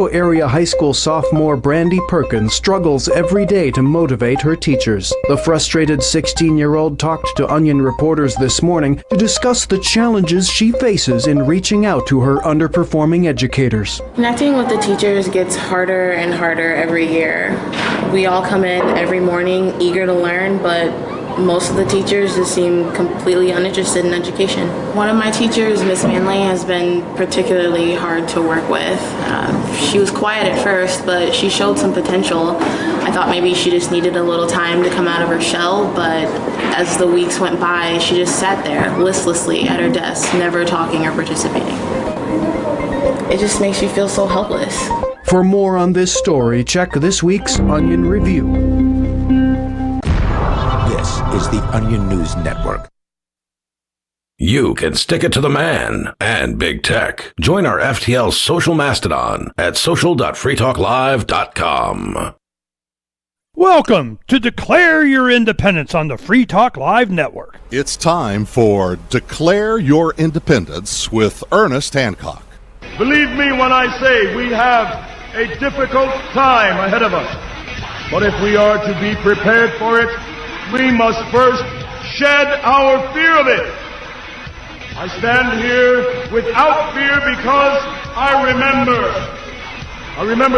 Pasco area high school sophomore Brandy Perkins struggles every day to motivate her teachers. The frustrated 16-year-old talked to Onion reporters this morning to discuss the challenges she faces in reaching out to her underperforming educators. Connecting with the teachers gets harder and harder every year. We all come in every morning eager to learn, but most of the teachers just seem completely uninterested in education. One of my teachers, Miss Manley, has been particularly hard to work with. She was quiet at first, but she showed some potential. I thought maybe she just needed a little time to come out of her shell, but as the weeks went by, she just sat there listlessly at her desk, never talking or participating. It just makes you feel so helpless. For more on this story, check this week's Onion Review. This is the Onion News Network. You can stick it to the man and big tech. Join our FTL social mastodon at social.freetalklive.com. Welcome to Declare Your Independence on the Free Talk Live Network. It's time for Declare Your Independence with Ernest Hancock. Believe me when I say we have a difficult time ahead of us. But if we are to be prepared for it, we must first shed our fear of it. I stand here without fear because I remember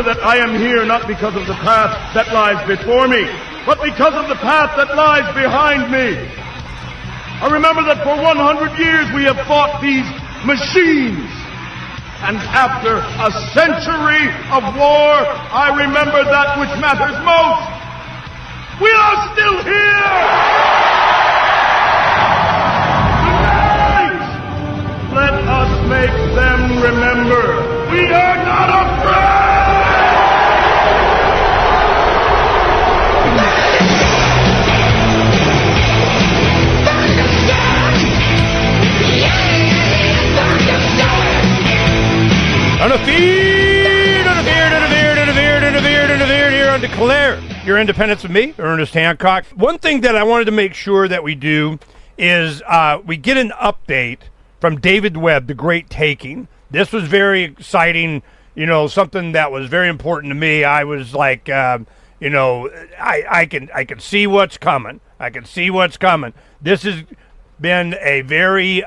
that I am here not because of the path that lies before me, but because of the path that lies behind me. I remember that for 100 years we have fought these machines. And after a century of war, I remember that which matters most. We are still here! Tonight, let us make them remember we are not afraid! Unafeared here on Declare Your Independence with me, Ernest Hancock. One thing that I wanted to make sure that we do is we get an update from David Webb, The Great Taking. This was very exciting, something that was very important to me. I was like, I can see what's coming. I can see what's coming. This has been a very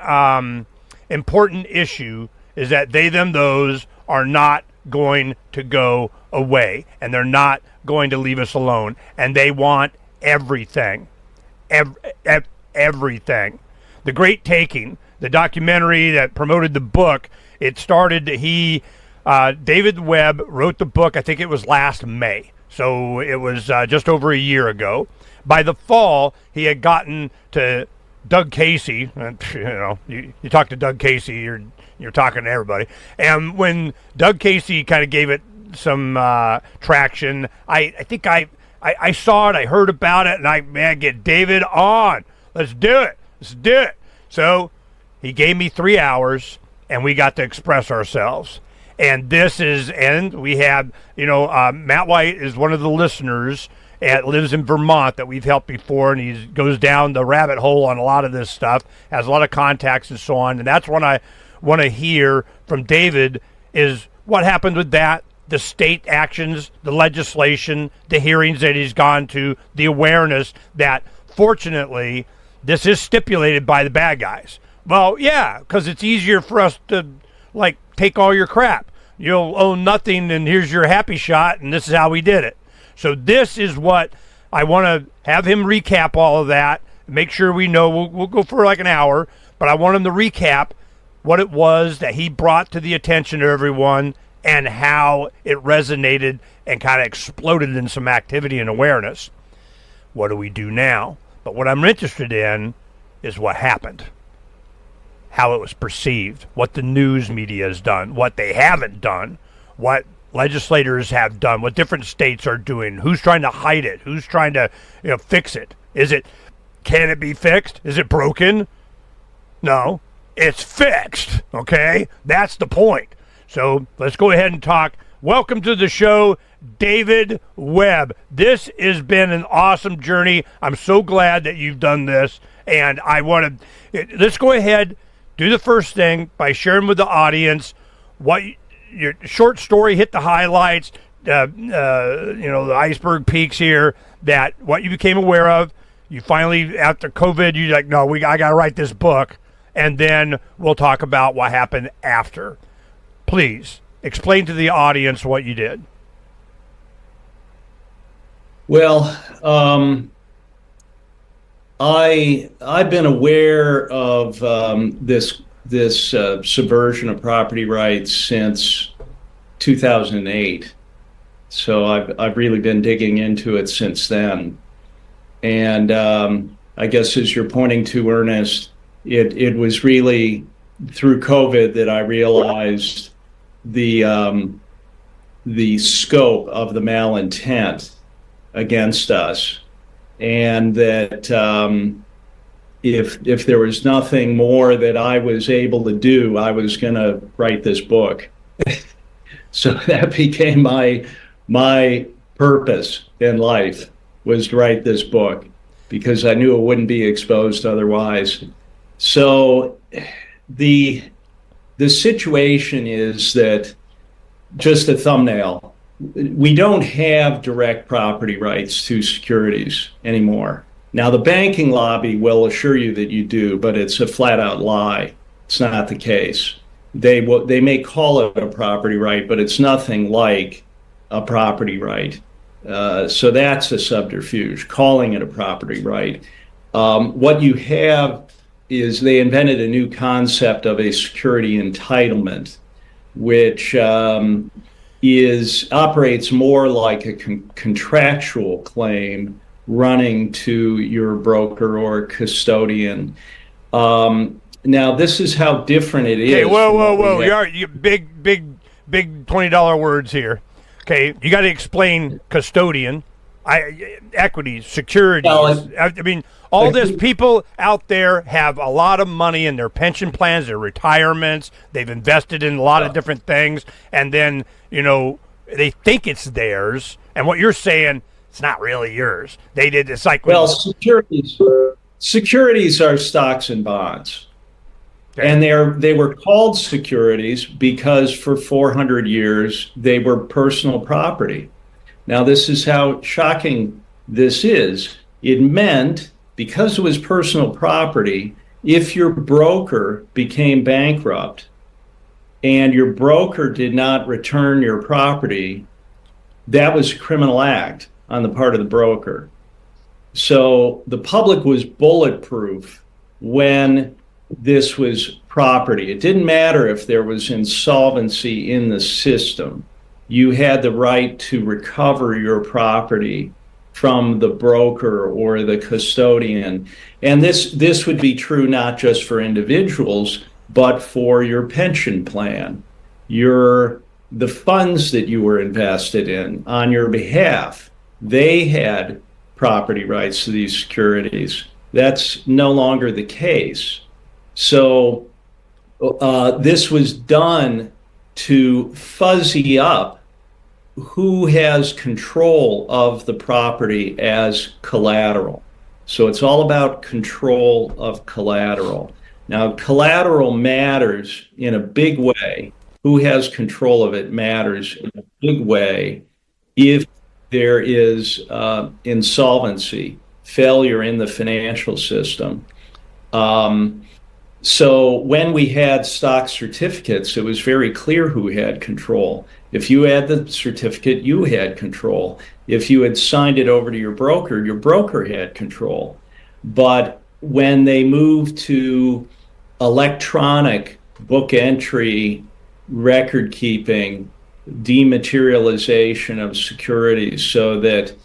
important issue, is that they, them, those are not going to go away, and they're not going to leave us alone, and they want everything. Everything. The Great Taking, the documentary that promoted the book, it started, David Webb wrote the book, I think it was last May, so it was just over a year ago. By the fall, he had gotten to Doug Casey. You talk to Doug Casey, you're talking to everybody. And when Doug Casey kind of gave it some traction, I think I saw it, I heard about it, and get David on. Let's do it. So he gave me 3 hours, and we got to express ourselves. And we have, Matt White is one of the listeners lives in Vermont that we've helped before, and he goes down the rabbit hole on a lot of this stuff, has a lot of contacts and so on, and that's when I want to hear from David is what happened with that, the state actions, the legislation, the hearings that he's gone to, the awareness that, fortunately, this is stipulated by the bad guys. Well, yeah, because it's easier for us to, take all your crap. You'll own nothing, and here's your happy shot, and this is how we did it. So this is what I want to have him recap all of that, make sure we know. We'll go for an hour, but I want him to recap what it was that he brought to the attention of everyone and how it resonated and kind of exploded in some activity and awareness. What do we do now? But what I'm interested in is what happened, how it was perceived, what the news media has done, what they haven't done, what legislators have done, what different states are doing, who's trying to hide it, who's trying to fix it. Can it be fixed? Is it broken? No, it's fixed, okay? That's the point. So let's go ahead and talk. Welcome to the show, David Webb. This has been an awesome journey. I'm so glad that you've done this, and let's go ahead, do the first thing by sharing with the audience what your short story, hit the highlights, the iceberg peaks here, that what you became aware of. You finally, after COVID, you're like, no, I got to write this book, and then we'll talk about what happened after. Please explain to the audience what you did. Well, I've been aware of this subversion of property rights since 2008. So I've really been digging into it since then. And I guess as you're pointing to, Ernest, it was really through COVID that I realized the scope of the malintent against us, and that if there was nothing more that I was able to do, I was going to write this book. So that became my purpose in life, was to write this book, because I knew it wouldn't be exposed otherwise. So the situation is that, just a thumbnail, we don't have direct property rights to securities anymore. Now, the banking lobby will assure you that you do, but it's a flat out lie. It's not the case. They may call it a property right, but it's nothing like a property right. So that's a subterfuge, calling it a property right. What you have is they invented a new concept of a security entitlement, which operates more like a contractual claim running to your broker or custodian. Now, this is how different it is. Okay, whoa! You big $20 words here. Okay, you got to explain custodian, equities, securities. I mean, all this. People out there have a lot of money in their pension plans, their retirements. They've invested in a lot of different things, and then they think it's theirs. And what you're saying, it's not really yours. They did. It's like, well, securities are stocks and bonds. Okay. And they were called securities because for 400 years they were personal property. Now, this is how shocking this is. It meant, because it was personal property, if your broker became bankrupt and your broker did not return your property, that was a criminal act on the part of the broker. So the public was bulletproof when this was property. It didn't matter if there was insolvency in the system. You had the right to recover your property from the broker or the custodian. And this would be true not just for individuals, but for your pension plan, the funds that you were invested in on your behalf. They had property rights to these securities. That's no longer the case. So this was done to fuzzy up who has control of the property as collateral. So it's all about control of collateral. Now, collateral matters in a big way. Who has control of it matters in a big way if there is insolvency, failure in the financial system. So when we had stock certificates, it was very clear who had control. If you had the certificate, you had control. If you had signed it over to your broker had control. But when they moved to electronic book entry, record keeping, dematerialization of securities so that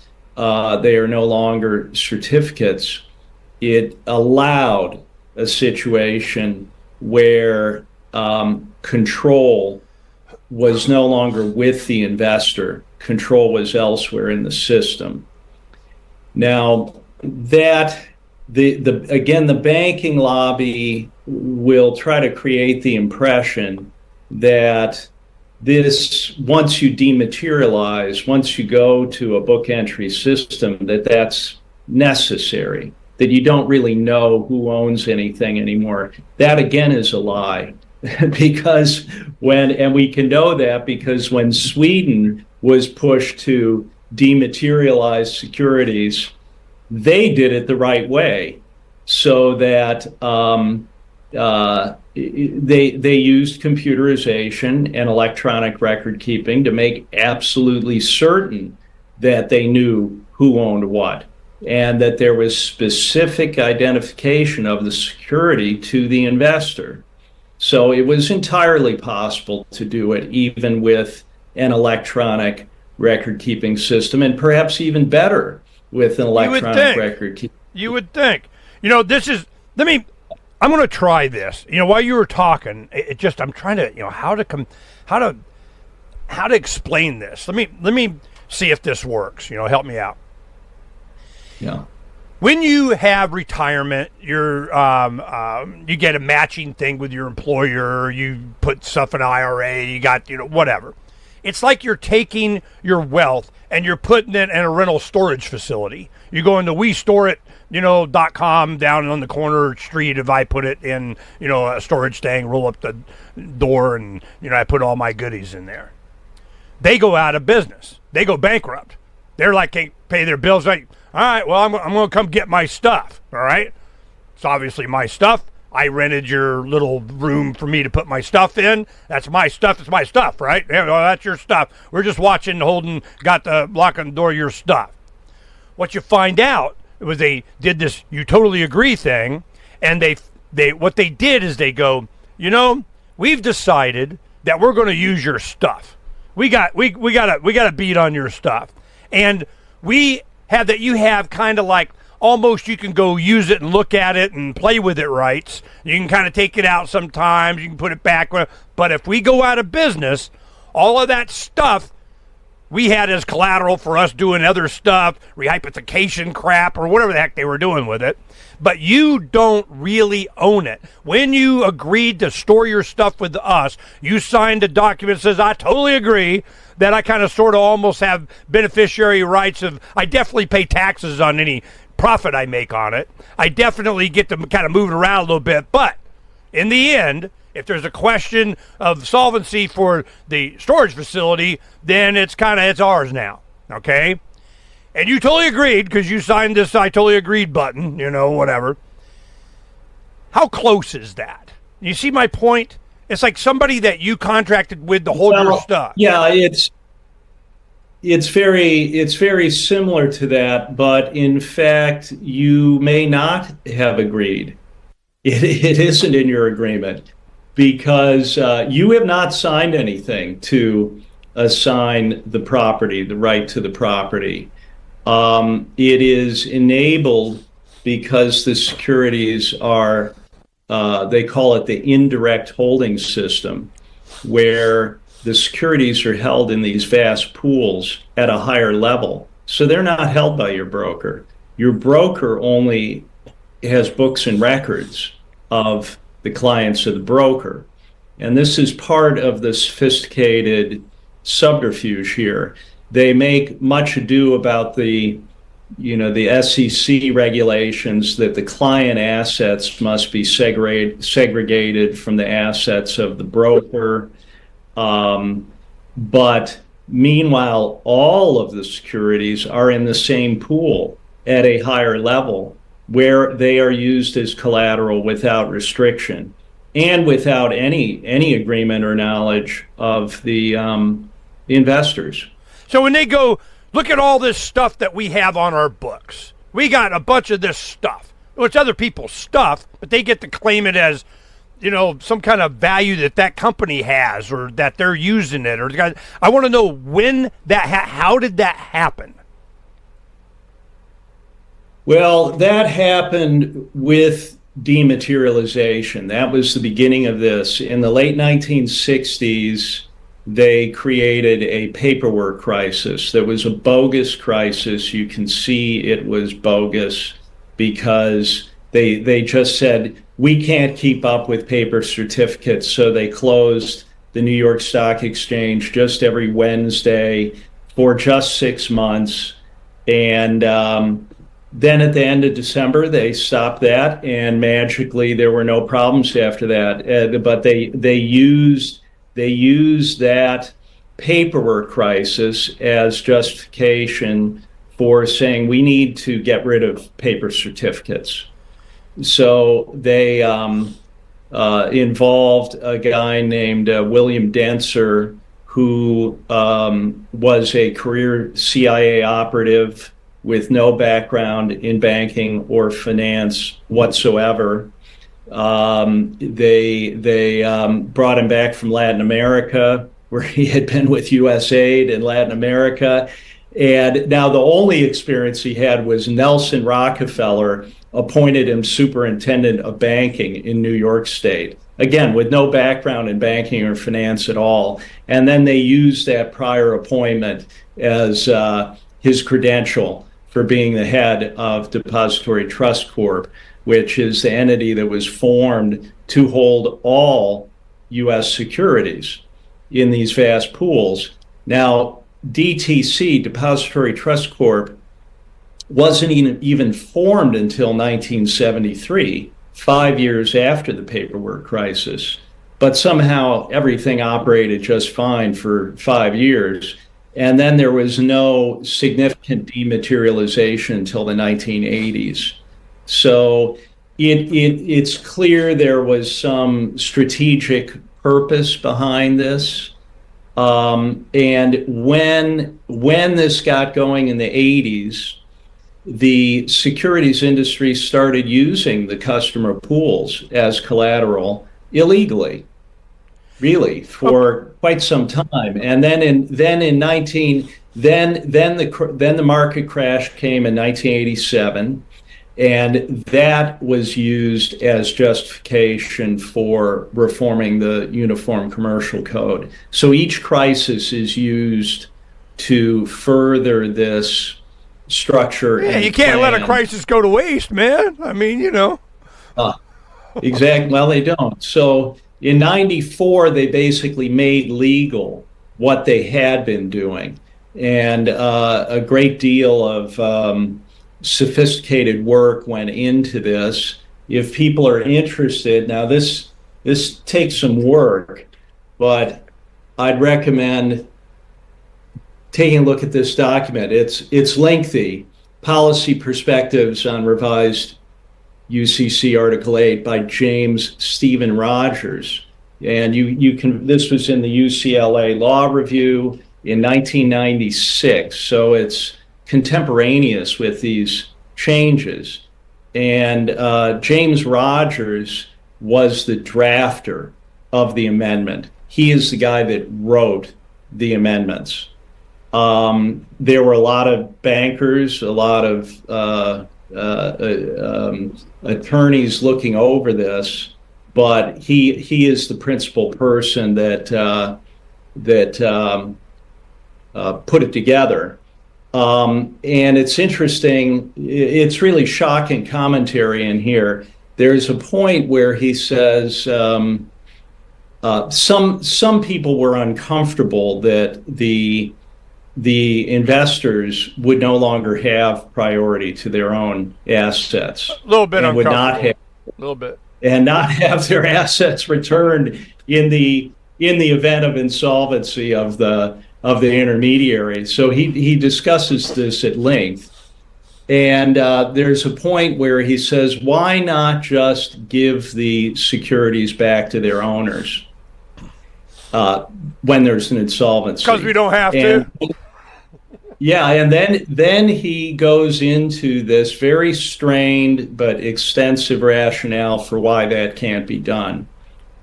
they are no longer certificates, it allowed a situation where control was no longer with the investor. Control was elsewhere in the system. Now, that the banking lobby will try to create the impression that this, once you dematerialize, once you go to a book entry system, that's necessary, that you don't really know who owns anything anymore. That, again, is a lie. because and we can know that because when Sweden was pushed to dematerialize securities, they did it the right way, so that they used computerization and electronic record keeping to make absolutely certain that they knew who owned what, and that there was specific identification of the security to the investor. So it was entirely possible to do it even with an electronic record-keeping system, and perhaps even better with an electronic record keeping. You would think. I'm going to try this. While you were talking, I'm trying to, how to explain this. Let me see if this works. Help me out. Yeah. When you have retirement, you get a matching thing with your employer. You put stuff in IRA. You got whatever. It's like you're taking your wealth and you're putting it in a rental storage facility. You go into WeStoreIt.com down on the corner street. If I put it in a storage thing, roll up the door, and I put all my goodies in there. They go out of business. They go bankrupt. They're like, can't pay their bills. Like, all right, well, I'm going to come get my stuff. All right, it's obviously my stuff. I rented your little room for me to put my stuff in. That's my stuff. It's my stuff, right? Yeah, well, that's your stuff. We're just watching, holding, got the lock on the door, your stuff. What you find out was they did this "you totally agree" thing, and what they did is they go, we've decided that we're going to use your stuff. We got a beat on your stuff, and we have that. You have kind of like. Almost you can go use it and look at it and play with it rights. You can kind of take it out sometimes. You can put it back. But if we go out of business, all of that stuff we had as collateral for us doing other stuff, rehypothecation crap or whatever the heck they were doing with it. But you don't really own it. When you agreed to store your stuff with us, you signed a document that says, I totally agree that I kind of sort of almost have beneficiary rights of, I definitely pay taxes on any profit I make on it. I definitely get to kind of move it around a little bit, but in the end, if there's a question of solvency for the storage facility, then it's ours now, okay? And you totally agreed because you signed this I totally agreed button, whatever. How close is that? You see my point? It's like somebody that you contracted with to hold your stuff. Yeah, it's very similar to that, but in fact, you may not have agreed. It isn't in your agreement because you have not signed anything to assign the property, the right to the property. It is enabled because the securities are, they call it the indirect holding system, where the securities are held in these vast pools at a higher level. So they're not held by your broker. Your broker only has books and records of the clients of the broker. And this is part of the sophisticated subterfuge here. They make much ado about the SEC regulations that the client assets must be segregated from the assets of the broker. But meanwhile, all of the securities are in the same pool at a higher level where they are used as collateral without restriction and without any agreement or knowledge of the investors. So when they go, look at all this stuff that we have on our books. We got a bunch of this stuff. Well, it's other people's stuff, but they get to claim it as some kind of value that company has, or that they're using it. Or I want to know when how did that happen? Well, that happened with dematerialization. That was the beginning of this. In the late 1960s, they created a paperwork crisis. There was a bogus crisis. You can see it was bogus because they just said, we can't keep up with paper certificates, so they closed the New York Stock Exchange just every Wednesday for just 6 months. And Then at the end of December, they stopped that, and magically there were no problems after that. But they used that paperwork crisis as justification for saying we need to get rid of paper certificates. So they involved a guy named William Dentzer, who was a career CIA operative with no background in banking or finance whatsoever. They brought him back from Latin America, where he had been with USAID in Latin America. And now the only experience he had was Nelson Rockefeller appointed him superintendent of banking in New York State, again, with no background in banking or finance at all. And then they used that prior appointment as his credential for being the head of Depository Trust Corp, which is the entity that was formed to hold all U.S. securities in these vast pools. Now, DTC, Depository Trust Corp, wasn't even formed until 1973, 5 years after the paperwork crisis. But somehow everything operated just fine for 5 years. And then there was no significant dematerialization until the 1980s. So it's clear there was some strategic purpose behind this. And when this got going in the 80s, the securities industry started using the customer pools as collateral illegally, really, for quite some time. And then the market crash came in 1987, and that was used as justification for reforming the Uniform Commercial Code. So each crisis is used to further this structure. Yeah, you can't let a crisis go to waste, man. I mean, Exactly. Well, they don't. So in 94, they basically made legal what they had been doing. And a great deal of sophisticated work went into this. If people are interested, now this takes some work, but I'd recommend taking a look at this document. It's lengthy. Policy Perspectives on Revised UCC Article 8 by James Stephen Rogers. And you can, this was in the UCLA Law Review in 1996. So it's contemporaneous with these changes. And James Rogers was the drafter of the amendment. He is the guy that wrote the amendments. There were a lot of bankers, a lot of attorneys looking over this, but he is the principal person that put it together. And it's interesting. It's really shocking commentary in here. There's a point where he says some people were uncomfortable that the investors would no longer have priority to their own assets. A little bit uncomfortable. Would not have, a little bit. And not have their assets returned in the event of insolvency of the intermediary. So he discusses this at length. And there's a point where he says, why not just give the securities back to their owners when there's an insolvency? Because we don't have to. Yeah, and then he goes into this very strained but extensive rationale for why that can't be done,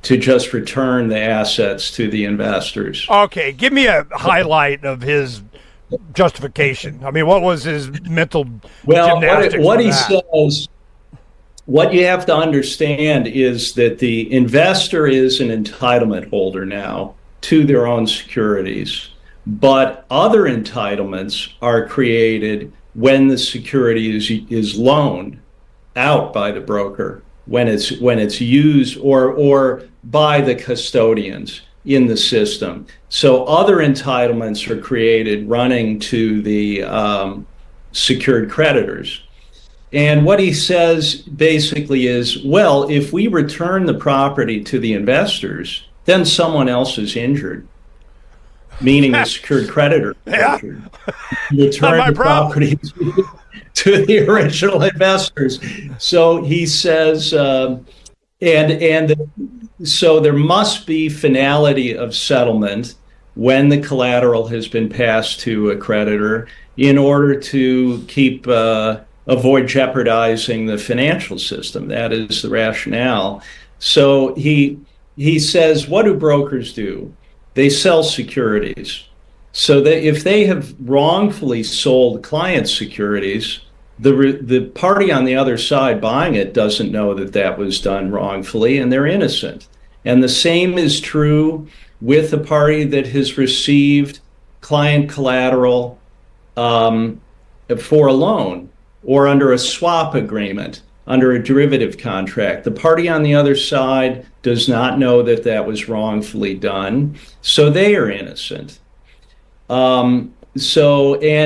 to just return the assets to the investors. Okay, give me a highlight of his justification. I mean, what was his mental gymnastics? What he says, what you have to understand is that the investor is an entitlement holder now to their own securities. But other entitlements are created when the security is loaned out by the broker, when it's used or by the custodians in the system. So other entitlements are created running to the secured creditors. And what he says basically is, well, if we return the property to the investors, then someone else is injured, meaning the secured creditor. Yeah. Return my the property to the original investors. So he says, so there must be finality of settlement when the collateral has been passed to a creditor in order to avoid jeopardizing the financial system. That is the rationale. So he says, what do brokers do? They sell securities. So that if they have wrongfully sold client securities, the party on the other side buying it doesn't know that that was done wrongfully, and they're innocent. And the same is true with the party that has received client collateral for a loan or under a swap agreement, under a derivative contract. The party on the other side does not know that that was wrongfully done, so they are innocent. And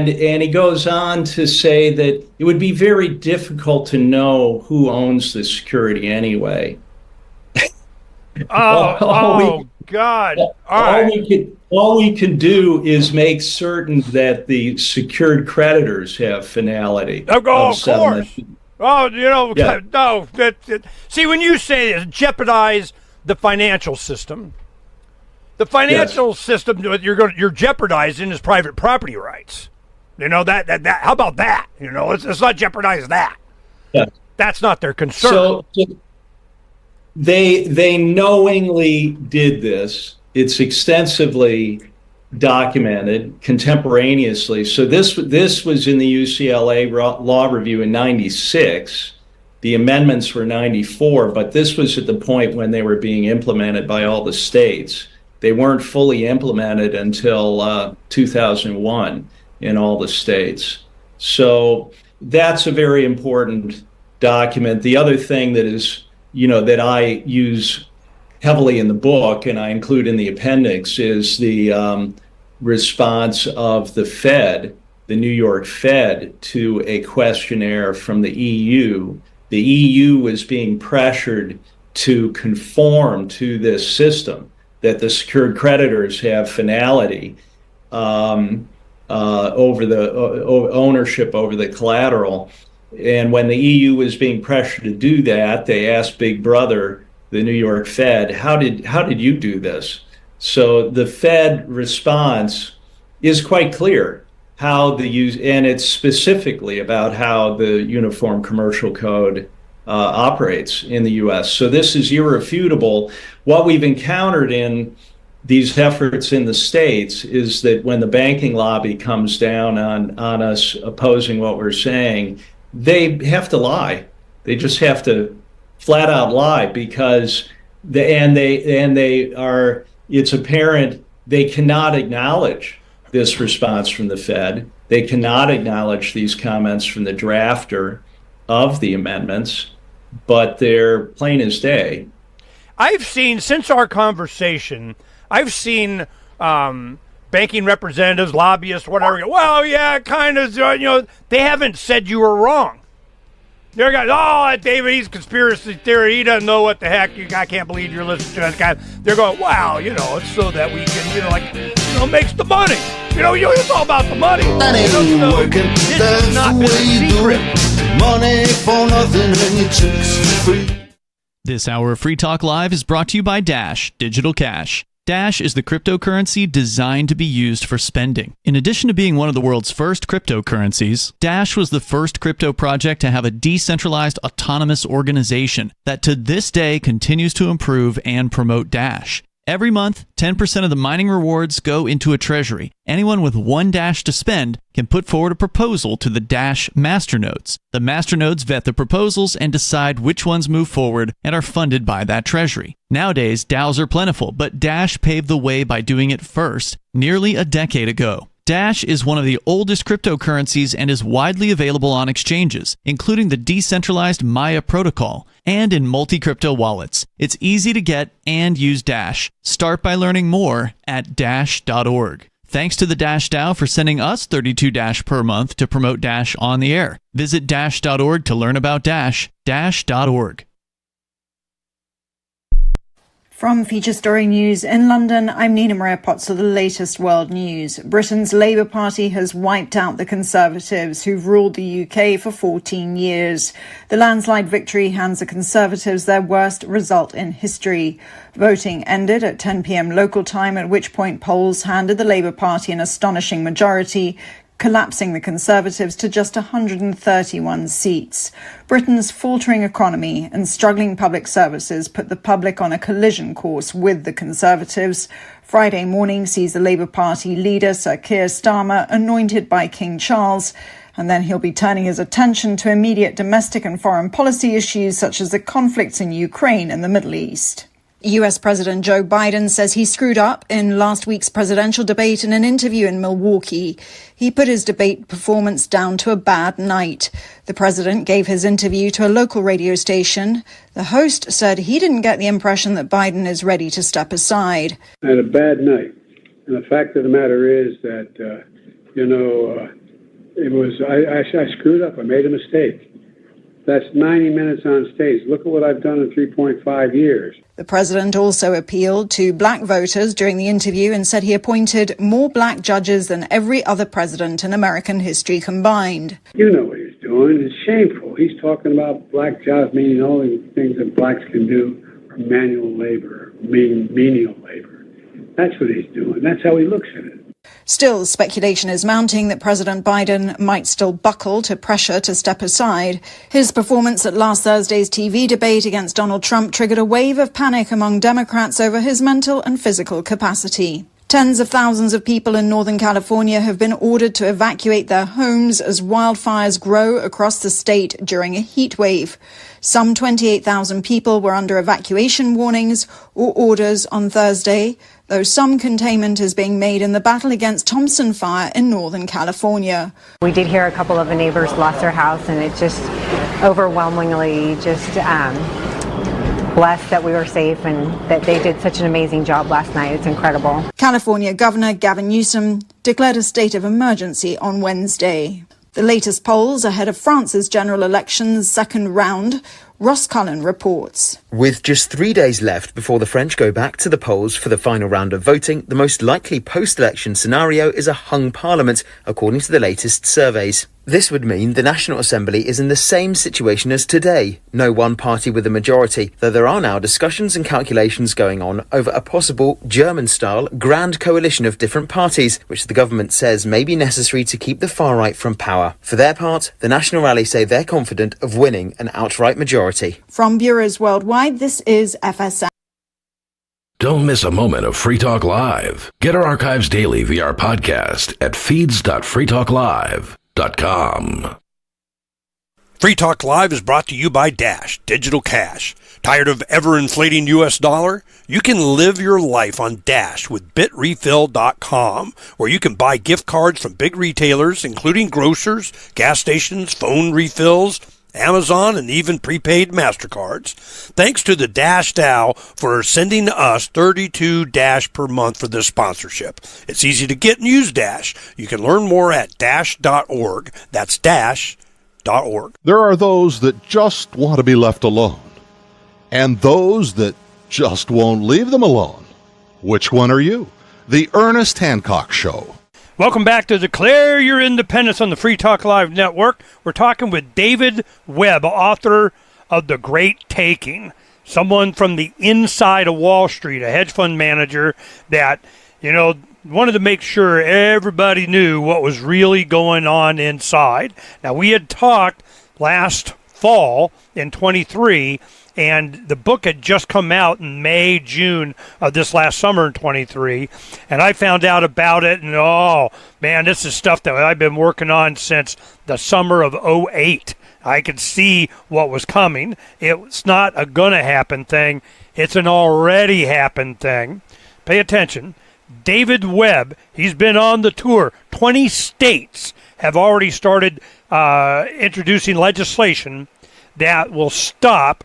he goes on to say that it would be very difficult to know who owns the security anyway. God! All we can do is make certain that the secured creditors have finality. Of course. Oh, no. See, when you say this, jeopardize the financial system. The financial system you're jeopardizing is private property rights. That how about that? Let's not jeopardize that. Yeah. That's not their concern. So they knowingly did this. It's extensively documented contemporaneously. So this was in the UCLA Law Review in '96. The amendments were '94, but this was at the point when they were being implemented by all the states. They weren't fully implemented until 2001 in all the states. So that's a very important document. The other thing that is, that I use heavily in the book and I include in the appendix is the response of the Fed, the New York Fed, to a questionnaire from the EU. The EU was being pressured to conform to this system, that the secured creditors have finality over the ownership over the collateral. And when the EU was being pressured to do that, they asked Big Brother, the New York Fed, how did you do this? So the Fed response is quite clear, and it's specifically about how the Uniform Commercial Code operates in the U.S. So this is irrefutable. What we've encountered in these efforts in the states is that when the banking lobby comes down on us opposing what we're saying, they have to lie. They just have to flat out lie because it's apparent they cannot acknowledge this response from the Fed. They cannot acknowledge these comments from the drafter of the amendments, but they're plain as day. I've seen, since our conversation, banking representatives, lobbyists, whatever, go, well, yeah, kind of, they haven't said you were wrong. They're going, David, he's conspiracy theory. He doesn't know what the heck. I can't believe you're listening to this guy. They're going, wow, it's so that we can, makes the money. It's all about the money. This has not been a secret. Money for nothing and your chicks for free. This hour of Free Talk Live is brought to you by Dash Digital Cash. Dash is the cryptocurrency designed to be used for spending. In addition to being one of the world's first cryptocurrencies, Dash was the first crypto project to have a decentralized autonomous organization that to this day continues to improve and promote Dash. Every month, 10% of the mining rewards go into a treasury. Anyone with one Dash to spend can put forward a proposal to the Dash masternodes. The masternodes vet the proposals and decide which ones move forward and are funded by that treasury. Nowadays, DAOs are plentiful, but Dash paved the way by doing it first, nearly a decade ago. Dash is one of the oldest cryptocurrencies and is widely available on exchanges, including the decentralized Maya protocol, and in multi-crypto wallets. It's easy to get and use Dash. Start by learning more at dash.org. Thanks to the Dash DAO for sending us 32 Dash per month to promote Dash on the air. Visit dash.org to learn about Dash, dash.org. From Feature Story News in London, I'm Nina Maria Potts with the latest world news. Britain's Labour Party has wiped out the Conservatives, who've ruled the UK for 14 years. The landslide victory hands the Conservatives their worst result in history. Voting ended at 10 p.m. local time, at which point polls handed the Labour Party an astonishing majority, collapsing the Conservatives to just 131 seats. Britain's faltering economy and struggling public services put the public on a collision course with the Conservatives. Friday morning sees the Labour Party leader Sir Keir Starmer anointed by King Charles, and then he'll be turning his attention to immediate domestic and foreign policy issues such as the conflicts in Ukraine and the Middle East. US President Joe Biden says he screwed up in last week's presidential debate in an interview in Milwaukee. He put his debate performance down to a bad night. The president gave his interview to a local radio station. The host said he didn't get the impression that Biden is ready to step aside. I had a bad night. And the fact of the matter is that, I screwed up. I made a mistake. That's 90 minutes on stage. Look at what I've done in 3.5 years. The president also appealed to black voters during the interview and said he appointed more black judges than every other president in American history combined. You know what he's doing. It's shameful. He's talking about black jobs, meaning all the things that blacks can do for manual labor, menial labor. That's what he's doing. That's how he looks at it. Still, speculation is mounting that President Biden might still buckle to pressure to step aside. His performance at last Thursday's TV debate against Donald Trump triggered a wave of panic among Democrats over his mental and physical capacity. Tens of thousands of people in Northern California have been ordered to evacuate their homes as wildfires grow across the state during a heat wave. Some 28,000 people were under evacuation warnings or orders on Thursday, though some containment is being made in the battle against Thompson Fire in Northern California. We did hear a couple of the neighbors lost their house, and it just overwhelmingly blessed that we were safe and that they did such an amazing job last night. It's incredible. California Governor Gavin Newsom declared a state of emergency on Wednesday. The latest polls ahead of France's general election's second round, Ross Cullen reports. With just 3 days left before the French go back to the polls for the final round of voting, the most likely post-election scenario is a hung parliament, according to the latest surveys. This would mean the National Assembly is in the same situation as today, no one party with a majority, though there are now discussions and calculations going on over a possible German-style grand coalition of different parties, which the government says may be necessary to keep the far right from power. For their part, the National Rally say they're confident of winning an outright majority. From bureaus worldwide, this is FSM. Don't miss a moment of Free Talk Live. Get our archives daily via our podcast at feeds.freetalklive.com. Free Talk Live is brought to you by Dash Digital Cash. Tired of ever-inflating U.S. dollar? You can live your life on Dash with bitrefill.com, where you can buy gift cards from big retailers, including grocers, gas stations, phone refills, Amazon, and even prepaid MasterCards. Thanks to the Dash DAO for sending us 32 Dash per month for this sponsorship. It's easy to get and use Dash. You can learn more at dash.org. That's dash.org. There are those that just want to be left alone, and those that just won't leave them alone. Which one are you? The Ernest Hancock Show. Welcome back to Declare Your Independence on the Free Talk Live Network. We're talking with David Webb, author of The Great Taking, someone from the inside of Wall Street, a hedge fund manager that, wanted to make sure everybody knew what was really going on inside. Now, we had talked last fall in 23, and the book had just come out in May, June of this last summer in 23, and I found out about it, and oh, man, this is stuff that I've been working on since the summer of 08. I could see what was coming. It's not a gonna-happen thing. It's an already-happened thing. Pay attention. David Webb, he's been on the tour. 20 states have already started introducing legislation that will stop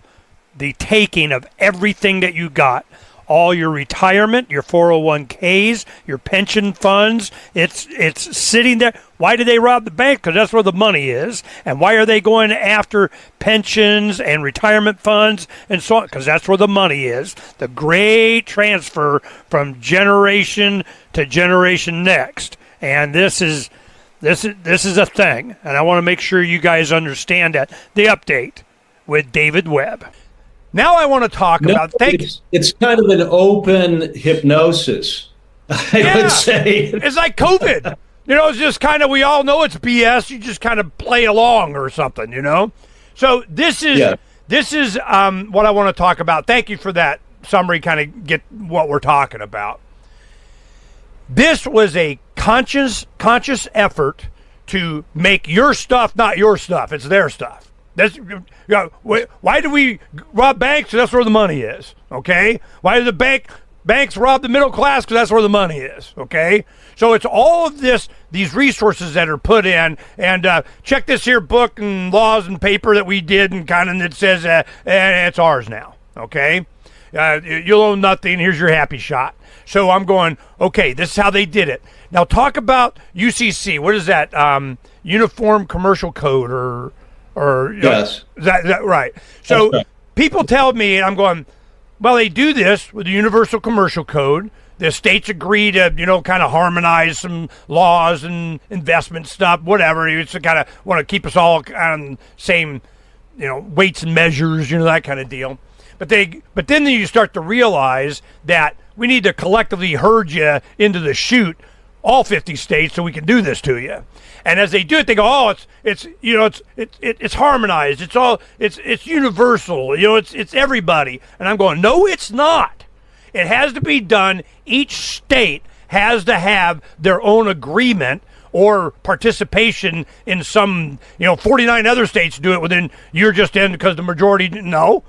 the taking of everything that you got. all your retirement, your 401ks, your pension funds. It's sitting there. Why do they rob the bank? Because that's where the money is. And why are they going after pensions and retirement funds and so on? Because that's where the money is. The great transfer from generation to generation next. And this is a thing. And I want to make sure you guys understand that. The update with David Webb. Now I want to talk about... It's kind of an open hypnosis, I would say. It's like COVID. It's just kind of, we all know it's BS. You just kind of play along or something, So this is what I want to talk about. Thank you for that summary, kind of get what we're talking about. This was a conscious effort to make your stuff not your stuff. It's their stuff. Why do we rob banks? That's where the money is, okay? Why do the banks rob the middle class? Because that's where the money is, okay? So it's all of these resources that are put in, and check this here book and laws and paper that we did, and kind of it says it's ours now, okay? You'll own nothing. Here's your happy shot. So I'm going, okay, this is how they did it. Now talk about UCC. What is that? Uniform Commercial Code or yes. Is that right? So people tell me, and I'm going, well, they do this with the Universal Commercial Code. The states agree to, kind of harmonize some laws and investment stuff, whatever. It's to kind of want to keep us all on the same, weights and measures, that kind of deal. But then you start to realize that we need to collectively herd you into the chute, all 50 states, so we can do this to you. And as they do it, they go, oh, it's harmonized. It's universal. It's everybody. And I'm going, no, it's not. It has to be done. Each state has to have their own agreement or participation in some, 49 other states do it within, you're just in because the majority, no.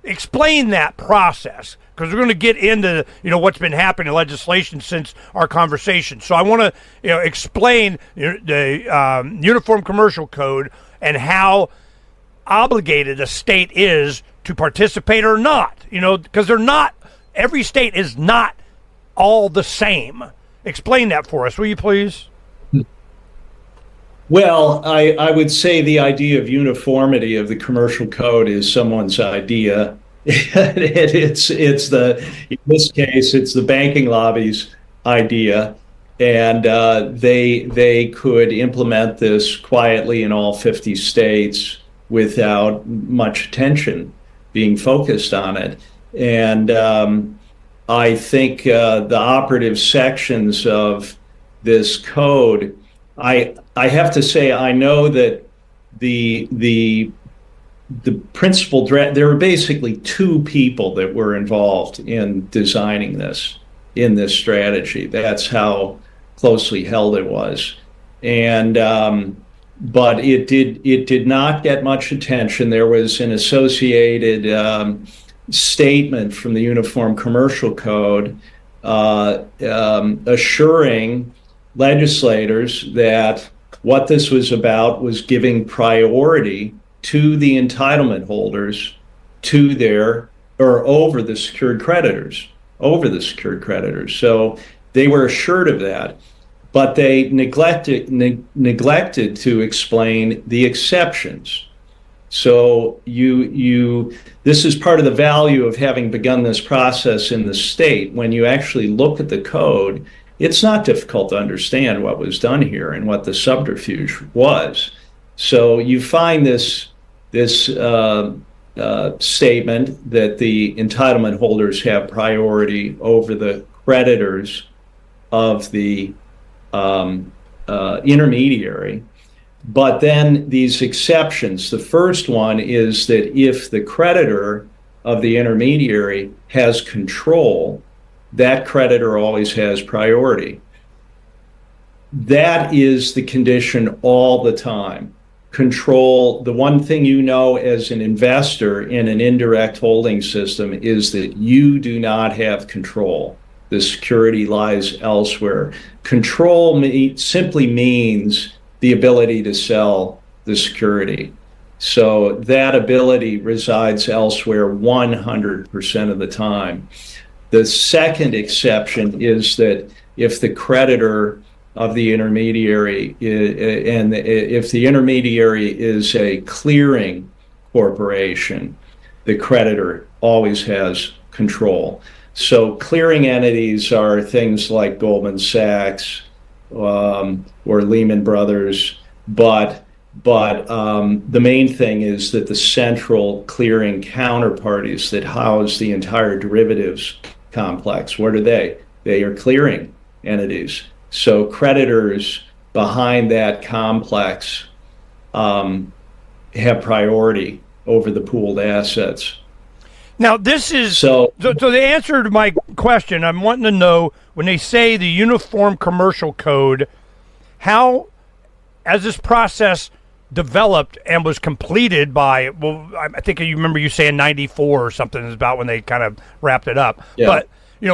Explain that process, because we're going to get into, what's been happening in legislation since our conversation. So I want to, explain the Uniform Commercial Code and how obligated a state is to participate or not, because they're not, every state is not all the same. Explain that for us, will you please? Well, I would say the idea of uniformity of the commercial code is someone's idea. In this case, it's the banking lobby's idea, and they could implement this quietly in all 50 states without much attention being focused on it. And I think the operative sections of this code, I have to say, I know that the principal there were basically two people that were involved in designing this, in this strategy. That's how closely held it was. And but it did not get much attention. There was an associated statement from the Uniform Commercial Code assuring legislators that what this was about was giving priority to the entitlement holders to their, or over the secured creditors, So they were assured of that, but they neglected to explain the exceptions. So this is part of the value of having begun this process in the state. When you actually look at the code, it's not difficult to understand what was done here and what the subterfuge was. So you find this statement that the entitlement holders have priority over the creditors of the intermediary. But then these exceptions, the first one is that if the creditor of the intermediary has control, that creditor always has priority. That is the condition all the time. Control, the one thing as an investor in an indirect holding system is that you do not have control. The security lies elsewhere. Control simply means the ability to sell the security. So that ability resides elsewhere 100% of the time. The second exception is that if the creditor of the intermediary and if the intermediary is a clearing corporation, the creditor always has control. So clearing entities are things like Goldman Sachs or Lehman Brothers, but the main thing is that the central clearing counterparties that house the entire derivatives complex, what are they? They are clearing entities. So creditors behind that complex have priority over the pooled assets. Now, this is so the answer to my question. I'm wanting to know, when they say the Uniform Commercial Code, how, as this process developed and was completed by, well, I think you remember you saying 94 or something is about when they kind of wrapped it up. Yeah. But,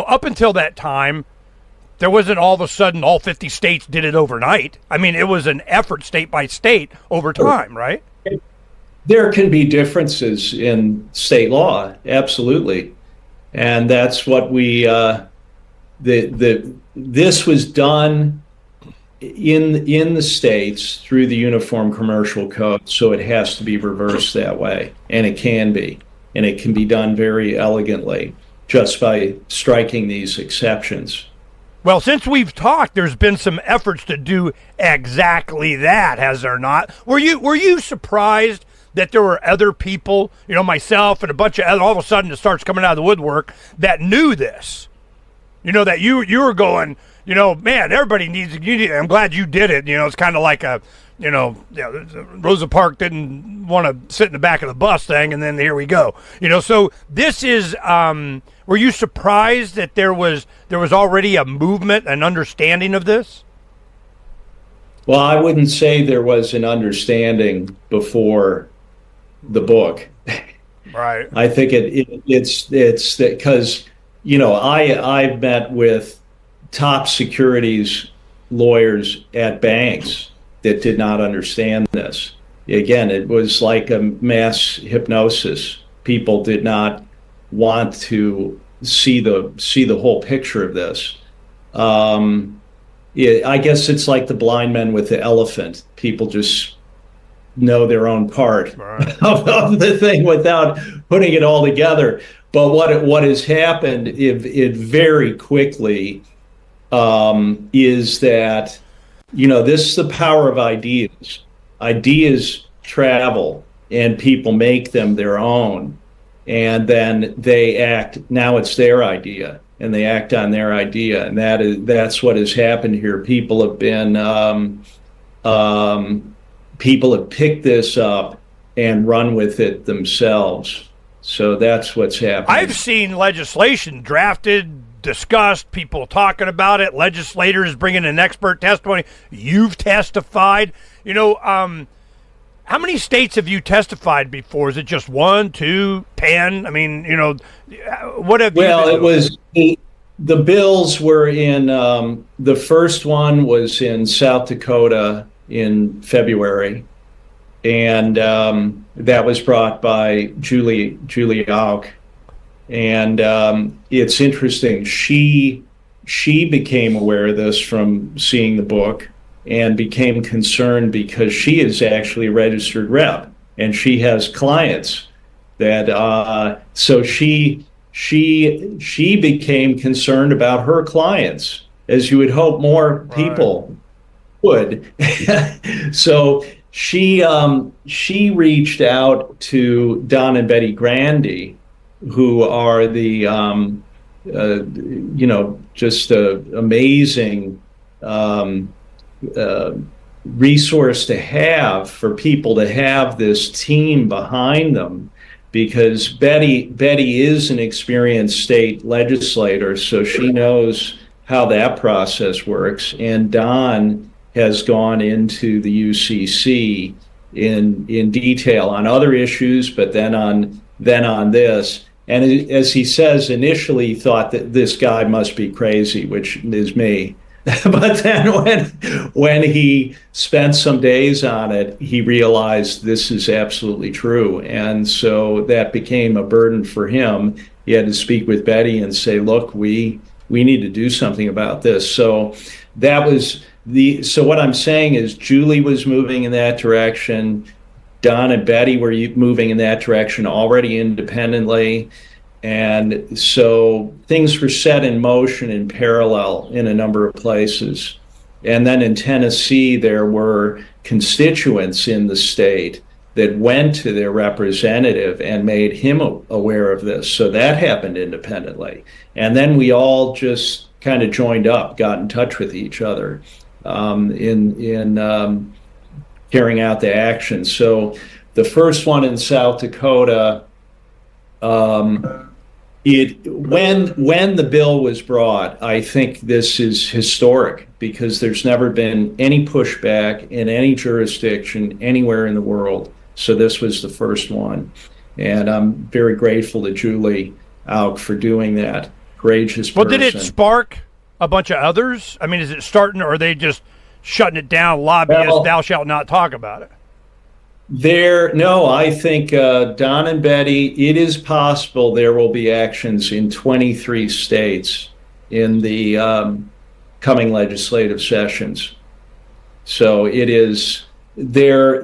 up until that time, there wasn't all of a sudden all 50 states did it overnight. I mean, it was an effort state by state over time, right? There can be differences in state law, absolutely, and that's what we. This was done in the states through the Uniform Commercial Code, so it has to be reversed that way, and it can be done very elegantly just by striking these exceptions. Well, since we've talked, there's been some efforts to do exactly that, has there not? Were you surprised that there were other people, myself and a bunch of other, all of a sudden it starts coming out of the woodwork, that knew this? That you were going, man, everybody needs to, I'm glad you did it. It's kind of like a, Rosa Parks didn't want to sit in the back of the bus thing, and then here we go. So this is, were you surprised that there was already a movement, an understanding of this? Well, I wouldn't say there was an understanding before the book. Right. I think it's because, I've met with top securities lawyers at banks that did not understand this. Again, it was like a mass hypnosis. People did not want to see the whole picture of this. I guess it's like the blind men with the elephant. People just know their own part of the thing without putting it all together. But what has happened it very quickly is that, this is the power of ideas. Ideas travel and people make them their own. And then they act, now it's their idea, and they act on their idea. And that's what has happened here. People have been, people have picked this up and run with it themselves. So that's what's happening. I've seen legislation drafted, discussed, people talking about it, legislators bringing in expert testimony. You've testified. How many states have you testified before? Is it just 1, 2, 10? I mean, what have you been doing? It was the bills were in, the first one was in South Dakota in February. And that was brought by Julie Auk. And it's interesting. She became aware of this from seeing the book and became concerned because she is actually a registered rep and she has clients that so she became concerned about her clients, as you would hope more people would. So she reached out to Don and Betty Grandy, who are the just an amazing resource to have for people to have this team behind them, because Betty is an experienced state legislator, so she knows how that process works. And Don has gone into the UCC in detail on other issues, but then on this. And as he says, initially he thought that this guy must be crazy, which is me. But then when he spent some days on it, he realized this is absolutely true. And so that became a burden for him. He had to speak with Betty and say, look, we need to do something about this. So that was so what I'm saying is Julie was moving in that direction. Don and Betty were moving in that direction already independently. And so things were set in motion in parallel in a number of places. And then in Tennessee, there were constituents in the state that went to their representative and made him aware of this. So that happened independently. And then we all just kind of joined up, got in touch with each other in carrying out the action. So the first one in South Dakota, when the bill was brought, I think this is historic because there's never been any pushback in any jurisdiction anywhere in the world. So this was the first one. And I'm very grateful to Julie Auk for doing that. Courageous person. Well, did it spark a bunch of others? I mean, is it starting, or are they just shutting it down, lobbyists, thou shalt not talk about it? No, I think Don and Betty, it is possible there will be actions in 23 states in the coming legislative sessions. So it is there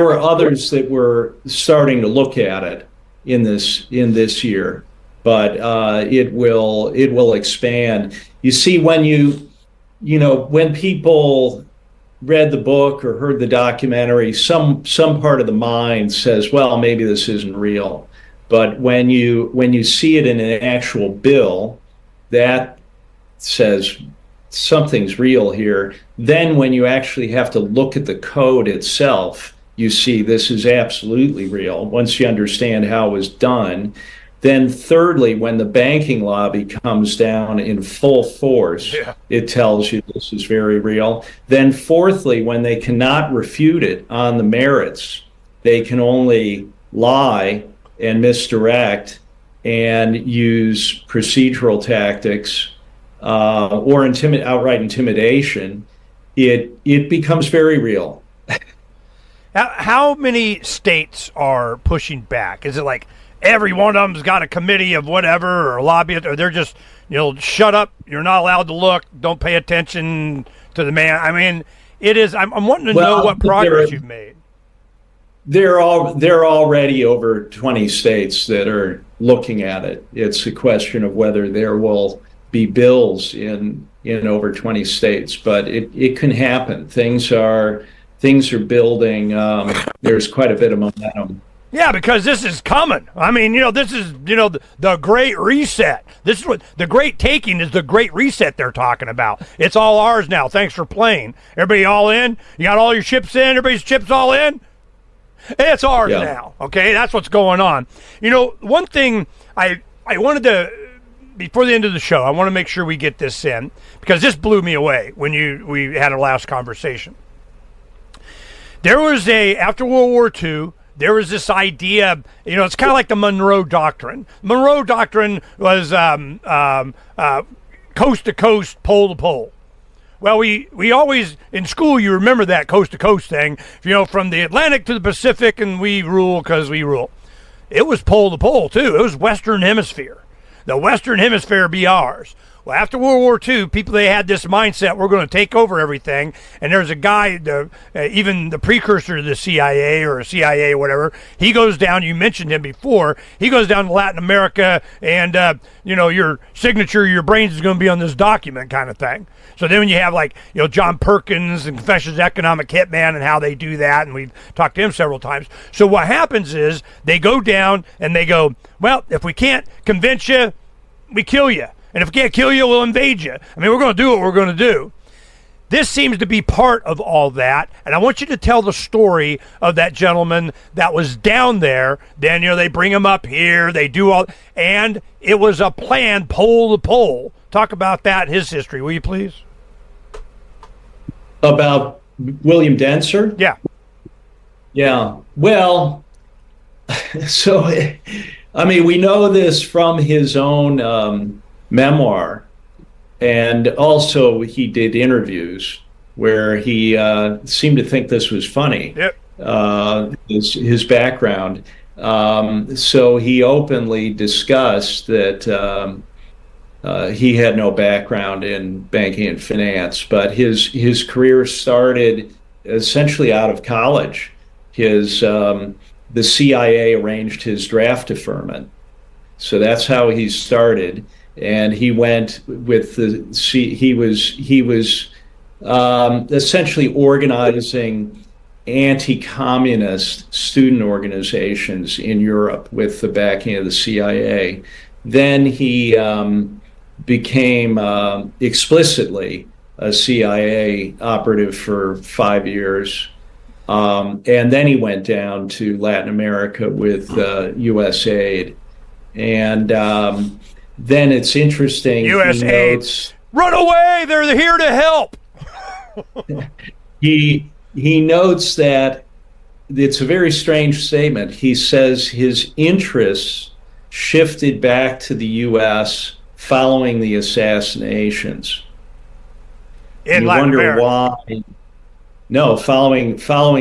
were others that were starting to look at it in this year, but it will expand. You see, when people read the book or heard the documentary, some part of the mind says, well, maybe this isn't real. But when you see it in an actual bill, that says something's real here. Then when you actually have to look at the code itself, you see this is absolutely real once you understand how it was done. Then thirdly, when the banking lobby comes down in full force, it tells you this is very real. Then fourthly, when they cannot refute it on the merits, they can only lie and misdirect and use procedural tactics or outright intimidation. It becomes very real. How many states are pushing back? Is it like every one of them's got a committee of whatever or lobbyist, or they're just, shut up, you're not allowed to look, don't pay attention to the man? I mean, it is, I'm wanting to know what progress you've made. There are already over 20 states that are looking at it. It's a question of whether there will be bills in over 20 states, but it can happen. Things are building. There's quite a bit of momentum. Yeah, because this is coming. I mean, this is, the Great Reset. This is what the Great Taking is. The Great Reset they're talking about. It's all ours now. Thanks for playing. Everybody all in? You got all your chips in? Everybody's chips all in? It's ours now. Okay, that's what's going on. One thing I wanted to, before the end of the show, I want to make sure we get this in, because this blew me away when we had our last conversation. There was after World War II, there was this idea, it's kind of like the Monroe Doctrine. Monroe Doctrine was coast to coast, pole to pole. Well, we always, in school, you remember that coast to coast thing, from the Atlantic to the Pacific, and we rule because we rule. It was pole to pole, too. It was Western Hemisphere. The Western Hemisphere be ours. Well, after World War II, they had this mindset, we're going to take over everything. And there's a guy, even the precursor to the CIA or CIA or whatever, he goes down, you mentioned him before, he goes down to Latin America and, your signature, your brains is going to be on this document kind of thing. So then when you have John Perkins and Confessions of Economic Hitman and how they do that, and we've talked to him several times. So what happens is they go down and they go, well, if we can't convince you, we kill you. And if we can't kill you, we'll invade you. I mean, we're going to do what we're going to do. This seems to be part of all that. And I want you to tell the story of that gentleman that was down there. Then, they bring him up here. They do all. And it was a plan, pole to pole. Talk about that, his history, will you please? About William Denser? Yeah. Yeah. Well, so, we know this from his own memoir. and also he did interviews where he seemed to think this was funny. Yep. His background. So he openly discussed that he had no background in banking and finance, but his career started essentially out of college. The CIA arranged his draft deferment, so that's how he started. And he went with he was essentially organizing anti-communist student organizations in Europe with the backing of the CIA. Then he became explicitly a CIA operative for 5 years. And then he went down to Latin America with USAID. And then it's interesting. USAID, run away! They're here to help. He notes that it's a very strange statement. He says his interests shifted back to the U.S. following the assassinations. In you Latin wonder America. why. No, following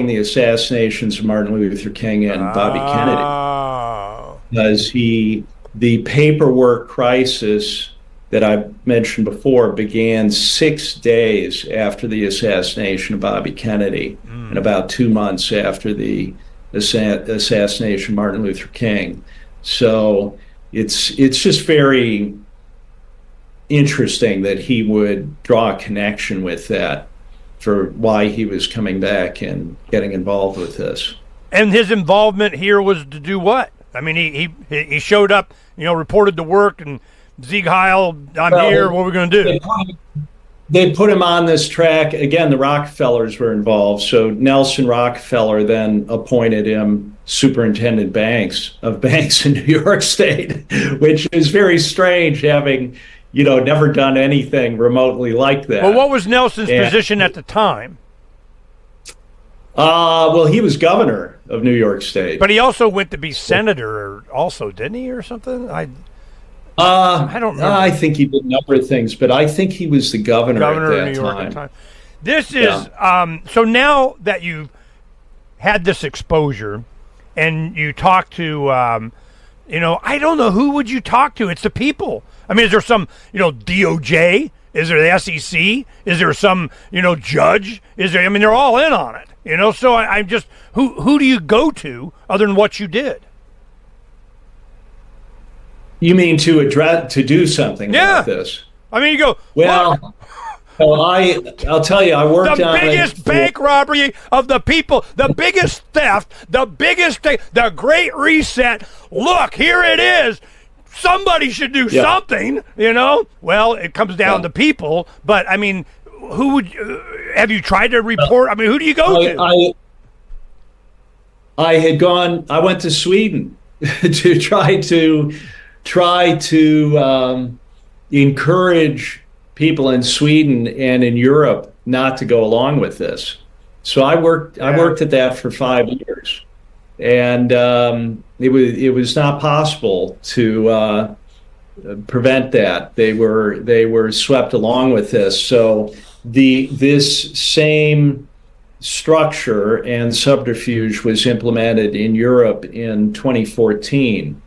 the assassinations of Martin Luther King and Bobby Kennedy, because the paperwork crisis that I mentioned before began 6 days after the assassination of Bobby Kennedy, and about 2 months after the assassination of Martin Luther King. So it's just very interesting that he would draw a connection with that for why he was coming back and getting involved with this. And his involvement here was to do what? I mean, he showed up, reported to work, and Sieg Heil, I'm here, what are we going to do? They put him on this track. Again, the Rockefellers were involved. So Nelson Rockefeller then appointed him superintendent of banks in New York State, which is very strange, having never done anything remotely like that. Well, what was Nelson's position at the time? Well, he was governor of New York State. But he also went to be senator also, didn't he, or something? I don't remember. I think he did a number of things, but I think he was the governor of New York time. at the time. This is, so now that you've had this exposure and you talk to, I don't know, who would you talk to? It's the people. I mean, is there some, DOJ? Is there the SEC? Is there some, judge? They're all in on it, so I'm just, who do you go to other than what you did? You mean to do something about this? I mean, you go, well, I'll tell you, I worked on the biggest bank robbery of the people, the biggest theft, the biggest thing, the Great Reset. Look, here it is. Somebody should do something, Well, it comes down to people, but I mean, who would have you tried to report? I mean, who do you go to? I went to Sweden to try to encourage people in Sweden and in Europe not to go along with this. So I worked at that for 5 years, and it was not possible to prevent that. They were swept along with this. So this same structure and subterfuge was implemented in Europe in 2014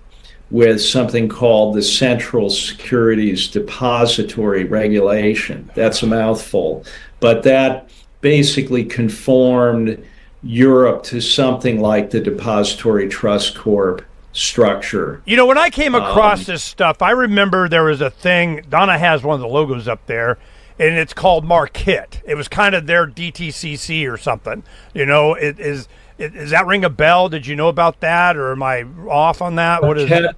with something called the Central Securities Depository Regulation. That's a mouthful, but that basically conformed Europe to something like the Depository Trust Corp structure. When I came across this stuff, I remember there was a thing, Donna has one of the logos up there, and it's called Marquette. It was kind of their DTCC or something. Does that ring a bell? Did you know about that, or am I off on that? What is it?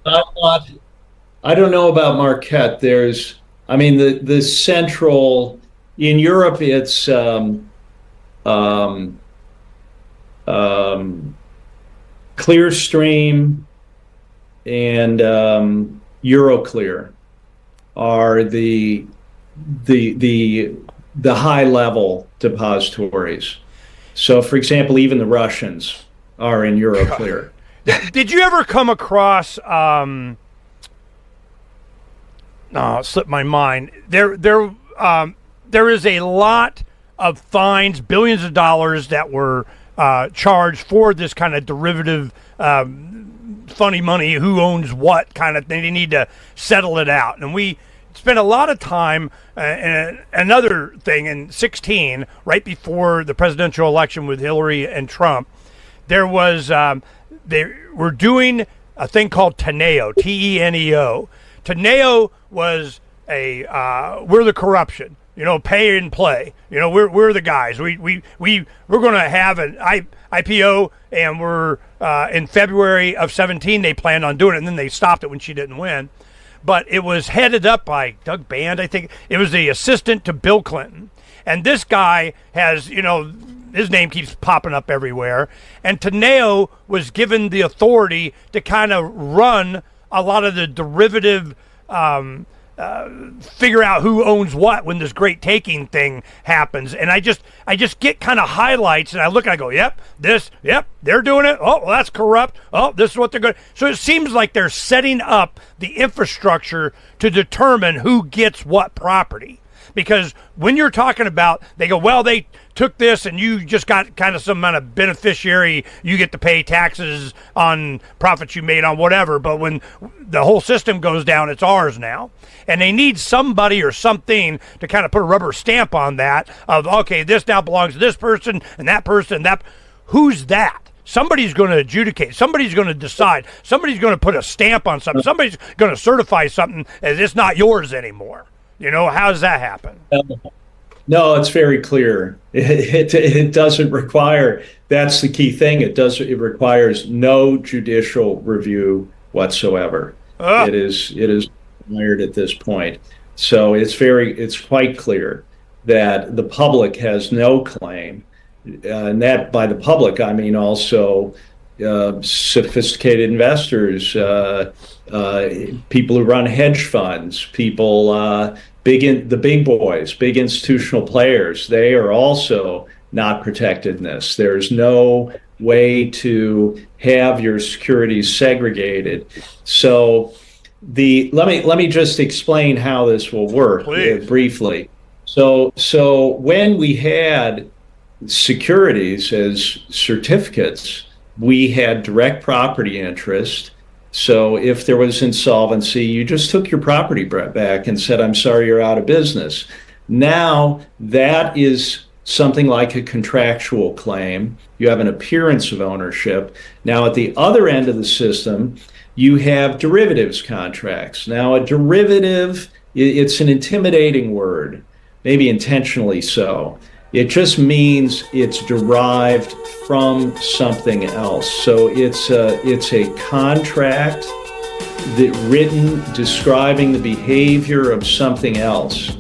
I don't know about Marquette. There's, the central, in Europe, it's Clearstream and Euroclear are the high level depositories. So, for example, even the Russians are in Euroclear. Did you ever come across slipped my mind. There is a lot of fines, billions of dollars that were charged for this kind of derivative, funny money, who owns what kind of thing. They need to settle it out. And we spent a lot of time, and another thing, in 2016, right before the presidential election with Hillary and Trump, there was, they were doing a thing called Teneo, Teneo. Teneo was we're the corruption. Pay and play. We're the guys. We're going to have an IPO, and we're in February of 2017. They planned on doing it, and then they stopped it when she didn't win. But it was headed up by Doug Band, I think. It was the assistant to Bill Clinton, and this guy has, his name keeps popping up everywhere. And Teneo was given the authority to kind of run a lot of the derivative. Figure out who owns what when this great taking thing happens. And I just get kind of highlights, and I look and I go, yep, they're doing it. Oh, well, that's corrupt. Oh, this is what they're going to. So it seems like they're setting up the infrastructure to determine who gets what property. Because when you're talking about, they go, well, they took this and you just got kind of some kind of beneficiary, you get to pay taxes on profits you made on whatever. But when the whole system goes down, it's ours now. And they need somebody or something to kind of put a rubber stamp on that of, okay, this now belongs to this person and that person. Who's that? Somebody's going to adjudicate. Somebody's going to decide. Somebody's going to put a stamp on something. Somebody's going to certify something as it's not yours anymore. How does that happen? No, it's very clear. It doesn't require. That's the key thing. It requires no judicial review whatsoever. It is required at this point. So it's quite clear that the public has no claim, and that by the public I mean also sophisticated investors, people who run hedge funds, people, the big boys, big institutional players. They are also not protected in this. There's no way to have your securities segregated. So let me just explain how this will work briefly. So when we had securities as certificates, we had direct property interest. So if there was insolvency, you just took your property back and said, I'm sorry, you're out of business. Now that is something like a contractual claim. You have an appearance of ownership. Now at the other end of the system, you have derivatives contracts. Now a derivative, it's an intimidating word, maybe intentionally so. It just means it's derived from something else. So it's a contract that written describing the behavior of something else.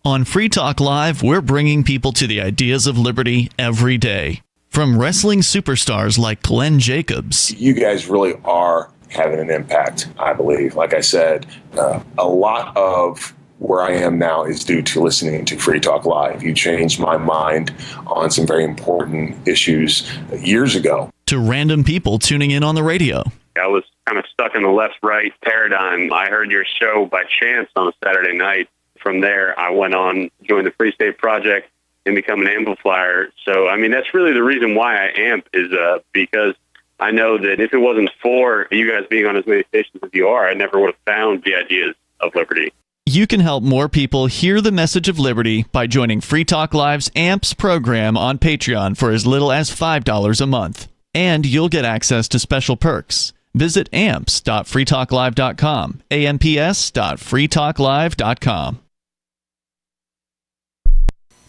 On Free Talk Live, we're bringing people to the ideas of liberty every day. From wrestling superstars like Glenn Jacobs. You guys really are having an impact, I believe. Like I said, a lot of where I am now is due to listening to Free Talk Live. You changed my mind on some very important issues years ago. To random people tuning in on the radio. I was kind of stuck in the left-right paradigm. I heard your show by chance on a Saturday night. From there, I went on, joined the Free State Project, and become an amplifier. So, I mean, that's really the reason why I amp is because I know that if it wasn't for you guys being on as many stations as you are, I never would have found the ideas of liberty. You can help more people hear the message of liberty by joining Free Talk Live's AMPS program on Patreon for as little as $5 a month. And you'll get access to special perks. Visit amps.freetalklive.com, amps.freetalklive.com.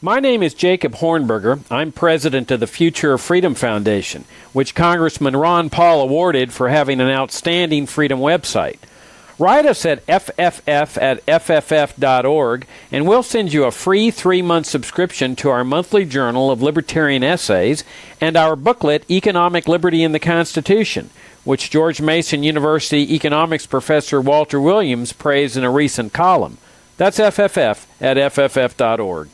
My name is Jacob Hornberger. I'm president of the Future of Freedom Foundation, which Congressman Ron Paul awarded for having an outstanding freedom website. Write us at fff@fff.org, and we'll send you a free 3-month subscription to our monthly journal of libertarian essays and our booklet, Economic Liberty in the Constitution, which George Mason University economics professor Walter Williams praised in a recent column. That's fff@fff.org.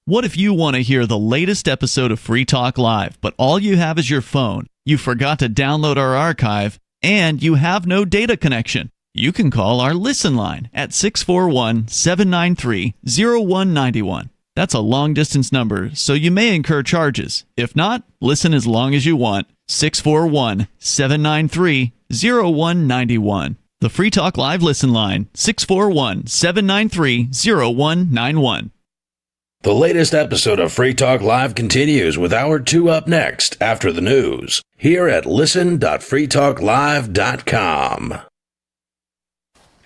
What if you want to hear the latest episode of Free Talk Live, but all you have is your phone, you forgot to download our archive, and you have no data connection? You can call our Listen line at 641-793-0191. That's a long-distance number, so you may incur charges. If not, listen as long as you want. 641-793-0191. The Free Talk Live Listen line, 641-793-0191. The latest episode of Free Talk Live continues with Hour 2 up next after the news here at listen.freetalklive.com.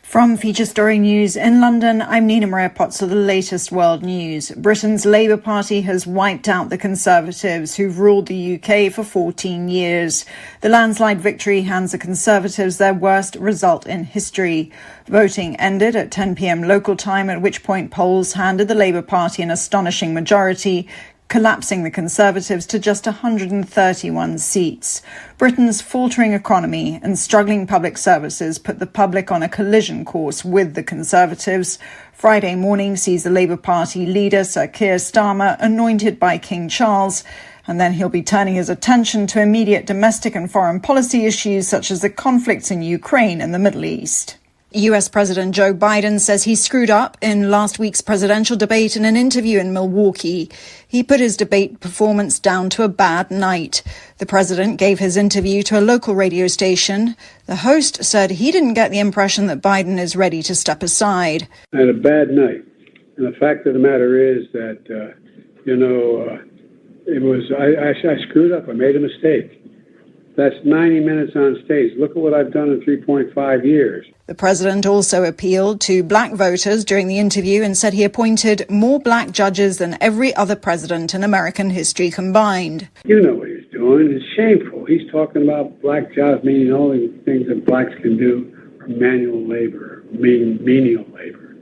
From Feature Story News in London, I'm Nina Maria Potts with the latest world news. Britain's Labour Party has wiped out the Conservatives, who've ruled the UK for 14 years. The landslide victory hands the Conservatives their worst result in history. Voting ended at 10 p.m. local time, at which point polls handed the Labour Party an astonishing majority, collapsing the Conservatives to just 131 seats. Britain's faltering economy and struggling public services put the public on a collision course with the Conservatives. Friday morning sees the Labour Party leader, Sir Keir Starmer, anointed by King Charles, and then he'll be turning his attention to immediate domestic and foreign policy issues such as the conflicts in Ukraine and the Middle East. US President Joe Biden says he screwed up in last week's presidential debate in an interview in Milwaukee. He put his debate performance down to a bad night. The president gave his interview to a local radio station. The host said he didn't get the impression that Biden is ready to step aside. I had a bad night. And the fact of the matter is that, I screwed up. I made a mistake. That's 90 minutes on stage. Look at what I've done in 3.5 years. The president also appealed to black voters during the interview and said he appointed more black judges than every other president in American history combined. You know what he's doing. It's shameful. He's talking about black jobs meaning all the things that blacks can do for manual labor, menial labor.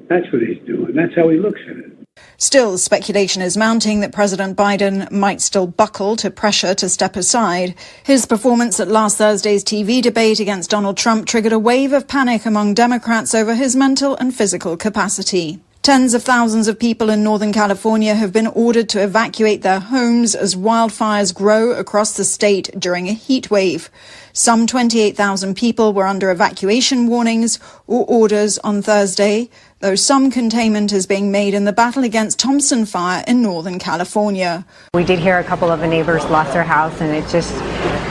That's what he's doing. That's how he looks at it. Still, speculation is mounting that President Biden might still buckle to pressure to step aside. His performance at last Thursday's TV debate against Donald Trump triggered a wave of panic among Democrats over his mental and physical capacity. Tens of thousands of people in Northern California have been ordered to evacuate their homes as wildfires grow across the state during a heat wave. Some 28,000 people were under evacuation warnings or orders on Thursday, though some containment is being made in the battle against Thompson Fire in Northern California. We did hear a couple of the neighbors lost their house, and it's just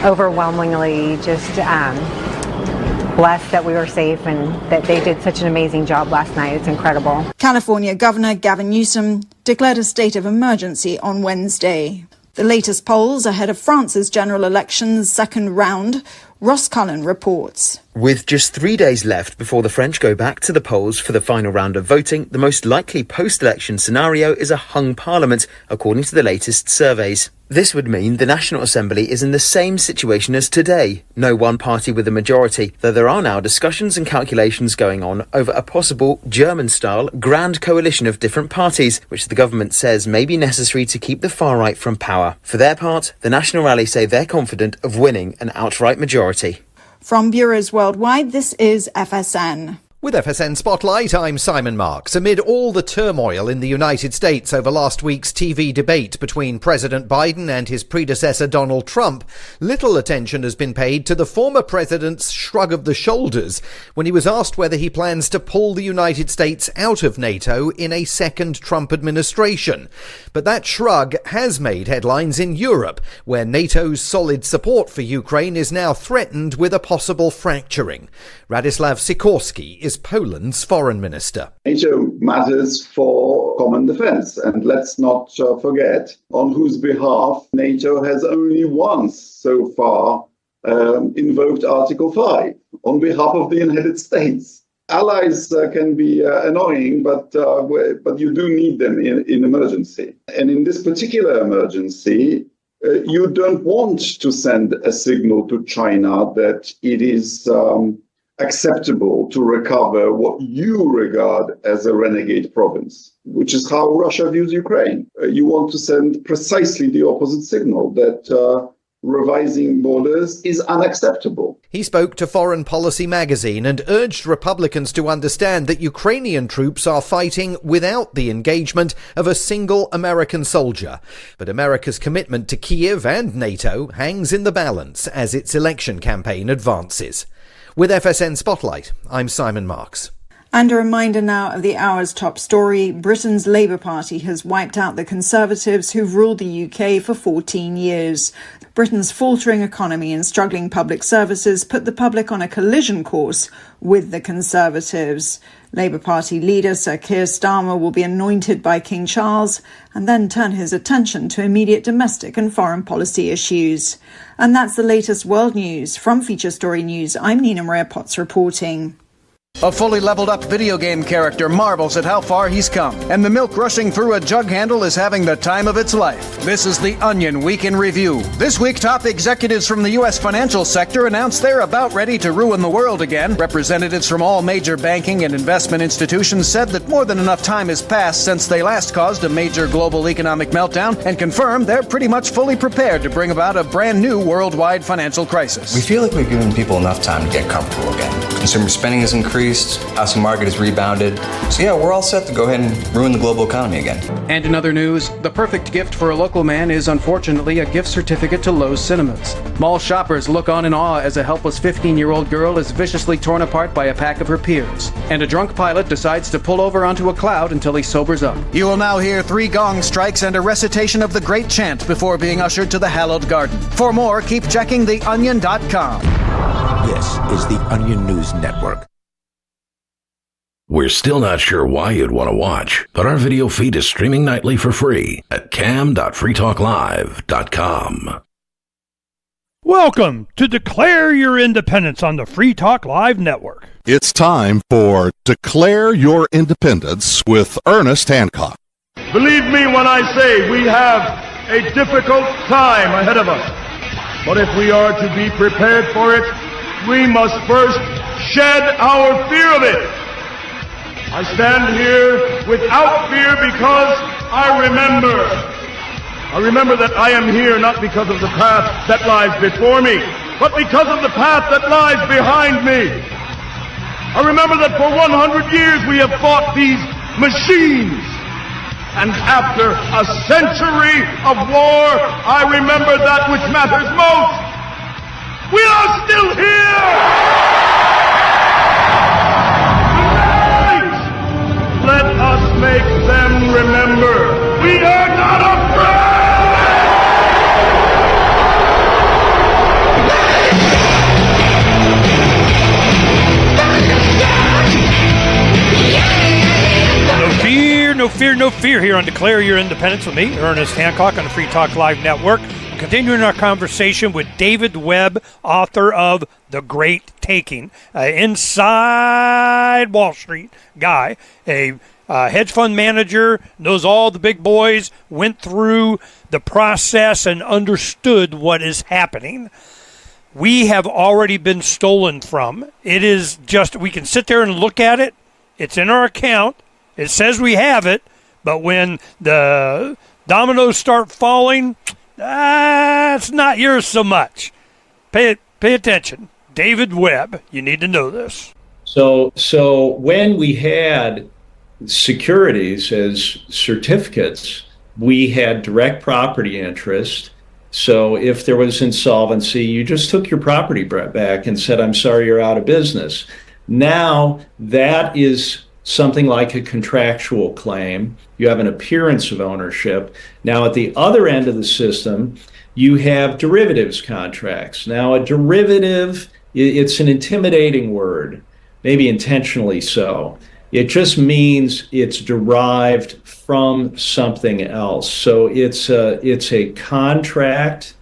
overwhelmingly blessed that we were safe and that they did such an amazing job last night. It's incredible. California Governor Gavin Newsom declared a state of emergency on Wednesday. The latest polls ahead of France's general election's second round, Ross Cullen reports. With just 3 days left before the French go back to the polls for the final round of voting, the most likely post-election scenario is a hung parliament, according to the latest surveys. This would mean the National Assembly is in the same situation as today, no one party with a majority, though there are now discussions and calculations going on over a possible German-style grand coalition of different parties, which the government says may be necessary to keep the far right from power. For their part, the National Rally say they're confident of winning an outright majority. From bureaus worldwide, this is FSN. With FSN Spotlight, I'm Simon Marks. Amid all the turmoil in the United States over last week's TV debate between President Biden and his predecessor Donald Trump, little attention has been paid to the former president's shrug of the shoulders when he was asked whether he plans to pull the United States out of NATO in a second Trump administration. But that shrug has made headlines in Europe, where NATO's solid support for Ukraine is now threatened with a possible fracturing. Radoslaw Sikorski is Poland's foreign minister. NATO matters for common defense, and let's not forget on whose behalf NATO has only once so far invoked Article 5, on behalf of the United States. Allies can be annoying, but you do need them in emergency. And in this particular emergency, you don't want to send a signal to China that it is acceptable to recover what you regard as a renegade province, which is how Russia views Ukraine. You want to send precisely the opposite signal, that revising borders is unacceptable. He spoke to Foreign Policy magazine and urged Republicans to understand that Ukrainian troops are fighting without the engagement of a single American soldier. But America's commitment to Kyiv and NATO hangs in the balance as its election campaign advances. With FSN Spotlight, I'm Simon Marks. And a reminder now of the hour's top story. Britain's Labour Party has wiped out the Conservatives who've ruled the UK for 14 years. Britain's faltering economy and struggling public services put the public on a collision course with the Conservatives. Labour Party leader Sir Keir Starmer will be anointed by King Charles and then turn his attention to immediate domestic and foreign policy issues. And that's the latest world news. From Feature Story News, I'm Nina Maria Potts reporting. A fully leveled up video game character marvels at how far he's come, and the milk rushing through a jug handle is having the time of its life. This is The Onion Week in Review. This week, top executives from the U.S. financial sector announced they're about ready to ruin the world again. Representatives from all major banking and investment institutions said that more than enough time has passed since they last caused a major global economic meltdown, and confirmed they're pretty much fully prepared to bring about a brand new worldwide financial crisis. We feel like we've given people enough time to get comfortable again. Consumer spending has increased, housing market has rebounded. So yeah, we're all set to go ahead and ruin the global economy again. And in other news, the perfect gift for a local man is unfortunately a gift certificate to Lowe's Cinemas. Mall shoppers look on in awe as a helpless 15-year-old girl is viciously torn apart by a pack of her peers. And a drunk pilot decides to pull over onto a cloud until he sobers up. You will now hear 3 gong strikes and a recitation of the great chant before being ushered to the hallowed garden. For more, keep checking theonion.com. This is the Onion News Network. We're still not sure why you'd want to watch, but our video feed is streaming nightly for free at cam.freetalklive.com. Welcome to Declare Your Independence on the Free Talk Live Network. It's time for Declare Your Independence with Ernest Hancock. Believe me when I say we have a difficult time ahead of us. But if we are to be prepared for it, we must first shed our fear of it. I stand here without fear because I remember that I am here not because of the path that lies before me, but because of the path that lies behind me. I remember that for 100 years we have fought these machines. And after a century of war, I remember that which matters most. We are still here! Tonight, let us make them remember we are not afraid! No fear, no fear here on Declare Your Independence with me, Ernest Hancock, on the Free Talk Live Network. Continuing our conversation with David Webb, author of The Great Taking, inside Wall Street guy, a hedge fund manager, knows all the big boys, went through the process and understood what is happening. We have already been stolen from. It is just, we can sit there and look at it. It's in our account. It says we have it, but when the dominoes start falling, it's not yours so much. Pay attention. David Webb, you need to know this. So when we had securities as certificates, we had direct property interest. So if there was insolvency, you just took your property back and said, I'm sorry, you're out of business. Now that is something like a contractual claim. You have an appearance of ownership. Now, at the other end of the system, you have derivatives contracts. Now, a derivative, it's an intimidating word, maybe intentionally so. It just means it's derived from something else. So it's a contract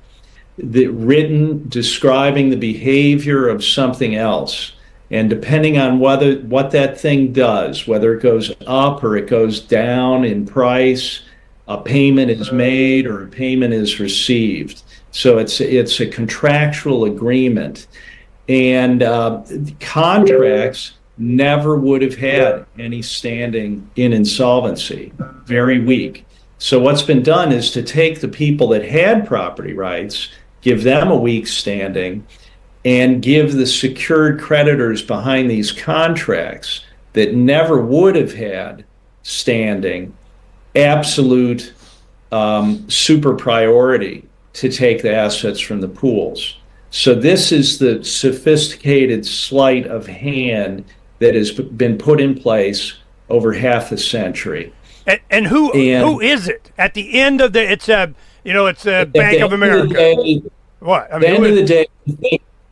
that written describing the behavior of something else. And depending on what that thing does, whether it goes up or it goes down in price, a payment is made or a payment is received. So it's a contractual agreement. And contracts never would have had any standing in insolvency, very weak. So what's been done is to take the people that had property rights, give them a weak standing, and give the secured creditors behind these contracts that never would have had standing absolute super priority to take the assets from the pools. So this is the sophisticated sleight of hand that has been put in place over half a century. And who is it? At the end of the, it's a Bank of America. What? At the end of the day,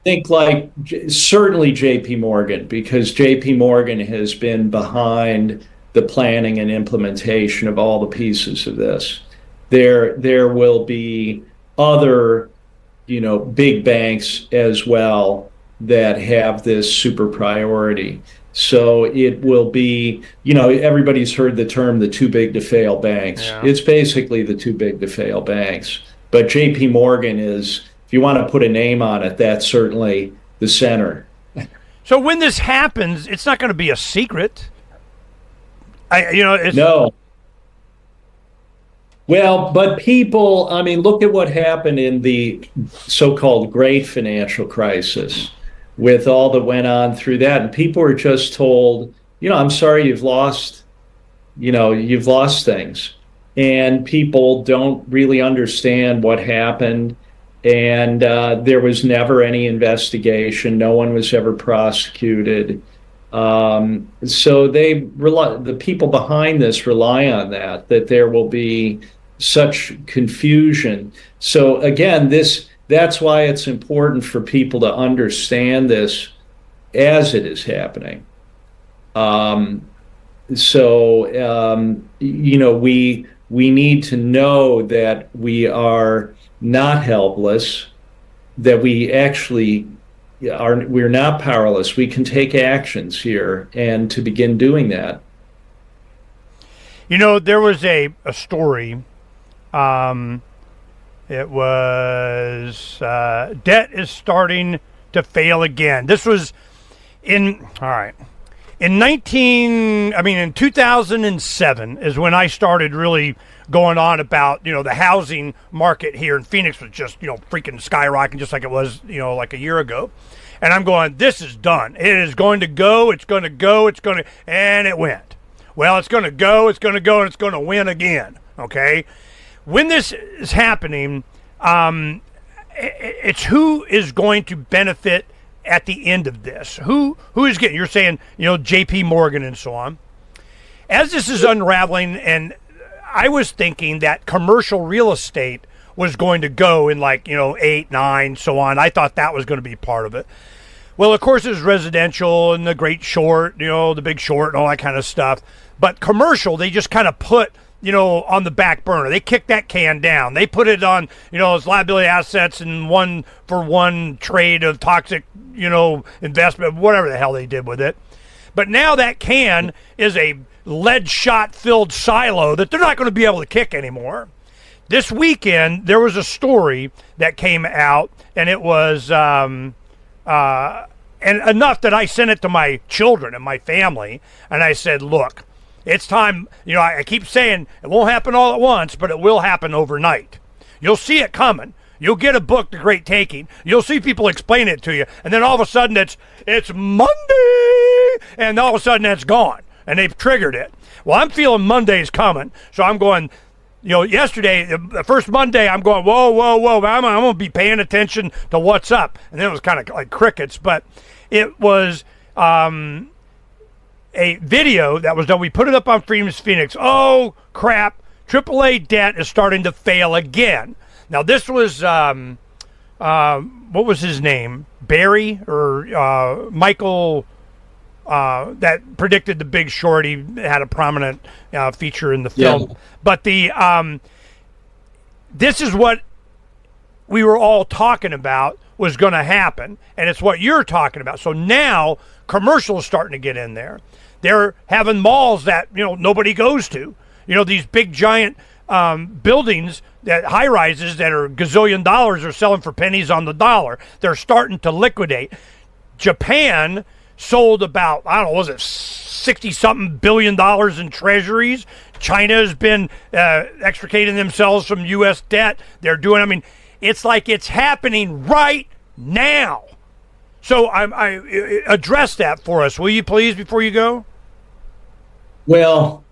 think like certainly J.P. Morgan, because J.P. Morgan has been behind the planning and implementation of all the pieces of this. There will be other, big banks as well that have this super priority. So it will be, everybody's heard the term the too big to fail banks. Yeah. It's basically the too big to fail banks. But JP Morgan is, if you want to put a name on it, that's certainly the center. So when this happens, it's not going to be a secret. No. Well, but people, look at what happened in the so-called Great Financial Crisis with all that went on through that. And people were just told, I'm sorry, you've lost things. And people don't really understand what happened. And there was never any investigation. No one was ever prosecuted. So the people behind this rely on that there will be such confusion. So again, that's why it's important for people to understand this as it is happening. We need to know that we are not helpless, that we actually we're not powerless. We can take actions here and to begin doing that. There was a story. It was debt is starting to fail again. This was in 2007 is when I started really going on about, the housing market here in Phoenix was just, freaking skyrocketing just like it was, like a year ago. And I'm going, this is done. It is going to go. It's going to go. And it went. Well, it's going to go, and it's going to win again. Okay. When this is happening, it's who is going to benefit at the end of this. Who is getting, you're saying, JP Morgan and so on. As this is unraveling, and I was thinking that commercial real estate was going to go in 8, 9, so on. I thought that was going to be part of it. Well, of course, there's residential and the Great Short, the Big Short and all that kind of stuff. But commercial, they just kind of put, on the back burner. They kicked that can down. They put it on, as liability assets and 1-for-1 trade of toxic, investment, whatever the hell they did with it. But now that can is a lead shot filled silo that they're not going to be able to kick anymore. This weekend, there was a story that came out, and it was, and enough that I sent it to my children and my family, and I said, look, it's time, I keep saying it won't happen all at once, but it will happen overnight. You'll see it coming. You'll get a book, The Great Taking. You'll see people explain it to you, and then all of a sudden it's Monday, and all of a sudden it's gone, and they've triggered it. Well, I'm feeling Monday's coming, so I'm going, yesterday, the first Monday, I'm going, whoa, I'm going to be paying attention to what's up. And then it was kind of like crickets, but it was a video that was done. We put it up on Freedom's Phoenix. Oh, crap. AAA debt is starting to fail again. Now, this was, what was his name? Barry or Michael, that predicted The Big Short. He had a prominent feature in the film. Yeah. But this is what we were all talking about was going to happen, and it's what you're talking about. So now commercial is starting to get in there. They're having malls that nobody goes to. These big giant buildings, that high rises that are gazillion dollars are selling for pennies on the dollar. They're starting to liquidate. Japan sold about, I don't know, was it 60-something billion dollars in treasuries? China has been extricating themselves from U.S. debt. They're doing, it's like it's happening right now. So I address that for us, will you please, before you go? Well,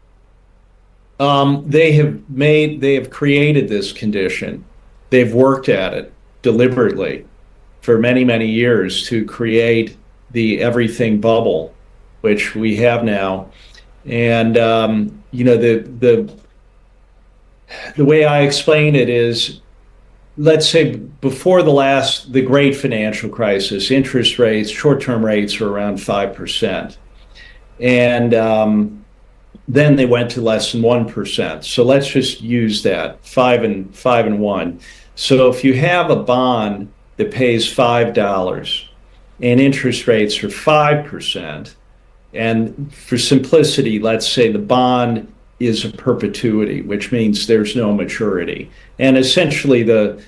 they have created this condition. They've worked at it deliberately for many, many years to create the everything bubble, which we have now. And, the way I explain it is, let's say before the great financial crisis, interest rates, short-term rates were around 5%. And then they went to less than 1%. So let's just use that, 5 and 1. So if you have a bond that pays $5 and interest rates are 5%, and for simplicity, let's say the bond is a perpetuity, which means there's no maturity. And essentially the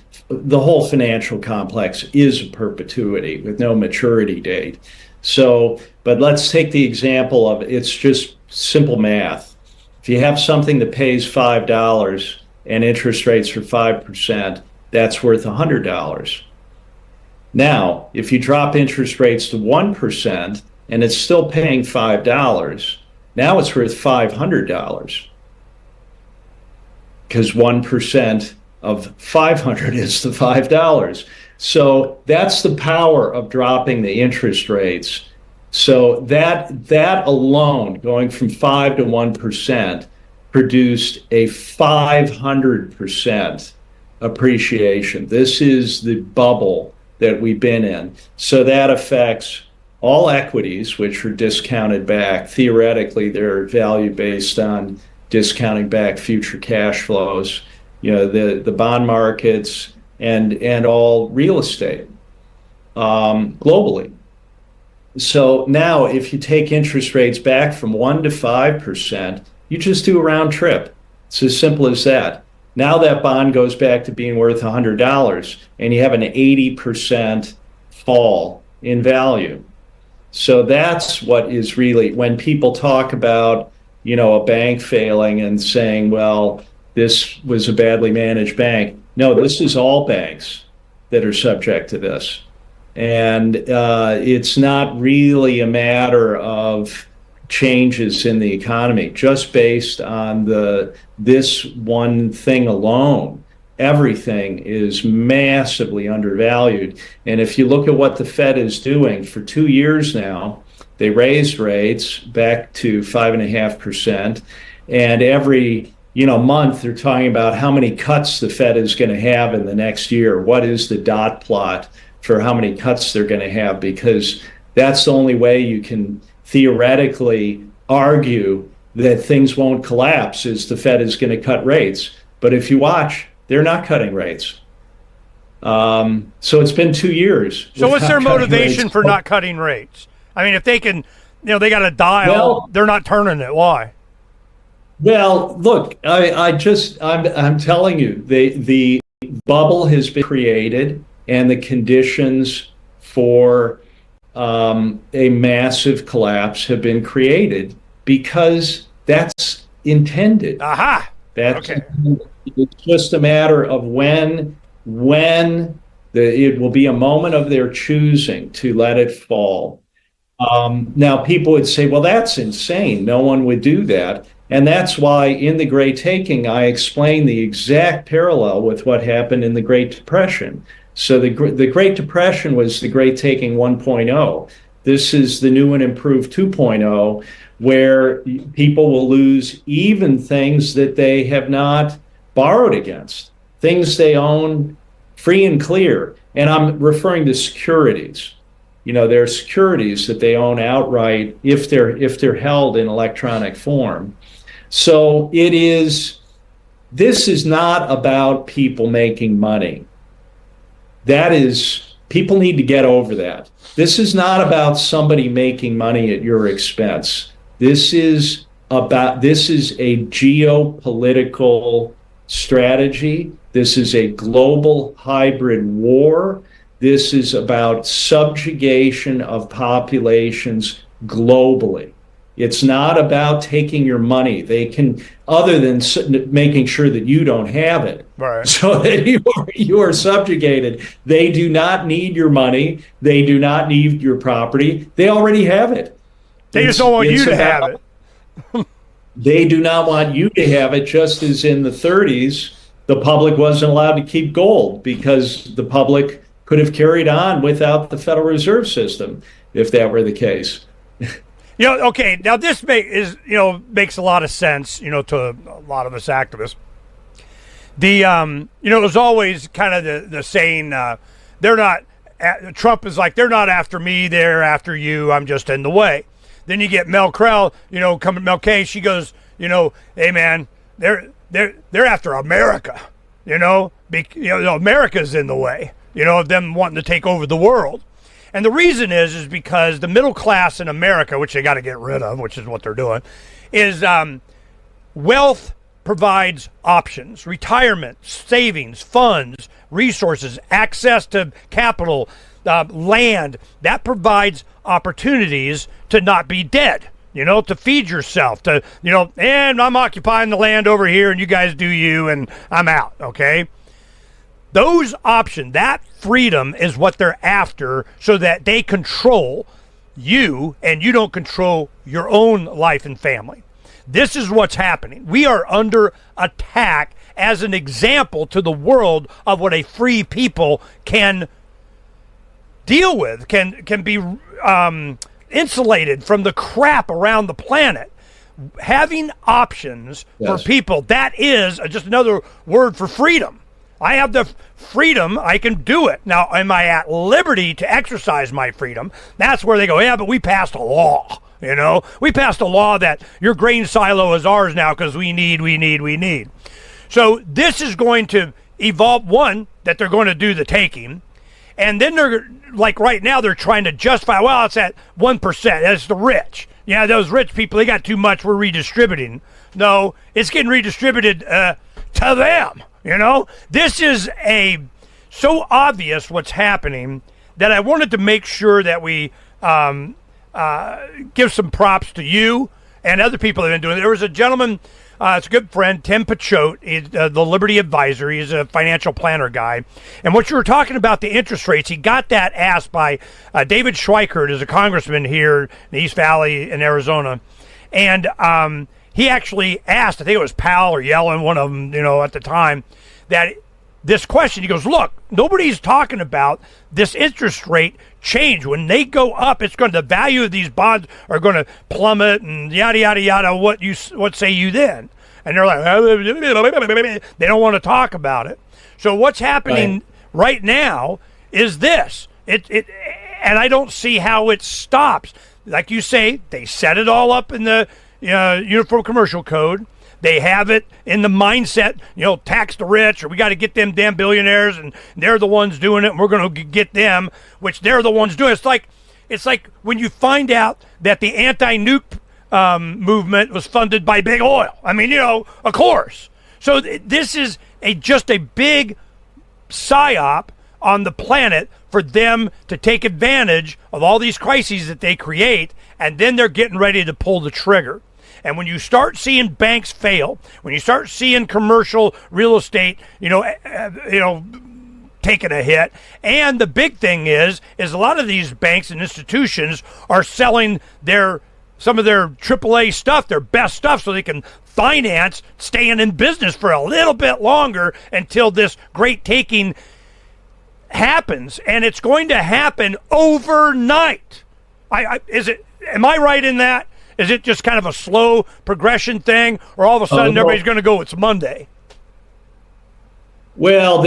whole financial complex is a perpetuity with no maturity date. So, but let's take the example of, it's just simple math. If you have something that pays $5 and interest rates are 5%, that's worth $100. Now, if you drop interest rates to 1% and it's still paying $5, now it's worth $500, because 1% of 500 is the $5. So that's the power of dropping the interest rates. So that alone, going from 5 to 1%, produced a 500% appreciation. This is the bubble that we've been in. So that affects all equities, which are discounted back. Theoretically, they're value based on discounting back future cash flows, the bond markets and all real estate globally. So now if you take interest rates back from 1 to 5%, you just do a round trip. It's as simple as that. Now that bond goes back to being worth $100 and you have an 80% fall in value. So that's what is really, when people talk about, a bank failing and saying, well, this was a badly managed bank. No, this is all banks that are subject to this. And it's not really a matter of changes in the economy, just based on this one thing alone. Everything is massively undervalued. And if you look at what the Fed is doing for 2 years now, they raised rates back to 5.5%. And every month they're talking about how many cuts the Fed is going to have in the next year. What is the dot plot for how many cuts they're going to have? Because that's the only way you can theoretically argue that things won't collapse, is the Fed is going to cut rates. But if you watch, they're not cutting rates. So it's been 2 years. So what's their motivation for not cutting rates? I mean, if they can, they got a dial, they're not turning it. Why? Well, look, I'm telling you, the bubble has been created and the conditions for a massive collapse have been created because that's intended. Aha! Okay. It's just a matter of when it will be a moment of their choosing to let it fall. Now, people would say, well, that's insane. No one would do that. And that's why in The Great Taking, I explain the exact parallel with what happened in the Great Depression. So the Great Depression was the Great Taking 1.0. This is the new and improved 2.0, where people will lose even things that they have not borrowed against, things they own free and clear. And I'm referring to securities. There are securities that they own outright if they're held in electronic form. So this is not about people making money. People need to get over that. This is not about somebody making money at your expense. This is a geopolitical strategy. This is a global hybrid war. This is about subjugation of populations globally. It's not about taking your money. They can, other than making sure that you don't have it, right, so that you are subjugated. They do not need your money. They do not need your property. They already have it. They just don't want you to have it. They do not want you to have it, just as in the 30s, the public wasn't allowed to keep gold because the public could have carried on without the Federal Reserve System if that were the case. Okay, now this makes a lot of sense, to a lot of us activists. There's always kind of the saying, Trump is like, they're not after me, they're after you, I'm just in the way. Then you get Mel K, she goes, hey man, they're after America, America's in the way, of them wanting to take over the world. And the reason is because the middle class in America, which they got to get rid of, which is what they're doing, is wealth provides options, retirement, savings, funds, resources, access to capital, land. That provides opportunities to not be dead, to feed yourself, and I'm occupying the land over here and you guys do you and I'm out, okay? Those options, that freedom is what they're after so that they control you and you don't control your own life and family. This is what's happening. We are under attack as an example to the world of what a free people can deal with, can be insulated from the crap around the planet. Having options for people, that is just another word for freedom. I have the freedom, I can do it. Now, am I at liberty to exercise my freedom? That's where they go, yeah, but we passed a law, We passed a law that your grain silo is ours now because we need. So this is going to evolve, one, that they're going to do the taking, and then they're, like right now, they're trying to justify, well, it's at 1%, that's the rich. Yeah, those rich people, they got too much, we're redistributing. No, it's getting redistributed to them. This is so obvious what's happening that I wanted to make sure that we give some props to you and other people that have been doing it. There was a gentleman, it's a good friend, Tim Pachote, the Liberty Advisor. He's a financial planner guy. And what you were talking about, the interest rates, he got that asked by David Schweikert, is a congressman here in the East Valley in Arizona. And he actually asked, I think it was Powell or Yellen, one of them, at the time, that this question. He goes, look, nobody's talking about this interest rate change. When they go up, the value of these bonds are going to plummet and yada, yada, yada. What say you then? And they're like, they don't want to talk about it. So what's happening right now is this. And I don't see how it stops. Like you say, they set it all up in the Uniform Commercial Code. They have it in the mindset, tax the rich, or we got to get them damn billionaires, and they're the ones doing it, and we're going to get them, which they're the ones doing it. It's like when you find out that the anti-nuke movement was funded by big oil. I mean, of course. So this is just a big psyop on the planet for them to take advantage of all these crises that they create, and then they're getting ready to pull the trigger. And when you start seeing banks fail, when you start seeing commercial real estate, taking a hit, and the big thing is a lot of these banks and institutions are selling some of their AAA stuff, their best stuff, so they can finance staying in business for a little bit longer until this great taking happens, and it's going to happen overnight. Am I right in that? Is it just kind of a slow progression thing, or all of a sudden everybody's going to go, it's Monday? Well,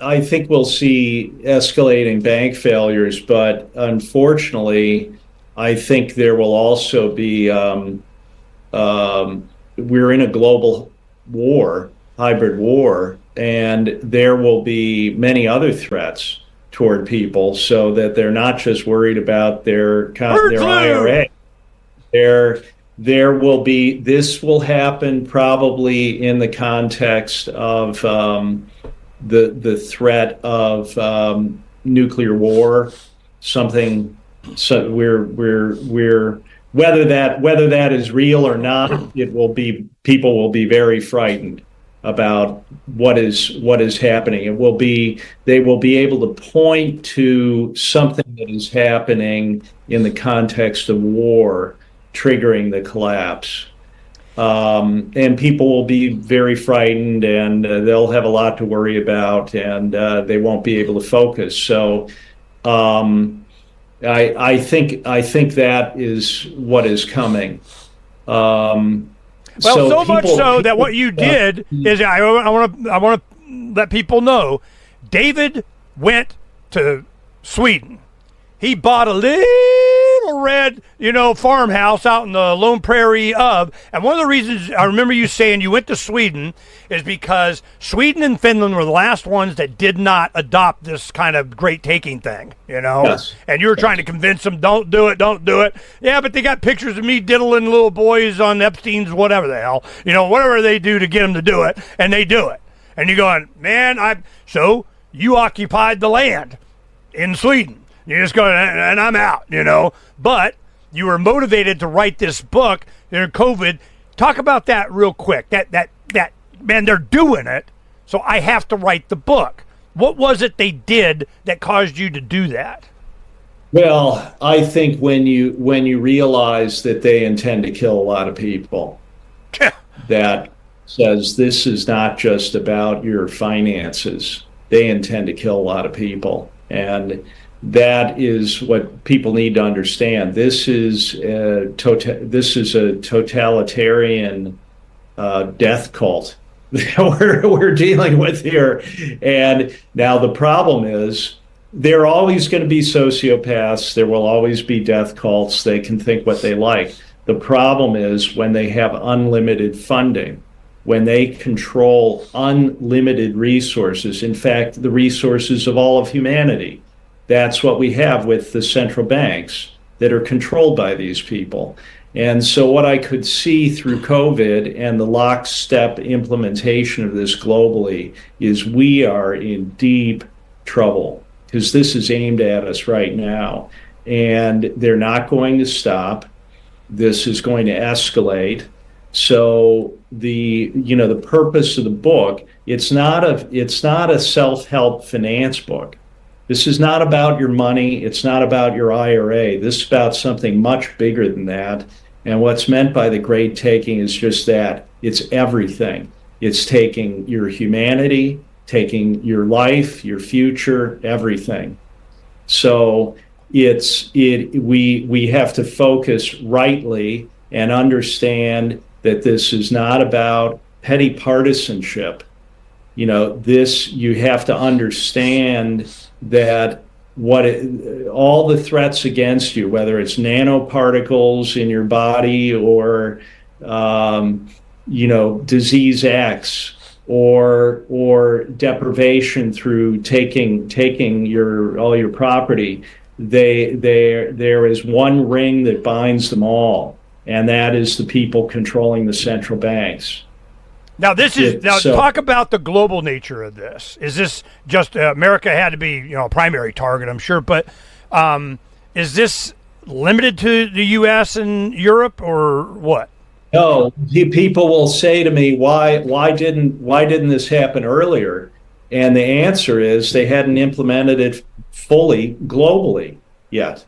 I think we'll see escalating bank failures, but unfortunately, I think there will also be, we're in a global war, hybrid war, and there will be many other threats toward people, so that they're not just worried about their IRA. There will be, this will happen probably in the context of the threat of nuclear war, something. So we're whether that is real or not, people will be very frightened about what is happening. They will be able to point to something that is happening in the context of war triggering the collapse. And people will be very frightened, and they'll have a lot to worry about, and they won't be able to focus. So I think that is what is coming. So much so that what you did is I want to let people know, David went to Sweden. He bought a little red, farmhouse out in the Lone Prairie and one of the reasons I remember you saying you went to Sweden is because Sweden and Finland were the last ones that did not adopt this kind of great taking thing, Yes. And you were trying to convince them, don't do it. Yeah, but they got pictures of me diddling little boys on Epstein's whatever the hell, whatever they do to get them to do it, and they do it. And you're going, man, so you occupied the land in Sweden. You just go, and I'm out, But you were motivated to write this book during COVID. Talk about that real quick. That man, they're doing it, so I have to write the book. What was it they did that caused you to do that? Well, I think when you realize that they intend to kill a lot of people, that says this is not just about your finances. They intend to kill a lot of people, and that is what people need to understand. This is a totalitarian death cult that we're dealing with here. And now the problem is there are always going to be sociopaths. There will always be death cults. They can think what they like. The problem is when they have unlimited funding, when they control unlimited resources, in fact, the resources of all of humanity. That's what we have with the central banks that are controlled by these people. And so what I could see through COVID and the lockstep implementation of this globally is we are in deep trouble because this is aimed at us right now. And they're not going to stop. This is going to escalate. So the purpose of the book, it's not a self-help finance book. This is not about your money. It's not about your IRA. This is about something much bigger than that. And what's meant by the great taking is just that. It's everything. It's taking your humanity, taking your life, your future, everything. So we have to focus rightly and understand that this is not about petty partisanship. You have to understand that all the threats against you, whether it's nanoparticles in your body or disease X or deprivation through taking all your property, there is one ring that binds them all, and that is the people controlling the central banks. Now talk about the global nature of this. Is this just America had to be a primary target, I'm sure, but is this limited to the U.S. and Europe or what? No, people will say to me, why didn't this happen earlier? And the answer is they hadn't implemented it fully globally yet.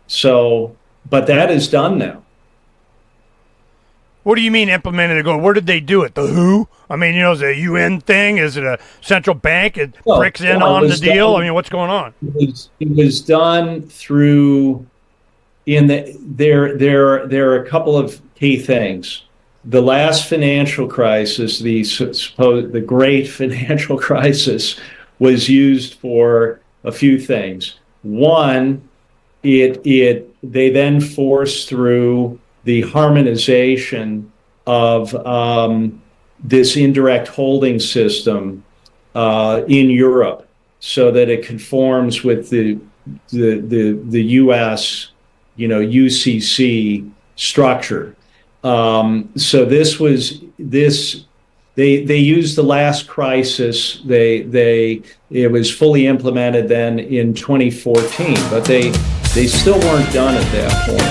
So, but that is done now. What do you mean implemented it? Where did they do it? The WHO? I mean, is it a UN thing? Is it a central bank? It bricks in on the deal? What's going on? It was done through. There are a couple of key things. The last financial crisis, the great financial crisis, was used for a few things. One, they then forced through the harmonization of this indirect holding system in Europe, so that it conforms with the U.S. UCC structure. So they used the last crisis. It was fully implemented then in 2014, but they still weren't done at that point.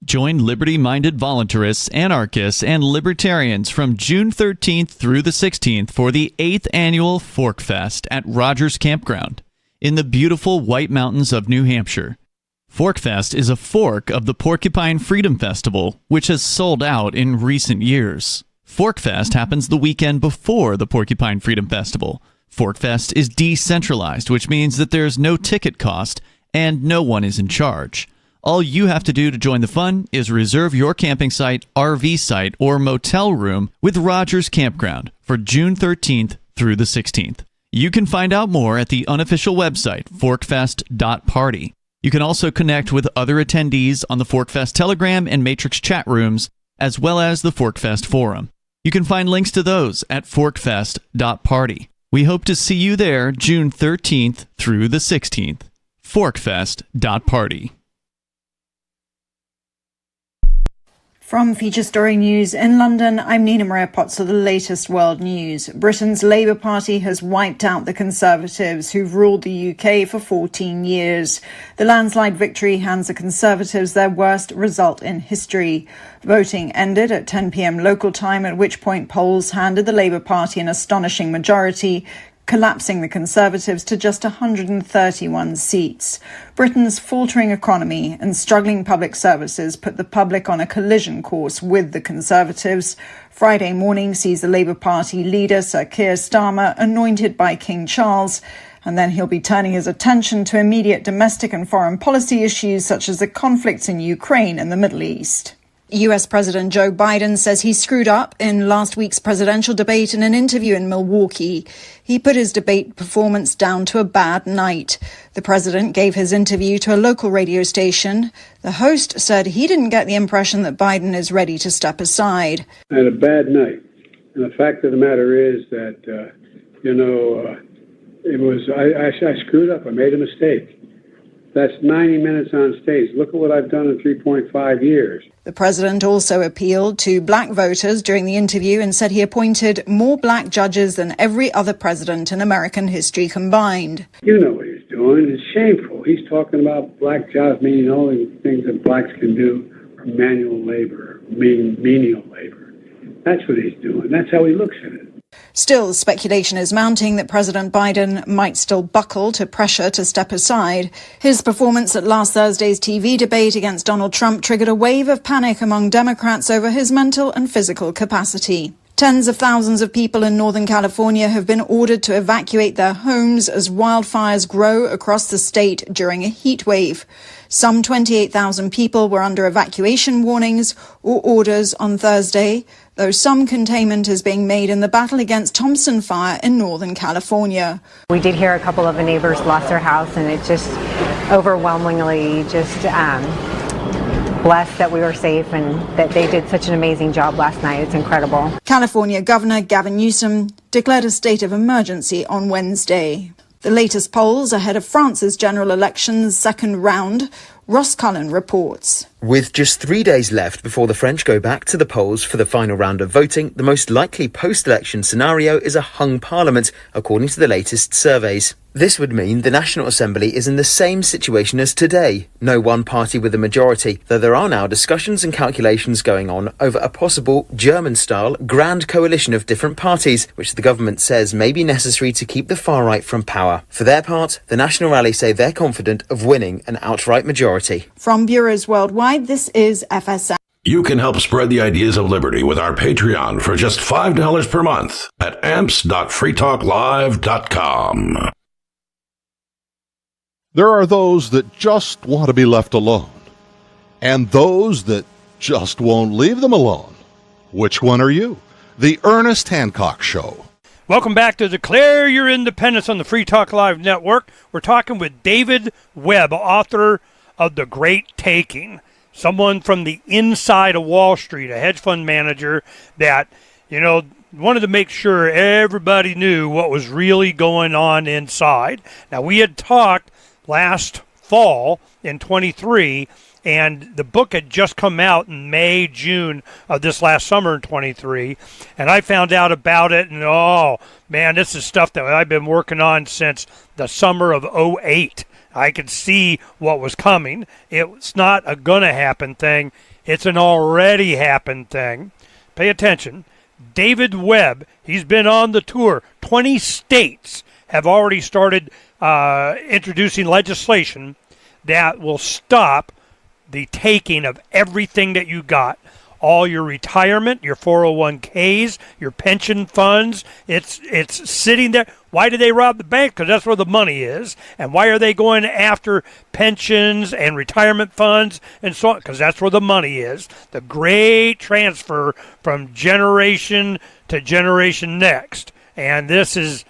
Join liberty-minded voluntarists, anarchists, and libertarians from June 13th through the 16th for the 8th annual Fork Fest at Rogers Campground in the beautiful White Mountains of New Hampshire. ForkFest is a fork of the Porcupine Freedom Festival, which has sold out in recent years. ForkFest happens the weekend before the Porcupine Freedom Festival. ForkFest is decentralized, which means that there's no ticket cost and no one is in charge. All you have to do to join the fun is reserve your camping site, RV site, or motel room with Rogers Campground for June 13th through the 16th. You can find out more at the unofficial website, forkfest.party. You can also connect with other attendees on the ForkFest Telegram and Matrix chat rooms, as well as the ForkFest forum. You can find links to those at forkfest.party. We hope to see you there June 13th through the 16th. forkfest.party. From Feature Story News in London, I'm Nina Maria Potts with the latest world news. Britain's Labour Party has wiped out the Conservatives, who've ruled the UK for 14 years. The landslide victory hands the Conservatives their worst result in history. Voting ended at 10 p.m. local time, at which point polls handed the Labour Party an astonishing majority, collapsing the Conservatives to just 131 seats. Britain's faltering economy and struggling public services put the public on a collision course with the Conservatives. Friday morning sees the Labour Party leader, Sir Keir Starmer, anointed by King Charles, and then he'll be turning his attention to immediate domestic and foreign policy issues such as the conflicts in Ukraine and the Middle East. US President Joe Biden says he screwed up in last week's presidential debate in an interview in Milwaukee. He put his debate performance down to a bad night. The president gave his interview to a local radio station. The host said he didn't get the impression that Biden is ready to step aside. I had a bad night. And the fact of the matter is that, I screwed up. I made a mistake. That's 90 minutes on stage. Look at what I've done in 3.5 years. The president also appealed to black voters during the interview and said he appointed more black judges than every other president in American history combined. You know what he's doing. It's shameful. He's talking about black jobs, meaning all the things that blacks can do for manual labor, menial labor. That's what he's doing. That's how he looks at it. Still, speculation is mounting that President Biden might still buckle to pressure to step aside. His performance at last Thursday's TV debate against Donald Trump triggered a wave of panic among Democrats over his mental and physical capacity. Tens of thousands of people in Northern California have been ordered to evacuate their homes as wildfires grow across the state during a heat wave. Some 28,000 people were under evacuation warnings or orders on Thursday, though some containment is being made in the battle against Thompson Fire in Northern California. We did hear a couple of the neighbors lost their house, and it just overwhelmingly blessed that we were safe and that they did such an amazing job last night. It's incredible. California Governor Gavin Newsom declared a state of emergency on Wednesday. The latest polls ahead of France's general election's second round, Ross Cullen reports. With just 3 days left before the French go back to the polls for the final round of voting, the most likely post-election scenario is a hung parliament, according to the latest surveys. This would mean the National Assembly is in the same situation as today, no one party with a majority, though there are now discussions and calculations going on over a possible German-style grand coalition of different parties, which the government says may be necessary to keep the far right from power. For their part, the National Rally say they're confident of winning an outright majority. From bureaus worldwide, this is FSM. You can help spread the ideas of liberty with our Patreon for just $5 per month at amps.freetalklive.com. There are those that just want to be left alone, and those that just won't leave them alone. Which one are you? The Ernest Hancock Show. Welcome back to Declare Your Independence on the Free Talk Live Network. We're talking with David Webb, author of The Great Taking, someone from the inside of Wall Street, a hedge fund manager that, wanted to make sure everybody knew what was really going on inside. Now, we had talked last fall in 23, and the book had just come out in May, June of this last summer in 23, and I found out about it, and oh, man, this is stuff that I've been working on since the summer of 08. I could see what was coming. It's not a gonna happen thing. It's an already happened thing. Pay attention. David Webb, he's been on the tour. 20 states have already started introducing legislation that will stop the taking of everything that you got. All your retirement, your 401ks, your pension funds, it's sitting there. Why do they rob the bank? Because that's where the money is. And why are they going after pensions and retirement funds and so on? Because that's where the money is. The great transfer from generation to generation next. And this is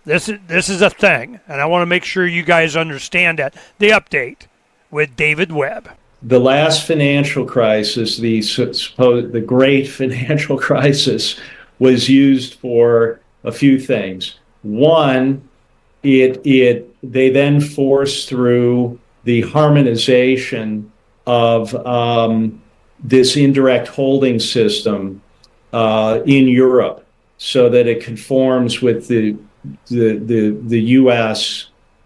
a thing. And I want to make sure you guys understand that. The update with David Webb. The last financial crisis, the great financial crisis, was used for a few things. One, they then forced through the harmonization of this indirect holding system in Europe, so that it conforms with the U.S.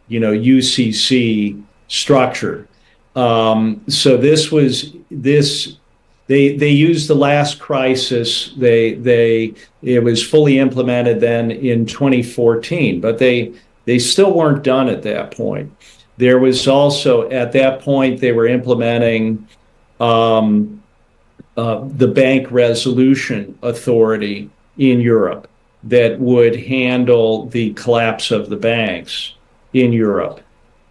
UCC structure. So they used the last crisis. It was fully implemented then in 2014, but they still weren't done at that point. There was also, at that point, they were implementing the Bank Resolution Authority in Europe that would handle the collapse of the banks in Europe.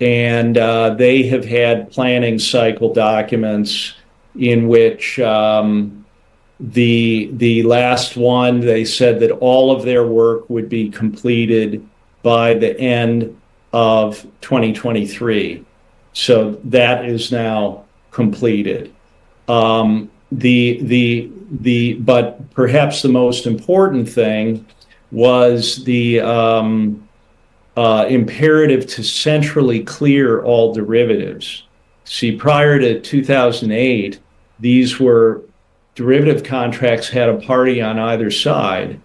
And they have had planning cycle documents in which the last one, they said that all of their work would be completed by the end of 2023. So that is now completed. But perhaps the most important thing was the imperative to centrally clear all derivatives. See, prior to 2008, these were derivative contracts had a party on either side.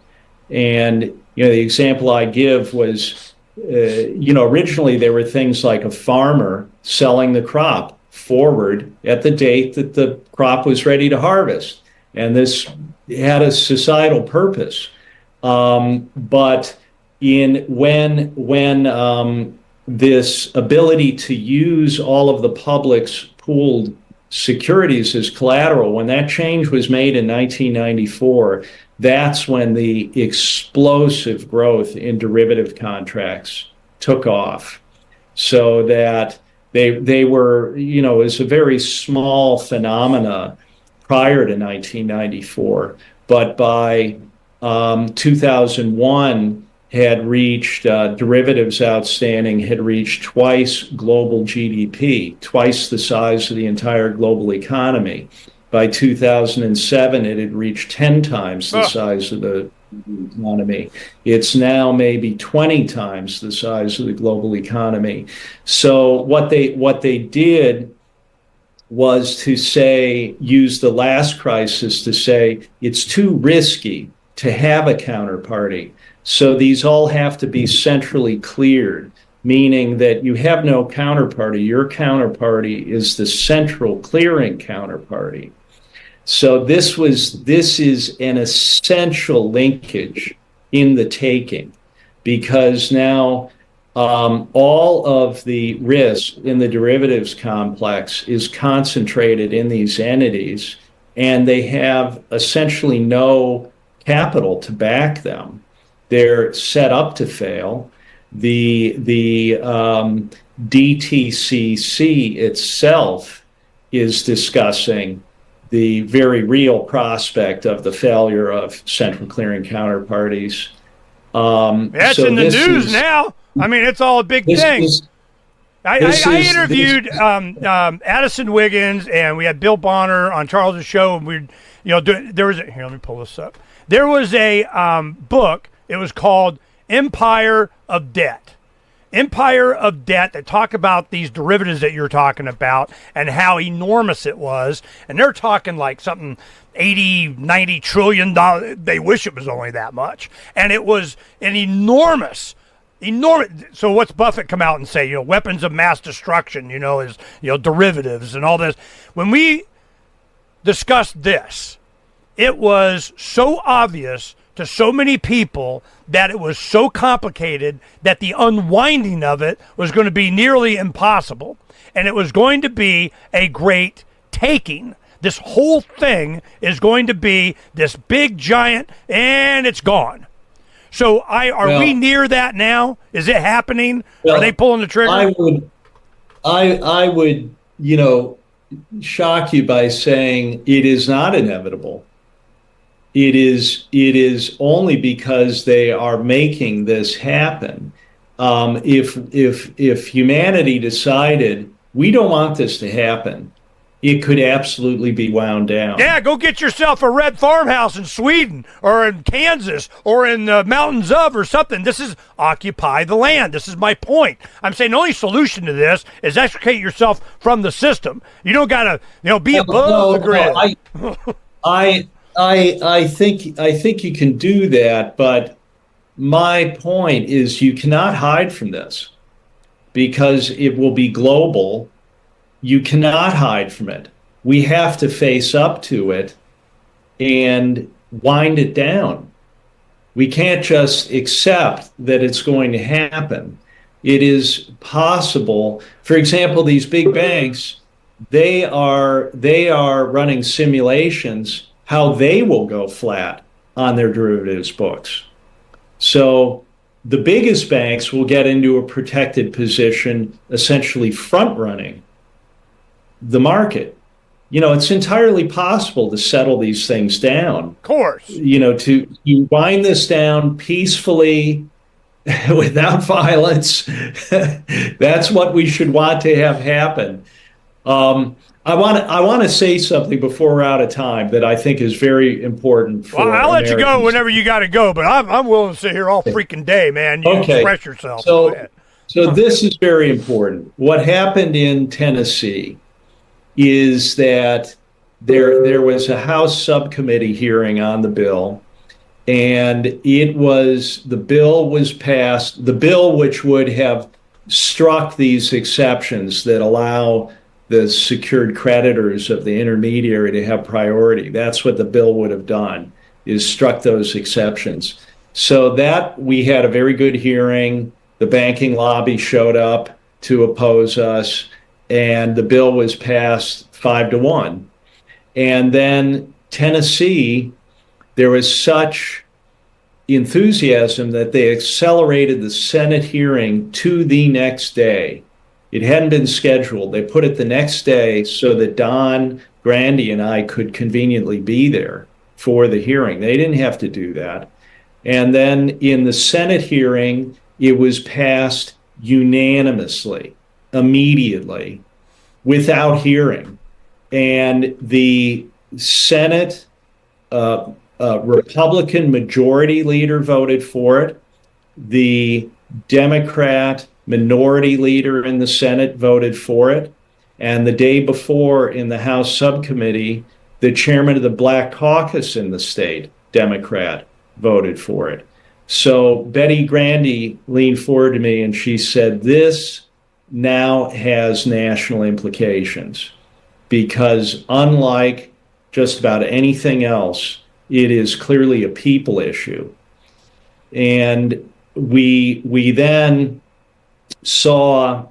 And, the example I give was, originally there were things like a farmer selling the crop forward at the date that the crop was ready to harvest. And this had a societal purpose. But when this ability to use all of the public's pooled securities as collateral, when that change was made in 1994, that's when the explosive growth in derivative contracts took off. So that they were, it was a very small phenomena prior to 1994, but by 2001 had reached, derivatives outstanding had reached twice global GDP, twice the size of the entire global economy. By 2007, it had reached 10 times the size of the economy. It's now maybe 20 times the size of the global economy. So what they did was to say, use the last crisis to say, it's too risky to have a counterparty. So these all have to be centrally cleared, meaning that you have no counterparty. Your counterparty is the central clearing counterparty. So this is an essential linkage in the taking, because now all of the risk in the derivatives complex is concentrated in these entities, and they have essentially no capital to back them. They're set up to fail. The DTCC itself is discussing the very real prospect of the failure of central clearing counterparties. That's in the news now. I mean, it's all a big thing. I interviewed Addison Wiggins, and we had Bill Bonner on Charles's show, and there was here. Let me pull this up. There was a book. It was called Empire of Debt. Empire of Debt, that talk about these derivatives that you're talking about and how enormous it was. And they're talking like something 80, 90 trillion dollars. They wish it was only that much. And it was an enormous. So what's Buffett come out and say? Weapons of mass destruction, is, derivatives and all this. When we discussed this, it was so obvious to so many people that it was so complicated that the unwinding of it was going to be nearly impossible. And it was going to be a great taking. This whole thing is going to be this big giant, and it's gone. So are we near that now? Is it happening? Are they pulling the trigger? I would, shock you by saying it is not inevitable. It is only because they are making this happen. If humanity decided we don't want this to happen, it could absolutely be wound down. Yeah, go get yourself a red farmhouse in Sweden or in Kansas or in the mountains of or something. This is occupy the land. This is my point. I'm saying the only solution to this is extricate yourself from the system. You don't got to, be above the grid. I think you can do that, but my point is you cannot hide from this because it will be global. You cannot hide from it. We have to face up to it and wind it down. We can't just accept that it's going to happen. It is possible. For example, these big banks, they are running simulations how they will go flat on their derivatives books. So the biggest banks will get into a protected position, essentially front-running the market. It's entirely possible to settle these things down. Of course. To wind this down peacefully without violence. That's what we should want to have happen. I want to say something before we're out of time that I think is very important for I'll Americans. let you go whenever you got to go, but I'm willing to sit here all freaking day, man. You express yourself. So this is very important. What happened in Tennessee is that there was a House subcommittee hearing on the bill, and the bill was passed, the bill which would have struck these exceptions that allow the secured creditors of the intermediary to have priority. That's what the bill would have done, is struck those exceptions. So that we had a very good hearing. The banking lobby showed up to oppose us, and the bill was passed 5-1. And then Tennessee, there was such enthusiasm that they accelerated the Senate hearing to the next day. It hadn't been scheduled. They put it the next day so that Don Grandy and I could conveniently be there for the hearing. They didn't have to do that. And then in the Senate hearing, it was passed unanimously, immediately, without hearing. And the Senate Republican majority leader voted for it. The Democrat minority leader in the Senate voted for it. And the day before in the House subcommittee, the chairman of the Black Caucus in the state, Democrat, voted for it. So Betty Grandy leaned forward to me and she said, this now has national implications because unlike just about anything else, it is clearly a people issue. And we then saw,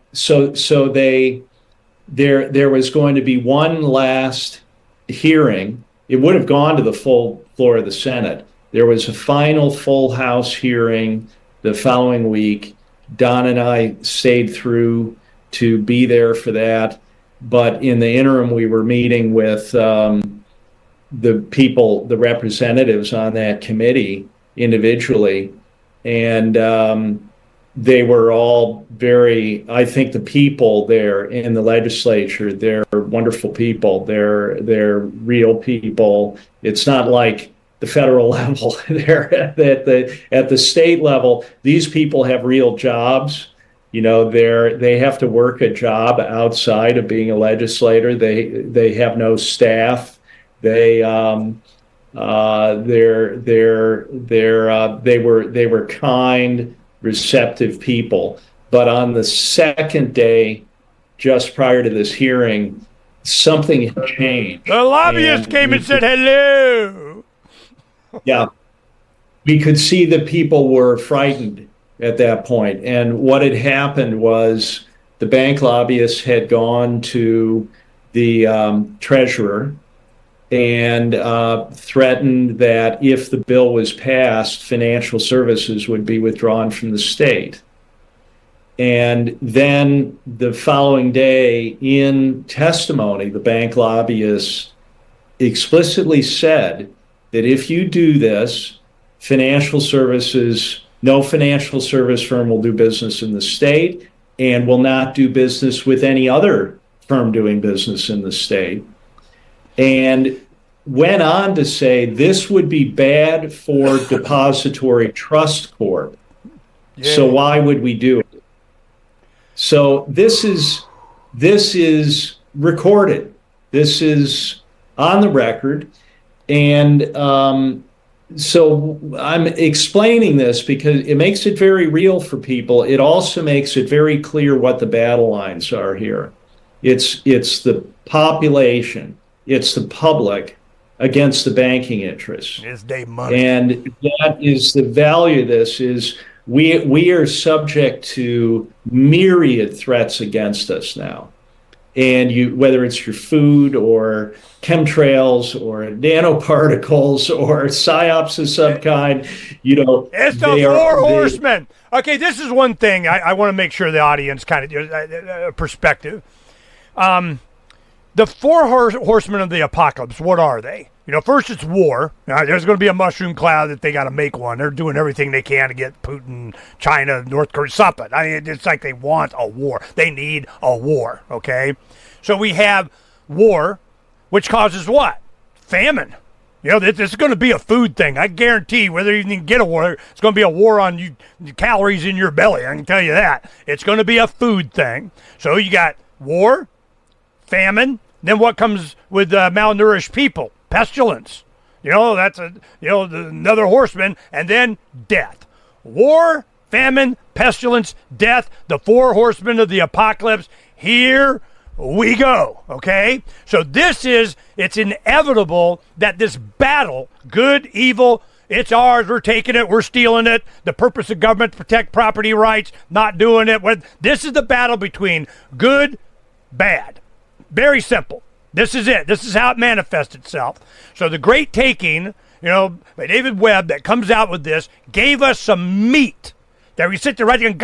there was going to be one last hearing. It would have gone to the full floor of the Senate. There was a final full House hearing the following week. Don and I stayed through to be there for that. But in the interim, we were meeting with the representatives on that committee individually. And they were all I think the people there in the legislature, they're wonderful people. They're real people. It's not like the federal level. They're at the state level. These people have real jobs. They have to work a job outside of being a legislator. They have no staff. They were kind, receptive people. But on the second day, just prior to this hearing, something had changed. The lobbyist came and said hello. Yeah. we could see that people were frightened at that point. And what had happened was the bank lobbyists had gone to the treasurer and threatened that if the bill was passed, financial services would be withdrawn from the state. And then the following day, in testimony, the bank lobbyists explicitly said that if you do this, no financial service firm will do business in the state and will not do business with any other firm doing business in the state. And went on to say this would be bad for Depository Trust Corp. Yeah. So why would we do it? So this is recorded. This is on the record. And so I'm explaining this because it makes it very real for people. It also makes it very clear what the battle lines are here. It's the population, it's the public against the banking interests. It's day money. And that is the value of this is we are subject to myriad threats against us now. And whether it's your food or chemtrails or nanoparticles or psyops of some kind, it's the four horsemen. Okay, this is one thing I want to make sure the audience kind of perspective. The four horsemen of the apocalypse, what are they? First it's war. Now, there's going to be a mushroom cloud that they got to make one. They're doing everything they can to get Putin, China, North Korea, something. I mean, it's like they want a war. They need a war, okay? So we have war, which causes what? Famine. This is going to be a food thing. I guarantee whether you can get a war, it's going to be a war on calories in your belly. I can tell you that. It's going to be a food thing. So you got war, famine, then what comes with malnourished people? Pestilence. That's another horseman, and then death. War, famine, pestilence, death, the four horsemen of the apocalypse. Here we go, okay? So it's inevitable that this battle, good, evil, it's ours, we're taking it, we're stealing it, the purpose of government to protect property rights, not doing it. This is the battle between good, bad. Very simple. This is it. This is how it manifests itself. So the Great Taking, by David Webb that comes out with this, gave us some meat that we sit there right there and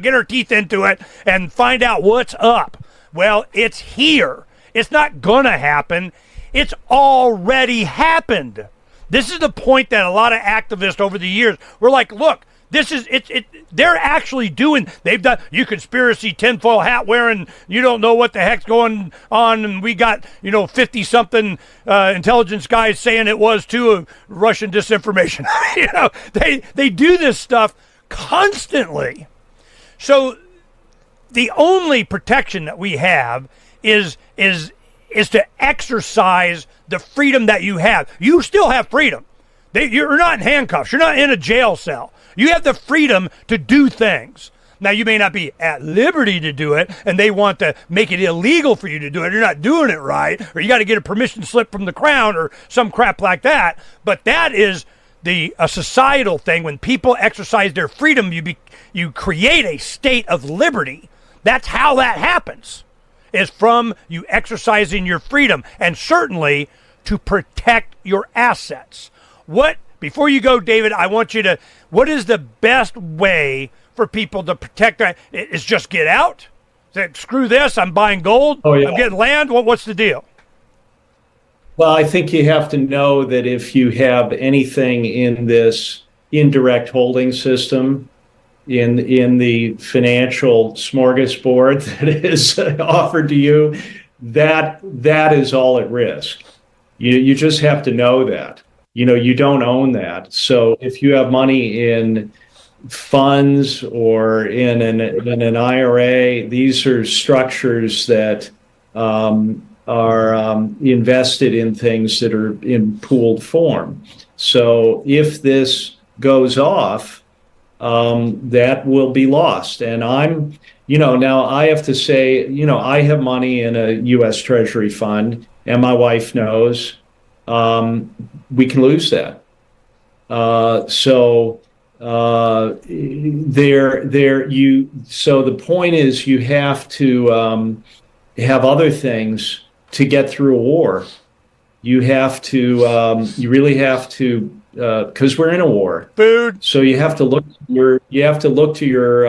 get our teeth into it and find out what's up. Well, it's here. It's not going to happen. It's already happened. This is the point that a lot of activists over the years were like, look, this is it. They're actually doing. They've done. You conspiracy tinfoil hat wearing. You don't know what the heck's going on. And we got 50-something intelligence guys saying it was too Russian disinformation. They do this stuff constantly. So the only protection that we have is to exercise the freedom that you have. You still have freedom. You're not in handcuffs. You're not in a jail cell. You have the freedom to do things. Now, you may not be at liberty to do it, and they want to make it illegal for you to do it. You're not doing it right, or you got to get a permission slip from the Crown or some crap like that. But that is a societal thing. When people exercise their freedom, you create a state of liberty. That's how that happens, is from you exercising your freedom, and certainly to protect your assets. Before you go, David, I want you to, what is the best way for people to protect that? Is just get out? Screw this, I'm buying gold, I'm getting land, what's the deal? Well, I think you have to know that if you have anything in this indirect holding system, in the financial smorgasbord that is offered to you, that is all at risk. You just have to know that. You don't own that. So if you have money in funds or in an IRA, these are structures that are invested in things that are in pooled form. So if this goes off, that will be lost. And now I have to say, I have money in a U.S. Treasury fund, and my wife knows. We can lose that. So the point is you have to have other things to get through a war. You have to, you really have to, because we're in a war. Food. So you have to look to your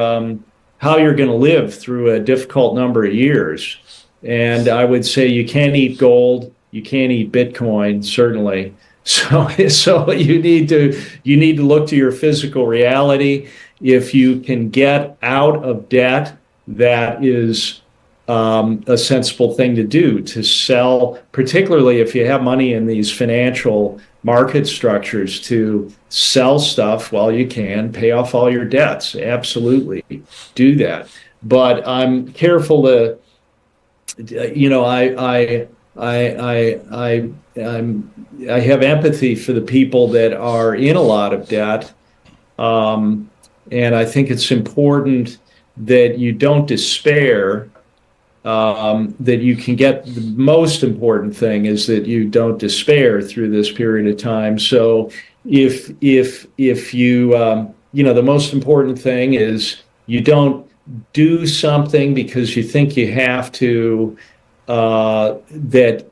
how you're going to live through a difficult number of years. And I would say you can't eat gold, you can't eat Bitcoin, certainly. So you need to look to your physical reality. If you can get out of debt, that is a sensible thing to do, to sell, particularly if you have money in these financial market structures, to sell stuff while you can, pay off all your debts. Absolutely do that. But I'm careful to, I have empathy for the people that are in a lot of debt. And I think it's important that you don't despair, that you can get, the most important thing is that you don't despair through this period of time. So if you, the most important thing is you don't do something because you think you have to, that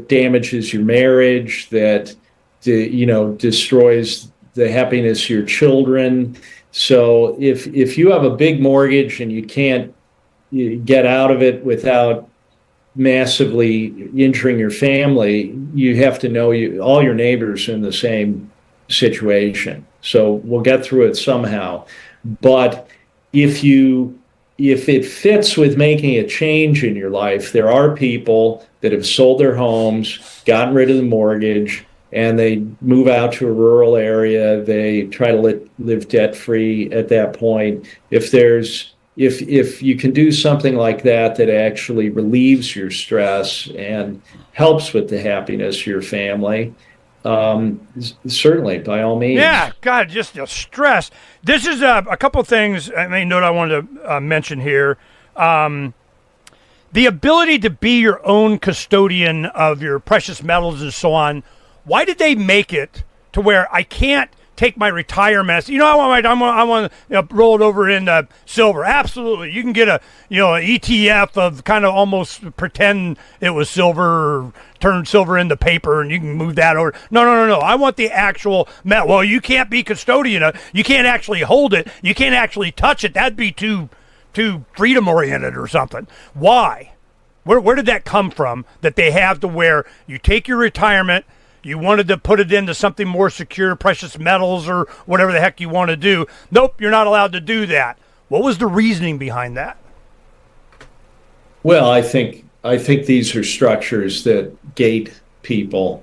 damages your marriage, that destroys the happiness of your children. So if you have a big mortgage and you can't get out of it without massively injuring your family, you have to know all your neighbors are in the same situation. So we'll get through it somehow. But if it fits with making a change in your life, there are people that have sold their homes, gotten rid of the mortgage, and they move out to a rural area. They try to live debt-free at that point. If you can do something like that actually relieves your stress and helps with the happiness of your family, certainly, by all means. Yeah, God, just the stress. This is a couple things I wanted to mention here. The ability to be your own custodian of your precious metals and so on. Why did they make it to where I can't take my retirement? I want to roll it over into silver. Absolutely, you can get an ETF of kind of almost pretend it was silver, or turn silver into paper, and you can move that over. No. I want the actual metal. Well, you can't be custodian of. You can't actually hold it. You can't actually touch it. That'd be too freedom oriented or something. Why? Where did that come from? That they have to where you take your retirement. You wanted to put it into something more secure, precious metals or whatever the heck you want to do. Nope, you're not allowed to do that. What was the reasoning behind that? Well, I think these are structures that gate people,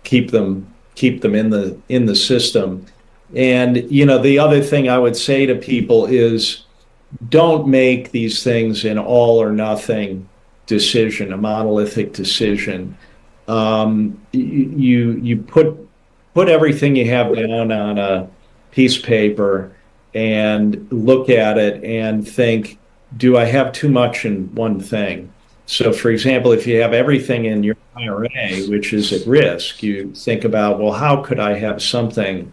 keep them in the system. And the other thing I would say to people is, don't make these things an all or nothing decision, a monolithic decision. You put everything you have down on a piece of paper and look at it and think, do I have too much in one thing? So, for example, if you have everything in your IRA, which is at risk, you think about, well, how could I have something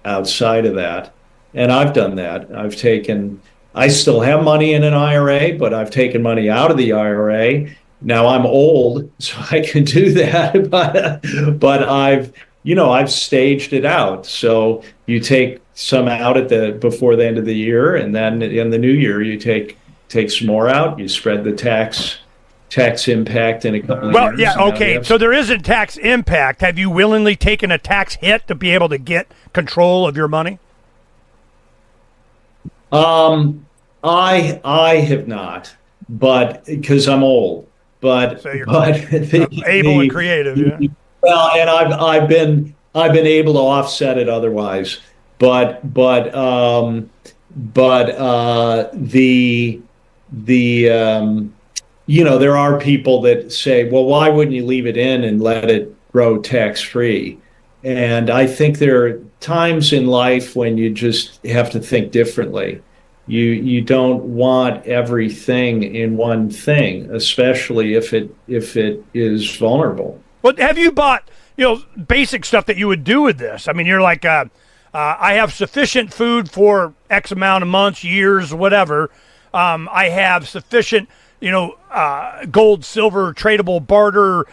outside of that? And I've done that. I still have money in an IRA, but I've taken money out of the IRA. Now I'm old, so I can do that, but I've staged it out. So you take some out before the end of the year, and then in the new year you take some more out. You spread the tax impact in a couple of years. Well, yeah, okay. So there isn't tax impact. Have you willingly taken a tax hit to be able to get control of your money? I have not, but because I'm old. But able and creative, yeah. Well, and I've been able to offset it otherwise. But there are people that say, well, why wouldn't you leave it in and let it grow tax free? And I think there are times in life when you just have to think differently. You don't want everything in one thing, especially if it is vulnerable. Well, have you bought basic stuff that you would do with this. I mean, you're like, I have sufficient food for X amount of months, years, whatever. I have sufficient, gold, silver, tradable barter,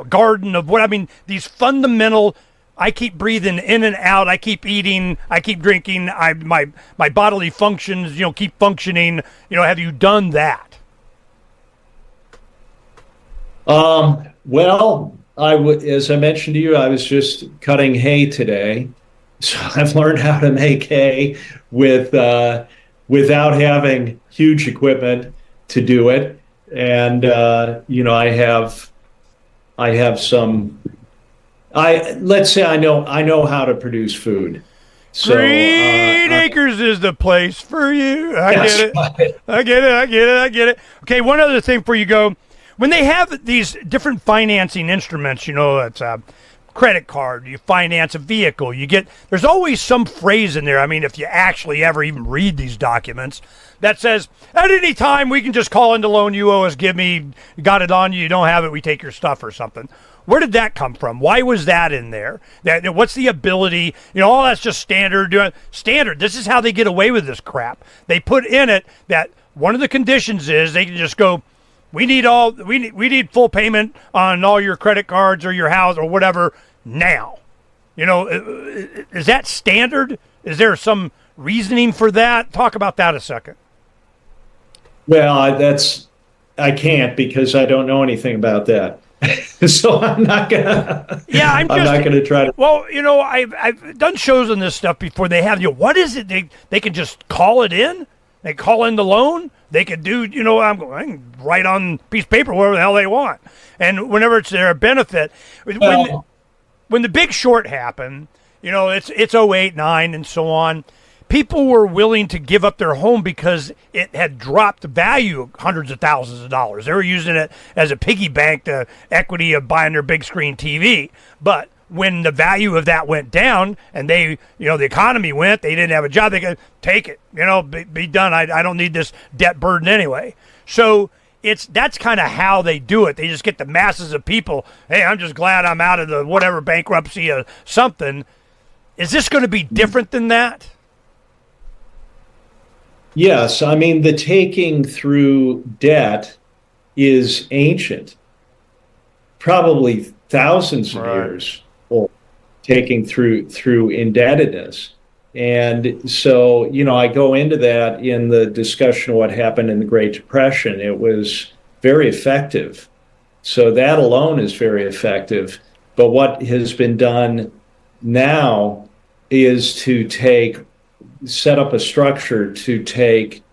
garden of what, I mean, these fundamental, I keep breathing in and out, I keep eating, I keep drinking, my bodily functions, keep functioning. Have you done that? Well, as I mentioned to you, I was just cutting hay today. So I've learned how to make hay without having huge equipment to do it. And, let's say I know how to produce food. So, Green Acres is the place for you. I get it. Okay, one other thing before you go. When they have these different financing instruments, it's a credit card, you finance a vehicle, there's always some phrase in there. I mean, if you actually ever even read these documents, that says, at any time we can just call in the loan you owe us, got it on you, you don't have it, we take your stuff or something. Where did that come from? Why was that in there? What's the ability? All that's just standard. Standard. This is how they get away with this crap. They put in it that one of the conditions is they can just go, we need full payment on all your credit cards or your house or whatever now. Is that standard? Is there some reasoning for that? Talk about that a second. Well, I can't because I don't know anything about that. So I'm not gonna. Yeah, I'm not gonna try to. Well, I've done shows on this stuff before. They have what is it? They can just call it in. They call in the loan. They could do, I can write on a piece of paper whatever the hell they want. And whenever it's their benefit, when the Big Short happened, it's 08, 09, and so on, people were willing to give up their home because it had dropped the value hundreds of thousands of dollars. They were using it as a piggy bank to equity of buying their big screen TV. But when the value of that went down and the economy went, they didn't have a job, they could take it, be done. I don't need this debt burden anyway. So that's kind of how they do it. They just get the masses of people. Hey, I'm just glad I'm out of the whatever bankruptcy or something. Is this going to be different than that? Yes. I mean, the taking through debt is ancient, probably thousands of years. Taking through indebtedness. And so, I go into that in the discussion of what happened in the Great Depression. It was very effective. So that alone is very effective. But what has been done now is to set up a structure to take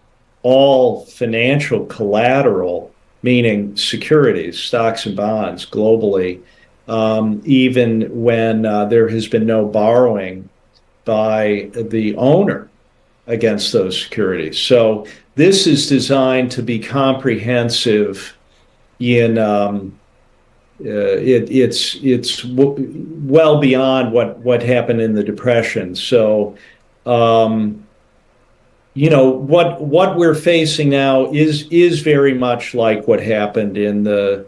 all financial collateral, meaning securities, stocks and bonds globally, even when there has been no borrowing by the owner against those securities. So this is designed to be comprehensive in it's well beyond what happened in the Depression. So what we're facing now is very much like what happened in the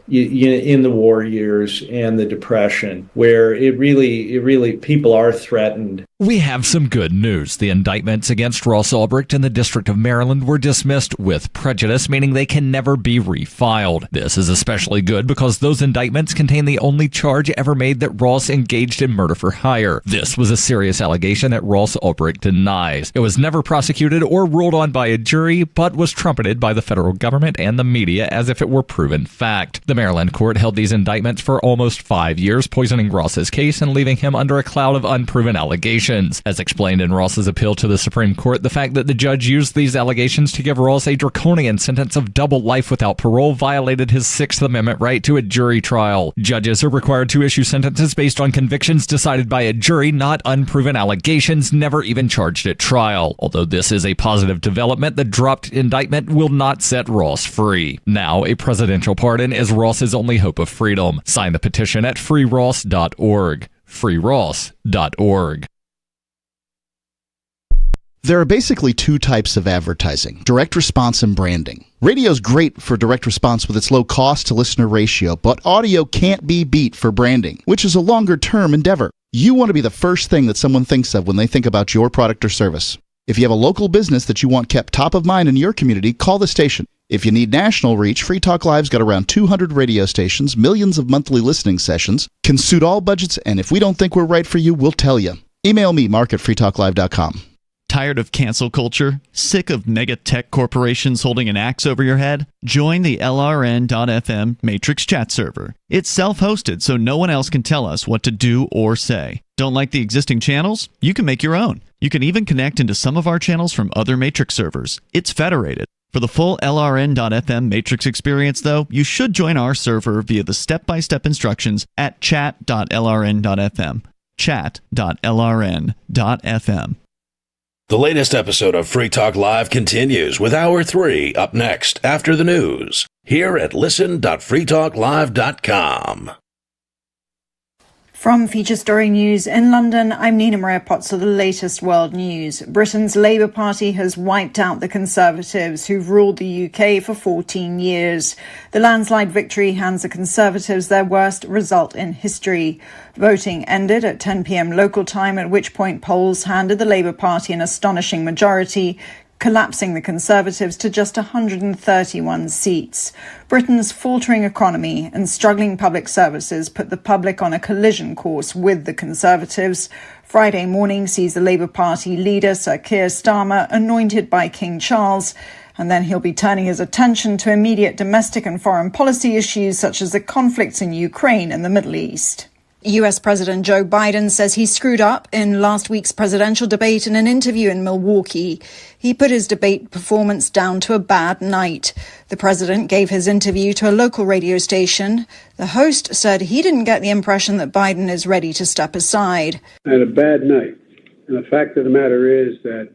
war years and the Depression, where it really people are threatened. We have some good news. The indictments against Ross Ulbricht in the District of Maryland were dismissed with prejudice, meaning they can never be refiled. This is especially good because those indictments contain the only charge ever made that Ross engaged in murder for hire. This was a serious allegation that Ross Ulbricht denies. It was never prosecuted or ruled on by a jury, but was trumpeted by the federal government and the media as if it were proven fact. The Maryland court held these indictments for almost 5 years, poisoning Ross's case and leaving him under a cloud of unproven allegations. As explained in Ross's appeal to the Supreme Court, the fact that the judge used these allegations to give Ross a draconian sentence of double life without parole violated his Sixth Amendment right to a jury trial. Judges are required to issue sentences based on convictions decided by a jury, not unproven allegations never even charged at trial. Although this is a positive development, the dropped indictment will not set Ross free. Now, a presidential pardon is Ross's only hope of freedom. Sign the petition at freeross.org. freeross.org. There are basically two types of advertising, direct response and branding. Radio's great for direct response with its low cost to listener ratio, but audio can't be beat for branding, which is a longer term endeavor. You want to be the first thing that someone thinks of when they think about your product or service. If you have a local business that you want kept top of mind in your community, call the station. If you need national reach, Free Talk Live's got around 200 radio stations, millions of monthly listening sessions, can suit all budgets, and if we don't think we're right for you, we'll tell you. Email me, mark@freetalklive.com. Tired of cancel culture? Sick of mega tech corporations holding an axe over your head? Join the LRN.FM Matrix chat server. It's self-hosted, so no one else can tell us what to do or say. Don't like the existing channels? You can make your own. You can even connect into some of our channels from other Matrix servers. It's federated. For the full LRN.FM Matrix experience, though, you should join our server via the step-by-step instructions at chat.lrn.fm. Chat.lrn.fm. The latest episode of Free Talk Live continues with Hour 3 up next after the news here at listen.freetalklive.com. From Feature Story News in London, I'm Nina Maria Potts with the latest world news. Britain's Labour Party has wiped out the Conservatives, who've ruled the UK for 14 years. The landslide victory hands the Conservatives their worst result in history. Voting ended at 10 p.m. local time, at which point polls handed the Labour Party an astonishing majority, collapsing the Conservatives to just 131 seats. Britain's faltering economy and struggling public services put the public on a collision course with the Conservatives. Friday morning sees the Labour Party leader, Sir Keir Starmer, anointed by King Charles, and then he'll be turning his attention to immediate domestic and foreign policy issues such as the conflicts in Ukraine and the Middle East. US President Joe Biden says he screwed up in last week's presidential debate in an interview in Milwaukee. He put his debate performance down to a bad night. The president gave his interview to a local radio station. The host said he didn't get the impression that Biden is ready to step aside. I had a bad night. And the fact of the matter is that,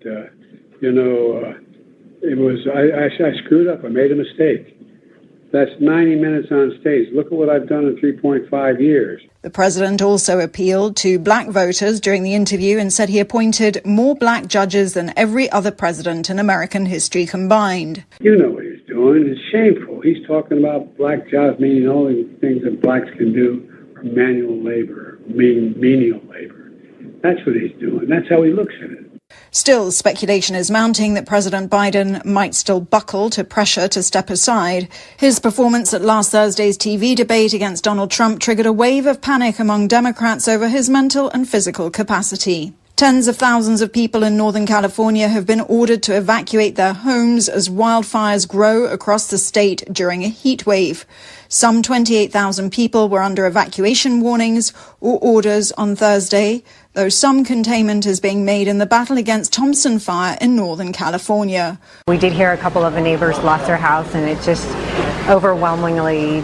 I screwed up. I made a mistake. That's 90 minutes on stage. Look at what I've done in 3.5 years. The president also appealed to black voters during the interview and said he appointed more black judges than every other president in American history combined. You know what he's doing. It's shameful. He's talking about black jobs, meaning all the things that blacks can do for manual labor, menial labor. That's what he's doing. That's how he looks at it. Still, speculation is mounting that President Biden might still buckle to pressure to step aside. His performance at last Thursday's TV debate against Donald Trump triggered a wave of panic among Democrats over his mental and physical capacity. Tens of thousands of people in Northern California have been ordered to evacuate their homes as wildfires grow across the state during a heat wave. Some 28,000 people were under evacuation warnings or orders on Thursday, though some containment is being made in the battle against Thompson Fire in Northern California. We did hear a couple of the neighbors lost their house, and it just overwhelmingly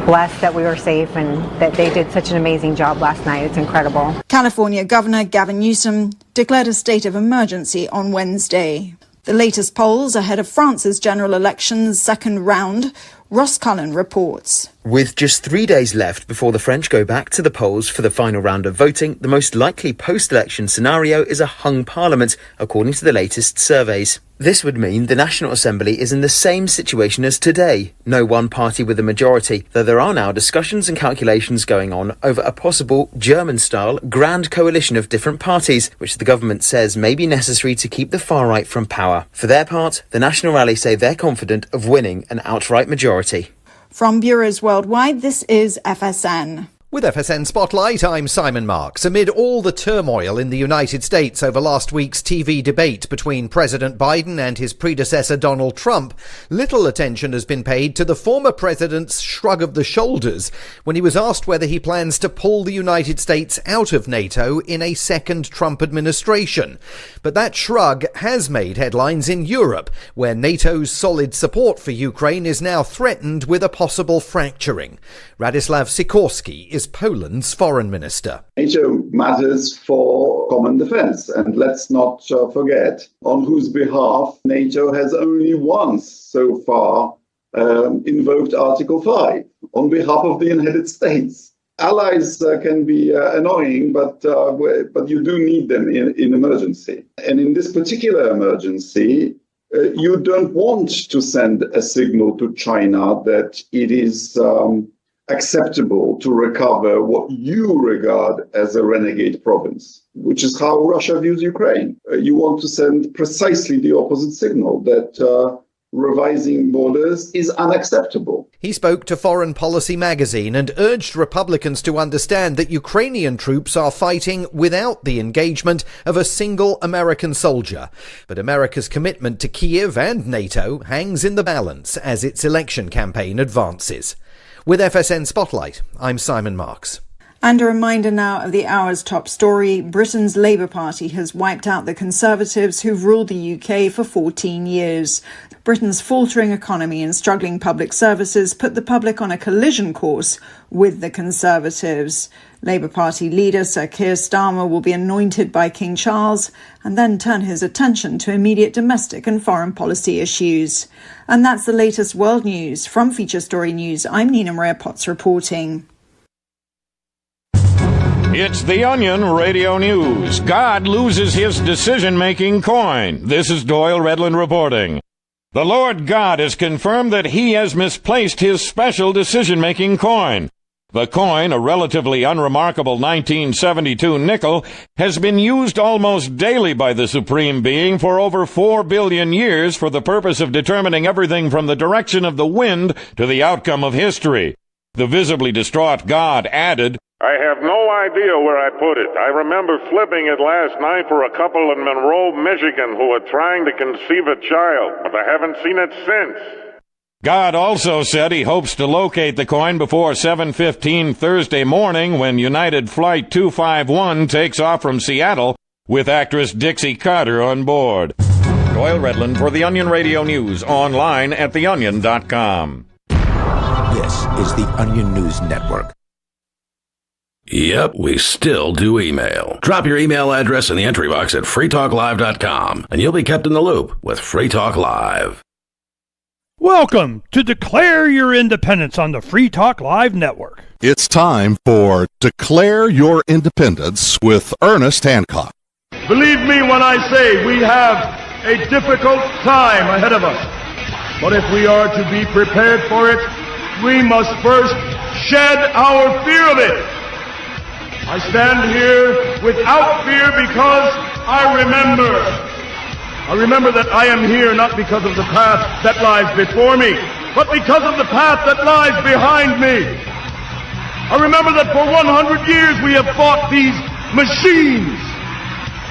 blessed that we were safe and that they did such an amazing job last night. It's incredible. California Governor Gavin Newsom declared a state of emergency on Wednesday. The latest polls ahead of France's general election's second round, Ross Cullen reports. With just 3 days left before the French go back to the polls for the final round of voting, the most likely post-election scenario is a hung parliament, according to the latest surveys. This would mean the National Assembly is in the same situation as today. No one party with a majority, though there are now discussions and calculations going on over a possible German-style grand coalition of different parties, which the government says may be necessary to keep the far right from power. For their part, the National Rally say they're confident of winning an outright majority. From bureaus worldwide, this is FSN. With FSN Spotlight, I'm Simon Marks. Amid all the turmoil in the United States over last week's TV debate between President Biden and his predecessor Donald Trump, little attention has been paid to the former president's shrug of the shoulders when he was asked whether he plans to pull the United States out of NATO in a second Trump administration. But that shrug has made headlines in Europe, where NATO's solid support for Ukraine is now threatened with a possible fracturing. Radoslaw Sikorski is Poland's foreign minister. NATO matters for common defense, and let's not forget on whose behalf NATO has only once so far invoked Article 5, on behalf of the United States. Allies can be annoying, but you do need them in emergency. And in this particular emergency, you don't want to send a signal to China that it is acceptable to recover what you regard as a renegade province, which is how Russia views Ukraine. You want to send precisely the opposite signal, that revising borders is unacceptable. He spoke to Foreign Policy magazine and urged Republicans to understand that Ukrainian troops are fighting without the engagement of a single American soldier. But America's commitment to Kyiv and NATO hangs in the balance as its election campaign advances. With FSN Spotlight, I'm Simon Marks. And a reminder now of the hour's top story. Britain's Labour Party has wiped out the Conservatives who've ruled the UK for 14 years. Britain's faltering economy and struggling public services put the public on a collision course with the Conservatives. Labour Party leader Sir Keir Starmer will be anointed by King Charles and then turn his attention to immediate domestic and foreign policy issues. And that's the latest world news. From Feature Story News, I'm Nina Maria Potts reporting. It's The Onion Radio News. God loses his decision-making coin. This is Doyle Redland reporting. The Lord God has confirmed that he has misplaced his special decision-making coin. The coin, a relatively unremarkable 1972 nickel, has been used almost daily by the Supreme Being for over 4 billion years for the purpose of determining everything from the direction of the wind to the outcome of history. The visibly distraught God added, I have no idea where I put it. I remember flipping it last night for a couple in Monroe, Michigan, who were trying to conceive a child, but I haven't seen it since. God also said he hopes to locate the coin before 7:15 Thursday morning when United Flight 251 takes off from Seattle with actress Dixie Carter on board. Doyle Redland for The Onion Radio News, online at theonion.com. This is The Onion News Network. Yep, we still do email. Drop your email address in the entry box at freetalklive.com, and you'll be kept in the loop with Free Talk Live. Welcome to Declare Your Independence on the Free Talk Live Network. It's time for Declare Your Independence with Ernest Hancock. Believe me when I say we have a difficult time ahead of us. But if we are to be prepared for it, we must first shed our fear of it. I stand here without fear because I remember that I am here not because of the path that lies before me, but because of the path that lies behind me. I remember that for 100 years we have fought these machines.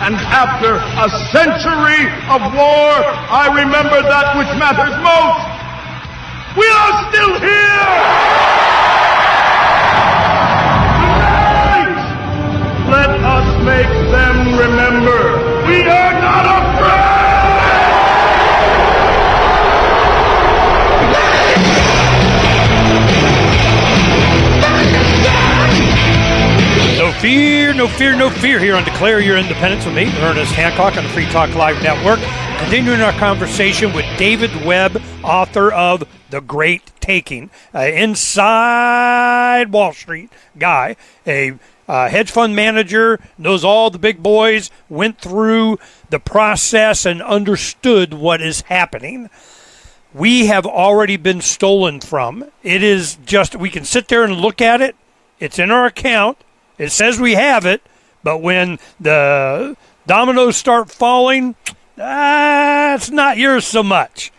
And after a century of war, I remember that which matters most. We are still here! Let us make them remember we are not afraid! No fear, no fear, no fear here on Declare Your Independence with me, Ernest Hancock on the Free Talk Live Network. Continuing our conversation with David Webb, author of The Great Taking, inside Wall Street guy, a hedge fund manager, knows all the big boys, went through the process and understood what is happening. We have already been stolen from. It is just, we can sit there and look at it. It's in our account. It says we have it. But when the dominoes start falling, it's not yours so much.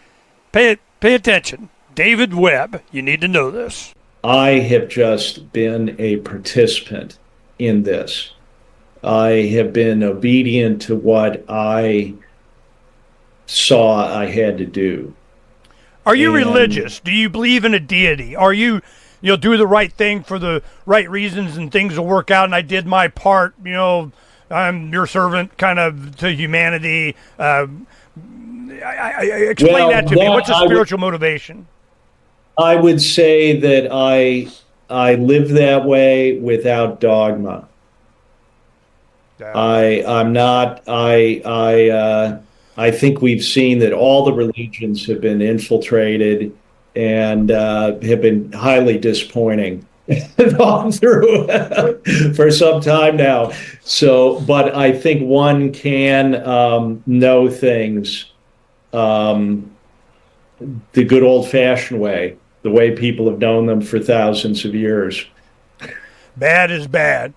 Pay attention. David Webb, you need to know this. I have just been a participant in this. I have been obedient to what I saw I had to do. Are you religious? Do you believe in a deity? Are you do the right thing for the right reasons and things will work out and I did my part, I'm your servant kind of to humanity. Explain that to me. What's the spiritual motivation? I would say that I live that way without dogma. I think we've seen that all the religions have been infiltrated and have been highly disappointing gone through for some time now. So, but I think one can know things the good old-fashioned way, the way people have known them for thousands of years. Bad is bad.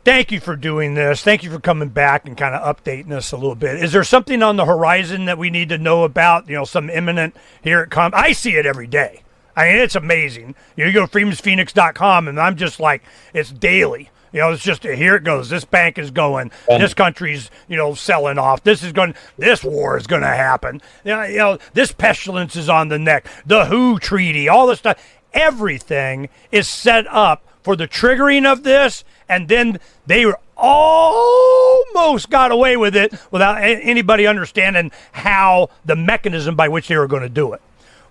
Thank you for doing this. Thank you for coming back and kind of updating us a little bit. Is there something on the horizon that we need to know about? You know, some imminent here it comes. I see it every day. I mean, it's amazing. You go to freedomsphoenix.com, and I'm just like, it's daily. You know, it's just, here it goes. This bank is going. This country's, selling off. This war is going to happen. This pestilence is on the neck. The WHO treaty, all this stuff. Everything is set up for the triggering of this, and then they almost got away with it without anybody understanding how the mechanism by which they were going to do it.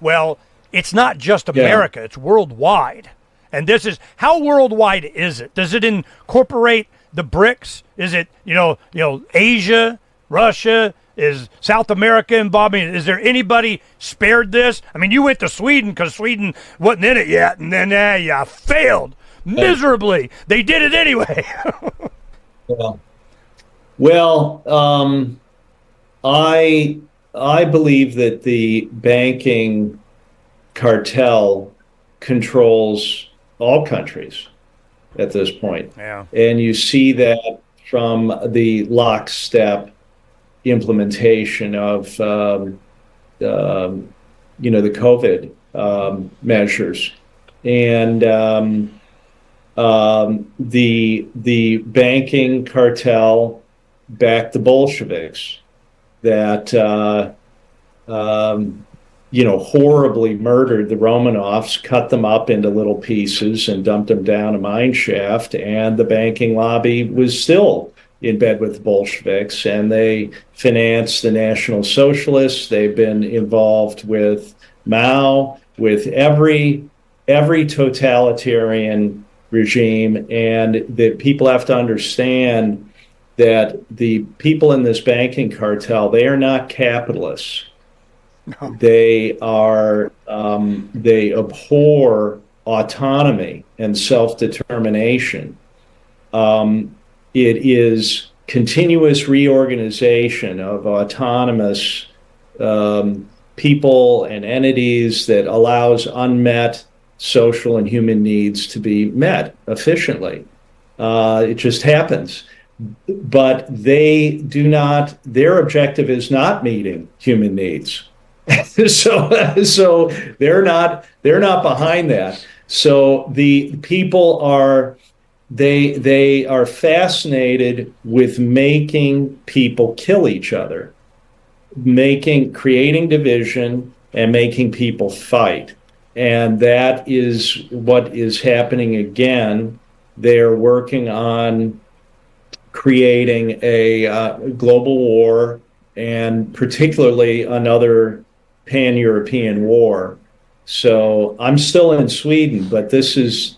Well, it's not just America, it's worldwide. And this is, how worldwide is it? Does it incorporate the BRICS? Is it, Asia, Russia, is South America involved? Is there anybody spared this? I mean, you went to Sweden because Sweden wasn't in it yet, and then you failed miserably. They did it anyway. I believe that the banking cartel controls all countries at this point. Yeah. And you see that from the lockstep implementation of the COVID measures. And the banking cartel backed the Bolsheviks that horribly murdered the Romanovs, cut them up into little pieces and dumped them down a mine shaft. And the banking lobby was still in bed with the Bolsheviks, and they financed the National Socialists. They've been involved with Mao, with every totalitarian regime. And that people have to understand that the people in this banking cartel, they are not capitalists. No. They are, they abhor autonomy and self-determination. It is continuous reorganization of autonomous people and entities that allows unmet social and human needs to be met efficiently. It just happens. But they do not, their objective is not meeting human needs. So they're not behind that. So the people are, they are fascinated with making people kill each other, creating division and making people fight. And that is what is happening again. They're working on creating a global war, and particularly another pan-European war. So I'm still in Sweden, but this is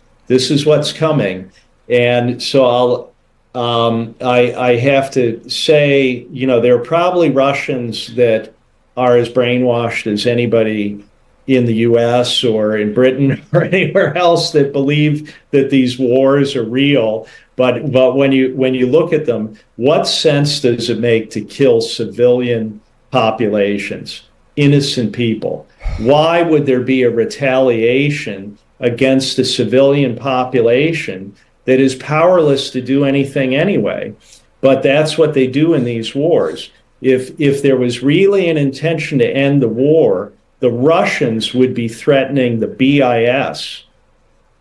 what's coming. And so I have to say, there are probably Russians that are as brainwashed as anybody in the US or in Britain or anywhere else that believe that these wars are real. But when you look at them, what sense does it make to kill civilian populations, innocent people? Why would there be a retaliation against a civilian population that is powerless to do anything anyway? But that's what they do in these wars. If there was really an intention to end the war, the Russians would be threatening the BIS.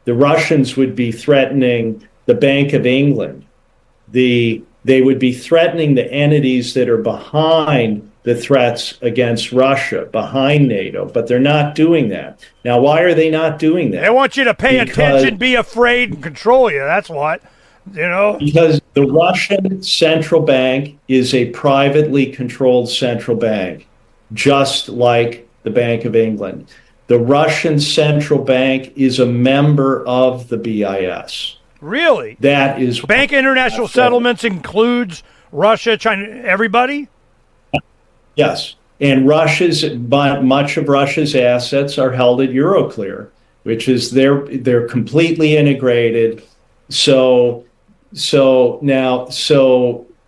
The Russians would be threatening the Bank of England. They would be threatening the entities that are behind the threats against Russia, behind NATO, but they're not doing that. Now, why are they not doing that? They want you to pay attention, be afraid, and control you. That's what, Because the Russian central bank is a privately controlled central bank, just like the Bank of England. The Russian central bank is a member of the BIS. Really? That is... Bank of International Settlements includes Russia, China, everybody? Yes. And much of Russia's assets are held at Euroclear, which is they're completely integrated. So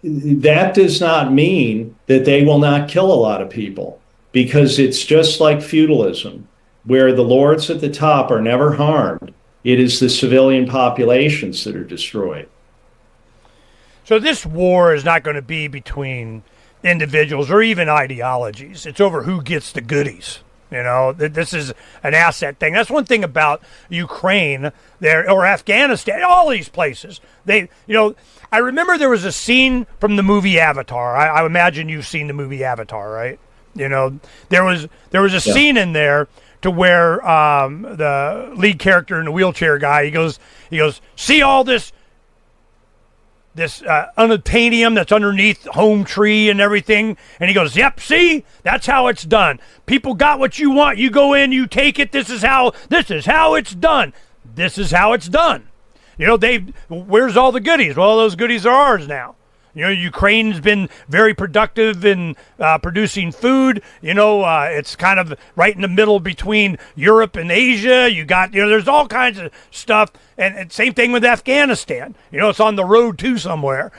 that does not mean that they will not kill a lot of people, because it's just like feudalism, where the lords at the top are never harmed. It is the civilian populations that are destroyed. So this war is not going to be between individuals or even ideologies. It's over who gets the goodies. You know, this is an asset thing. That's one thing about Ukraine there, or Afghanistan, all these places. I remember there was a scene from the movie Avatar. I imagine you've seen the movie Avatar, right? You know, there was a scene in there to where the lead character and the wheelchair guy, he goes, see all this unobtainium that's underneath home tree and everything, and he goes, yep, see, that's how it's done. People got what you want, you go in, you take it. This is how it's done. You know, where's all the goodies? Well, those goodies are ours now. You know, Ukraine's been very productive in producing food. You know, it's kind of right in the middle between Europe and Asia. You got, there's all kinds of stuff. And same thing with Afghanistan. You know, it's on the road to somewhere.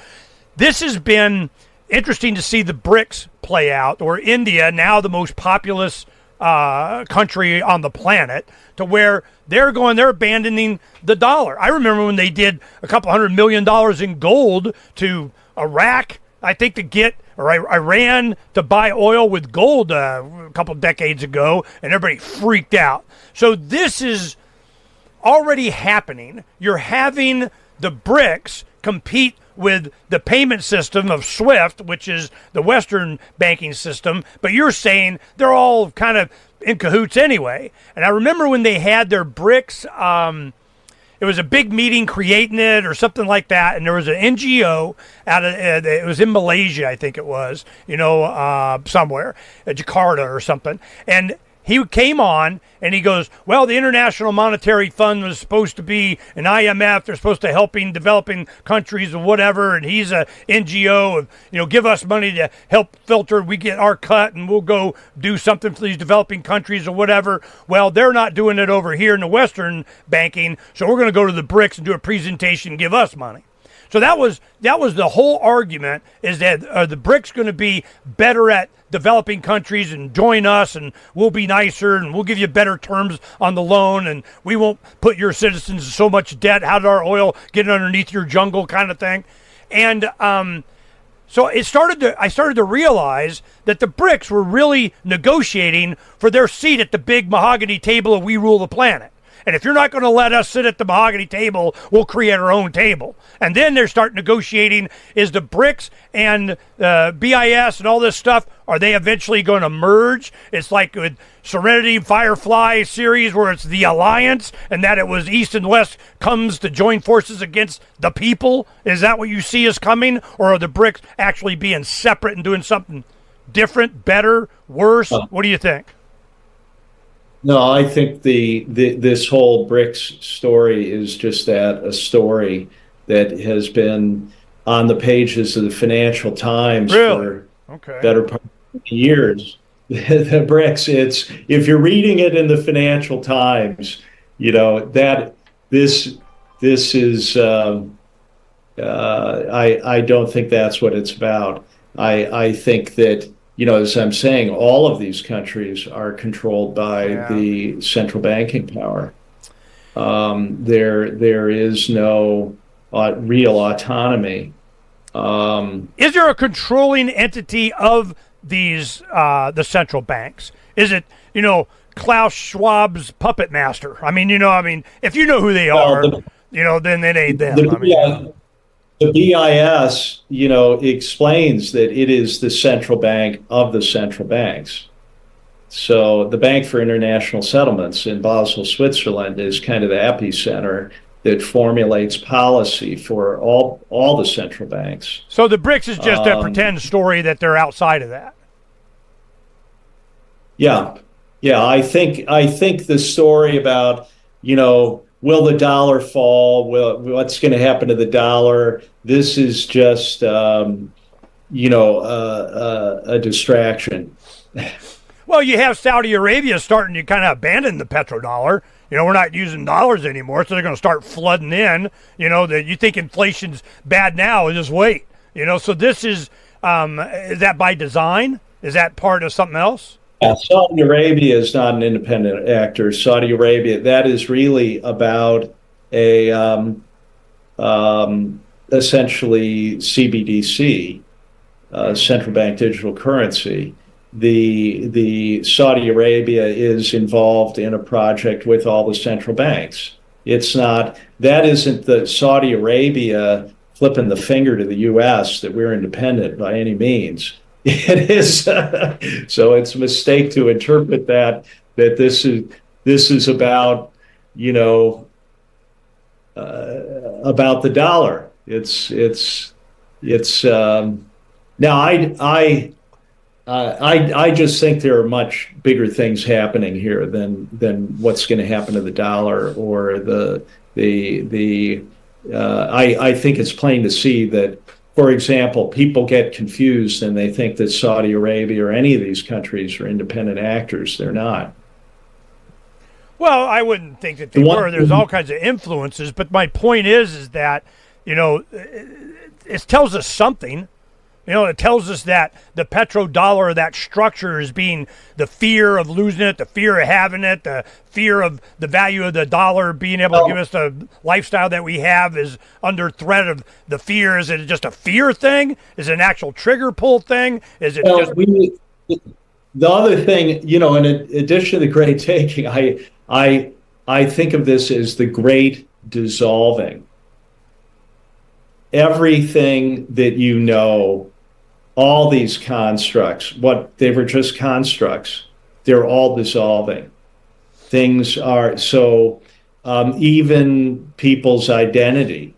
This has been interesting to see the BRICS play out, or India, now the most populous country on the planet, to where they're abandoning the dollar. I remember when they did $200 million in gold to Iraq, I think, to get, or Iran to buy oil with gold a couple decades ago, and everybody freaked out. So this is already happening. You're having the BRICS compete with the payment system of SWIFT, which is the Western banking system, but you're saying they're all kind of in cahoots anyway. And I remember when they had their BRICS, it was a big meeting creating it or something like that, and there was an NGO out of it was in Malaysia, I think it was, somewhere, Jakarta or something, and he came on and he goes, well, the International Monetary Fund was supposed to be an IMF. They're supposed to helping developing countries and whatever. And he's a NGO of, give us money to help filter. We get our cut and we'll go do something for these developing countries or whatever. Well, they're not doing it over here in the Western banking. So we're going to go to the BRICS and do a presentation and give us money. So that was the whole argument, is that are the BRICS going to be better at developing countries and join us, and we'll be nicer and we'll give you better terms on the loan, and we won't put your citizens in so much debt. How did our oil get underneath your jungle, kind of thing? And so I started to realize that the BRICS were really negotiating for their seat at the big mahogany table of we rule the planet. And if you're not going to let us sit at the mahogany table, we'll create our own table. And then they start negotiating, is the BRICS and BIS and all this stuff, are they eventually going to merge? It's like with Serenity Firefly series where it's the alliance, and that it was East and West comes to join forces against the people. Is that what you see is coming? Or are the BRICS actually being separate and doing something different, better, worse? What do you think? No, I think this whole BRICS story is just a story that has been on the pages of the Financial Times for better part of years. The BRICS, if you're reading it in the Financial Times, that this is I don't think that's what it's about. I think that, as I'm saying, all of these countries are controlled by the central banking power. There is no real autonomy. Is there a controlling entity of these the central banks? Is it Klaus Schwab's puppet master? I mean, if you know who they are, then it ain't them. The BIS, explains that it is the central bank of the central banks. So the Bank for International Settlements in Basel, Switzerland, is kind of the epicenter that formulates policy for all the central banks. So the BRICS is just a pretend story that they're outside of that. Yeah. I think the story about, will the dollar fall? What's going to happen to the dollar? This is just, a distraction. Well, you have Saudi Arabia starting to kind of abandon the petrodollar. we're not using dollars anymore, so they're going to start flooding in. That you think inflation's bad now, just wait. So this is that by design? Is that part of something else? Saudi Arabia is not an independent actor. Saudi Arabia, that is really about a essentially CBDC, central bank digital currency. The Saudi Arabia is involved in a project with all the central banks. That isn't the Saudi Arabia flipping the finger to the U.S. that we're independent by any means. It is so it's a mistake to interpret that this is about about the dollar. It's now I just think there are much bigger things happening here than what's going to happen to the dollar or I think it's plain to see that, for example, people get confused and they think that Saudi Arabia or any of these countries are independent actors. They're not. Well, I wouldn't think that they were. There's all kinds of influences, but my point is that, it tells us something. It tells us that the petrodollar, that structure is being the fear of losing it, the fear of having it, the fear of the value of the dollar being able to give us the lifestyle that we have is under threat of the fear. Is it just a fear thing? Is it an actual trigger pull thing? Is it the other thing, in addition to the great taking, I think of this as the great dissolving. Everything that all these constructs, they were just constructs, they're all dissolving. Things are, even people's identity,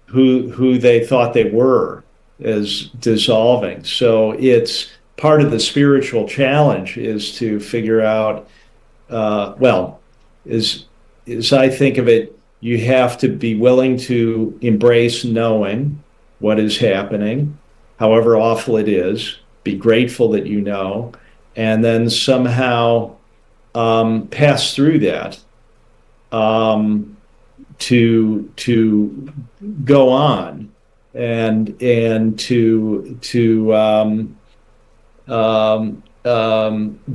who they thought they were, is dissolving. So it's part of the spiritual challenge is to figure out, as I think of it, you have to be willing to embrace knowing what is happening, however awful it is, be grateful that you know, and then somehow pass through that to go on and to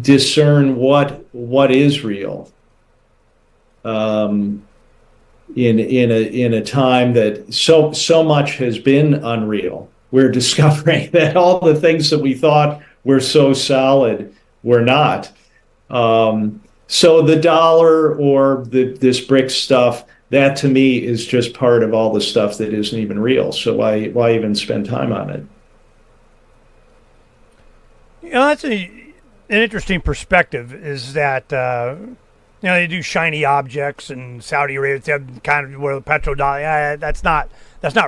discern what is real. In a time that so much has been unreal, we're discovering that all the things that we thought were so solid were not. So the dollar or this BRICS stuff, that to me is just part of all the stuff that isn't even real. So why even spend time on it? That's an interesting perspective. Is that they do shiny objects in Saudi Arabia. They have kind of where the petrodollar. That's not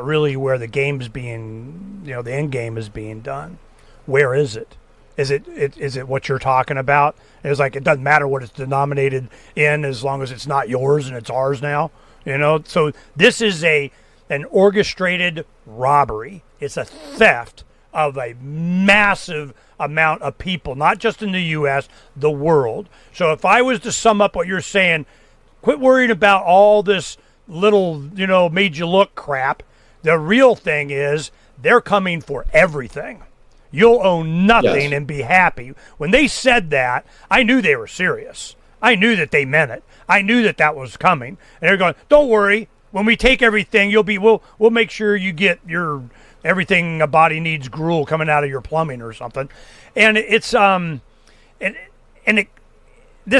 really where the game's being. The end game is being done. Where is it? Is it what you're talking about? It's like it doesn't matter what it's denominated in as long as it's not yours and it's ours now. So this is an orchestrated robbery. It's a theft of a massive amount of people, not just in the U.S., the world. So if I was to sum up what you're saying, quit worrying about all this little, made you look crap. The real thing is they're coming for everything. You'll own nothing and be happy. When they said that, I knew they were serious. I knew that they meant it. I knew that was coming. And they're going, don't worry. When we take everything, we'll make sure you get your everything a body needs gruel coming out of your plumbing or something. And it's this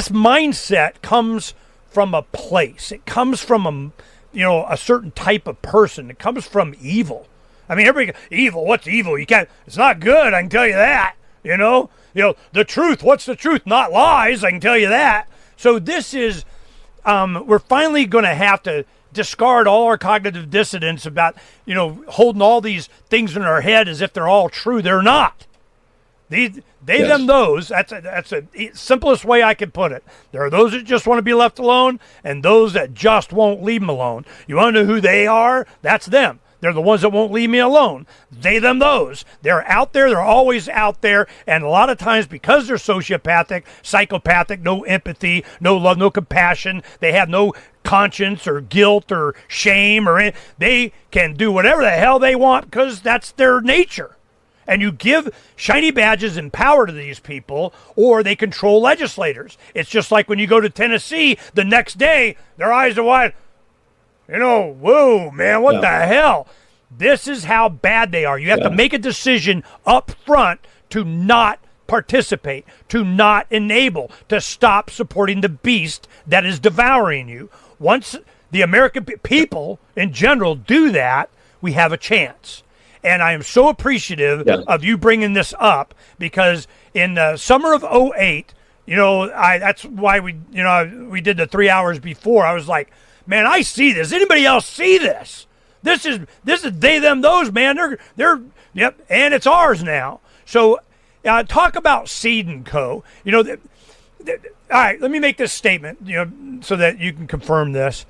mindset comes from a place. It comes from a certain type of person. It comes from evil. I mean, everybody, evil, what's evil? It's not good, I can tell you that. The truth, what's the truth? Not lies, I can tell you that. So this is, we're finally going to have to discard all our cognitive dissonance about, holding all these things in our head as if they're all true. They're not. Them, those, that's the simplest way I can put it. There are those that just want to be left alone and those that just won't leave them alone. You want to know who they are? That's them. They're the ones that won't leave me alone. They, them, those. They're out there. They're always out there. And a lot of times, because they're sociopathic, psychopathic, no empathy, no love, no compassion, they have no conscience or guilt or shame, or they can do whatever the hell they want because that's their nature. And you give shiny badges and power to these people, or they control legislators. It's just like when you go to Tennessee, the next day, their eyes are wide. Whoa, man, what the hell? This is how bad they are. You have to make a decision up front to not participate, to not enable, to stop supporting the beast that is devouring you. Once the American people in general do that, we have a chance. And I am so appreciative of you bringing this up, because in the summer of 2008, that's why we did the 3 hours before. I was like, man, I see this. Anybody else see this? This is they, them, those, man. They're and it's ours now. So talk about Seed & Co. All right, let me make this statement, so that you can confirm this.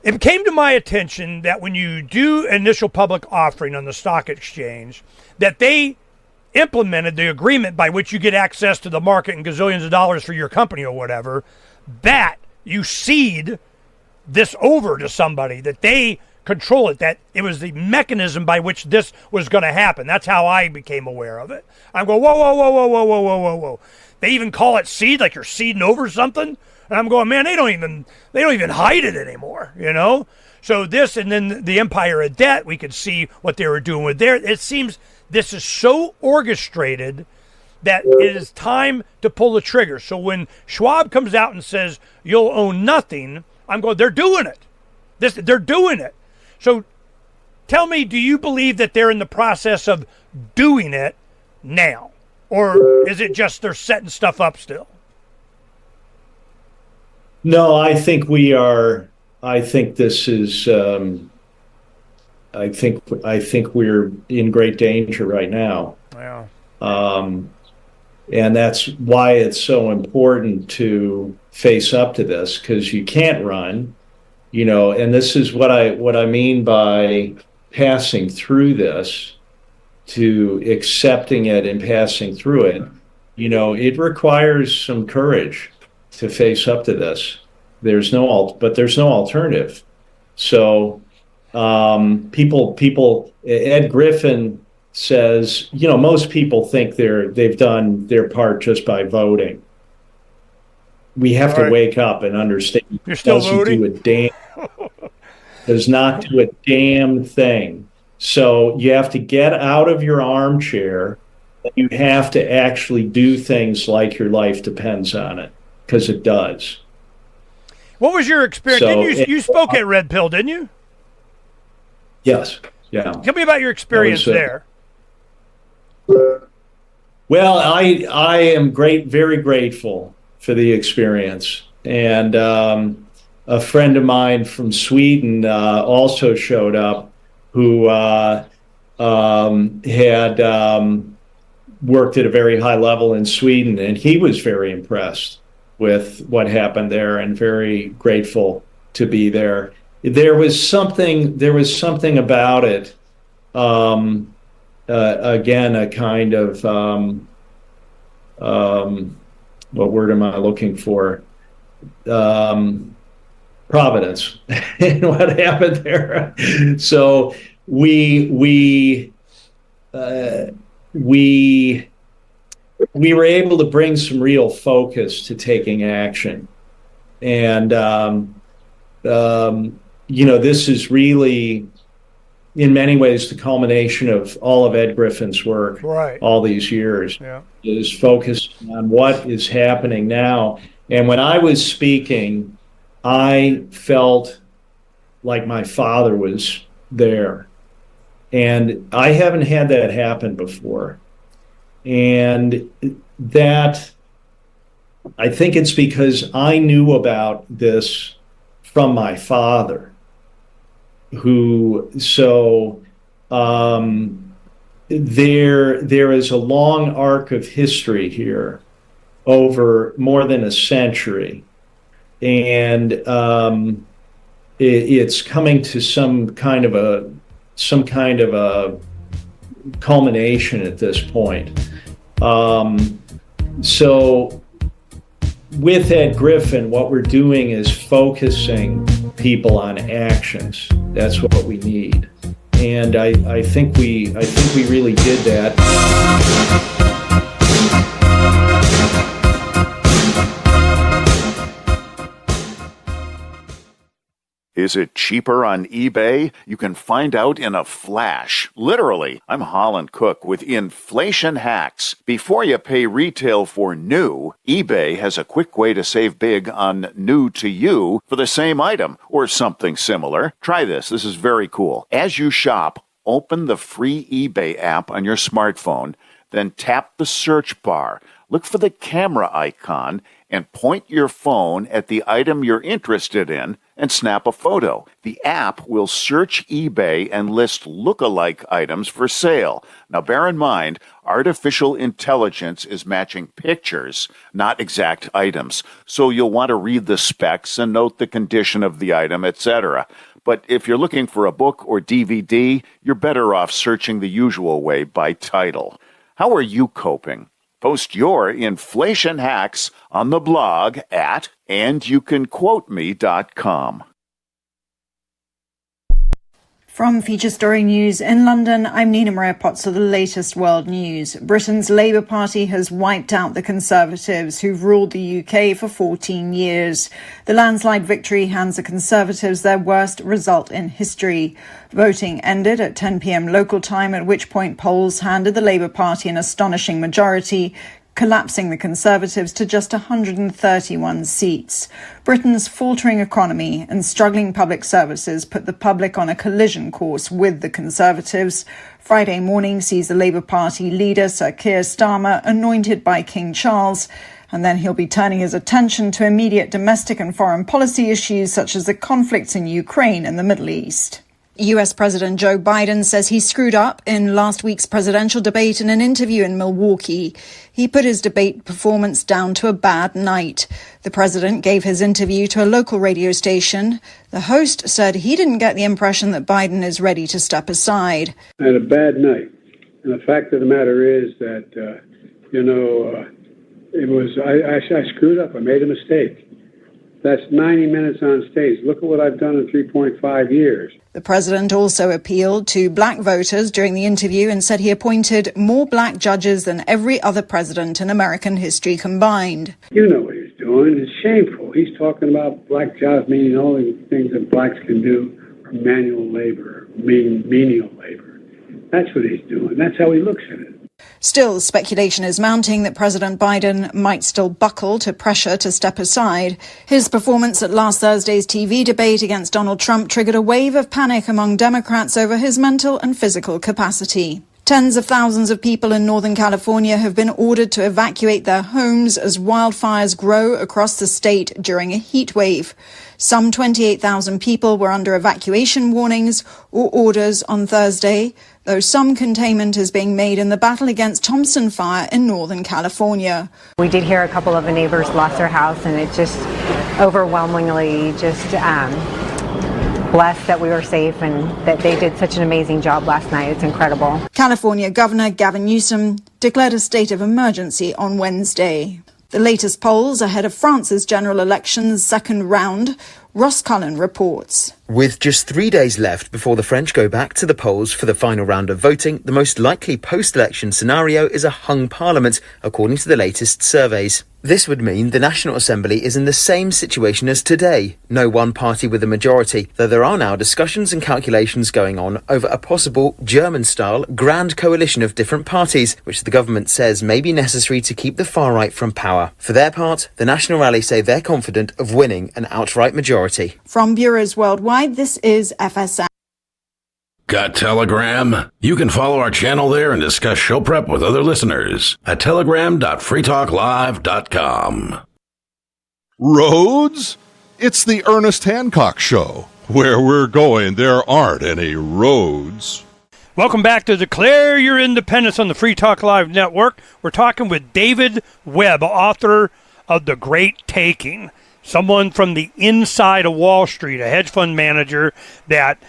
It came to my attention that when you do initial public offering on the stock exchange, that they implemented the agreement by which you get access to the market and gazillions of dollars for your company or whatever, that you cede this over to somebody, that they control it, that it was the mechanism by which this was going to happen. That's how I became aware of it. I'm going, whoa. They even call it seed, like you're seeding over something. And I'm going, man, they don't even hide it anymore, So this, and then the Empire of Debt, we could see what they were doing with there. It seems this is so orchestrated that it is time to pull the trigger. So when Schwab comes out and says you'll own nothing, I'm going, they're doing it. They're doing it. So tell me, do you believe that they're in the process of doing it now, or is it just they're setting stuff up still? No, I think we are. I think this is. I think we're in great danger right now. Yeah. And that's why it's so important to face up to this, because you can't run. And this is what I mean by passing through this, to accepting it and passing through it. It requires some courage to face up to this. There's no alternative. So people, Ed Griffin says, most people think they've done their part just by voting. We have to wake up and understand. You're still voting? Does not do a damn thing. So you have to get out of your armchair. You have to actually do things like your life depends on it, because it does. What was your experience? You spoke at Red Pill, didn't you? Yes. Yeah. Tell me about your experience there. Well, I am very grateful for the experience. And a friend of mine from Sweden also showed up, who had worked at a very high level in Sweden, and he was very impressed with what happened there and very grateful to be there. There was something about it. Again, a kind of what word am I looking for? Providence in what happened there. So we were able to bring some real focus to taking action. And, this is really, in many ways, the culmination of all of Ed Griffin's work all these years, is focused on what is happening now. And when I was speaking, I felt like my father was there. And I haven't had that happen before. And that, I think it's because I knew about this from my father, there is a long arc of history here over more than a century. And it's coming to some kind of a culmination at this point. So with Ed Griffin, what we're doing is focusing people on actions. That's what we need. And I think we really did that. Is it cheaper on eBay? You can find out in a flash. Literally. I'm Holland Cook with Inflation Hacks. Before you pay retail for new, eBay has a quick way to save big on new to you for the same item or something similar. Try this. This is very cool. As you shop, open the free eBay app on your smartphone, then tap the search bar. Look for the camera icon and point your phone at the item you're interested in and snap a photo. The app will search eBay and list look-alike items for sale. Now, bear in mind, artificial intelligence is matching pictures, not exact items. So you'll want to read the specs and note the condition of the item, etc. But if you're looking for a book or DVD, you're better off searching the usual way by title. How are you coping? Post your inflation hacks on the blog at andyoucanquoteme.com. From Feature Story News in London, I'm Nina Maria Potts with the latest world news. Britain's Labour Party has wiped out the Conservatives, who've ruled the UK for 14 years. The landslide victory hands the Conservatives their worst result in history. Voting ended at 10 p.m. local time, at which point polls handed the Labour Party an astonishing majority, collapsing the Conservatives to just 131 seats. Britain's faltering economy and struggling public services put the public on a collision course with the Conservatives. Friday morning sees the Labour Party leader, Sir Keir Starmer, anointed by King Charles, and then he'll be turning his attention to immediate domestic and foreign policy issues such as the conflicts in Ukraine and the Middle East. US President Joe Biden says he screwed up in last week's presidential debate in an interview in Milwaukee. He put his debate performance down to a bad night. The president gave his interview to a local radio station. The host said he didn't get the impression that Biden is ready to step aside. I had a bad night. And the fact of the matter is that, I screwed up. I made a mistake. That's 90 minutes on stage. Look at what I've done in 3.5 years. The president also appealed to black voters during the interview and said he appointed more black judges than every other president in American history combined. You know what he's doing. It's shameful. He's talking about black jobs meaning all the things that blacks can do for manual labor, menial labor. That's what he's doing. That's how he looks at it. Still, speculation is mounting that President Biden might still buckle to pressure to step aside. His performance at last Thursday's TV debate against Donald Trump triggered a wave of panic among Democrats over his mental and physical capacity. Tens of thousands of people in Northern California have been ordered to evacuate their homes as wildfires grow across the state during a heat wave. Some 28,000 people were under evacuation warnings or orders on Thursday, though some containment is being made in the battle against Thompson Fire in Northern California. We did hear a couple of the neighbors lost their house, and it just overwhelmingly blessed that we were safe and that they did such an amazing job last night. It's incredible. California Governor Gavin Newsom declared a state of emergency on Wednesday. The latest polls ahead of France's general election's second round. Ross Cullen reports. With just 3 days left before the French go back to the polls for the final round of voting, the most likely post-election scenario is a hung parliament, according to the latest surveys. This would mean the National Assembly is in the same situation as today. No one party with a majority, though there are now discussions and calculations going on over a possible German-style grand coalition of different parties, which the government says may be necessary to keep the far right from power. For their part, the National Rally say they're confident of winning an outright majority. From bureaus worldwide, this is FSM. Got Telegram? You can follow our channel there and discuss show prep with other listeners at telegram.freetalklive.com. Roads? It's the Ernest Hancock Show. Where we're going, there aren't any roads. Welcome back to Declare Your Independence on the Free Talk Live Network. We're talking with David Webb, author of The Great Taking. someone from the inside of Wall Street, a hedge fund manager that,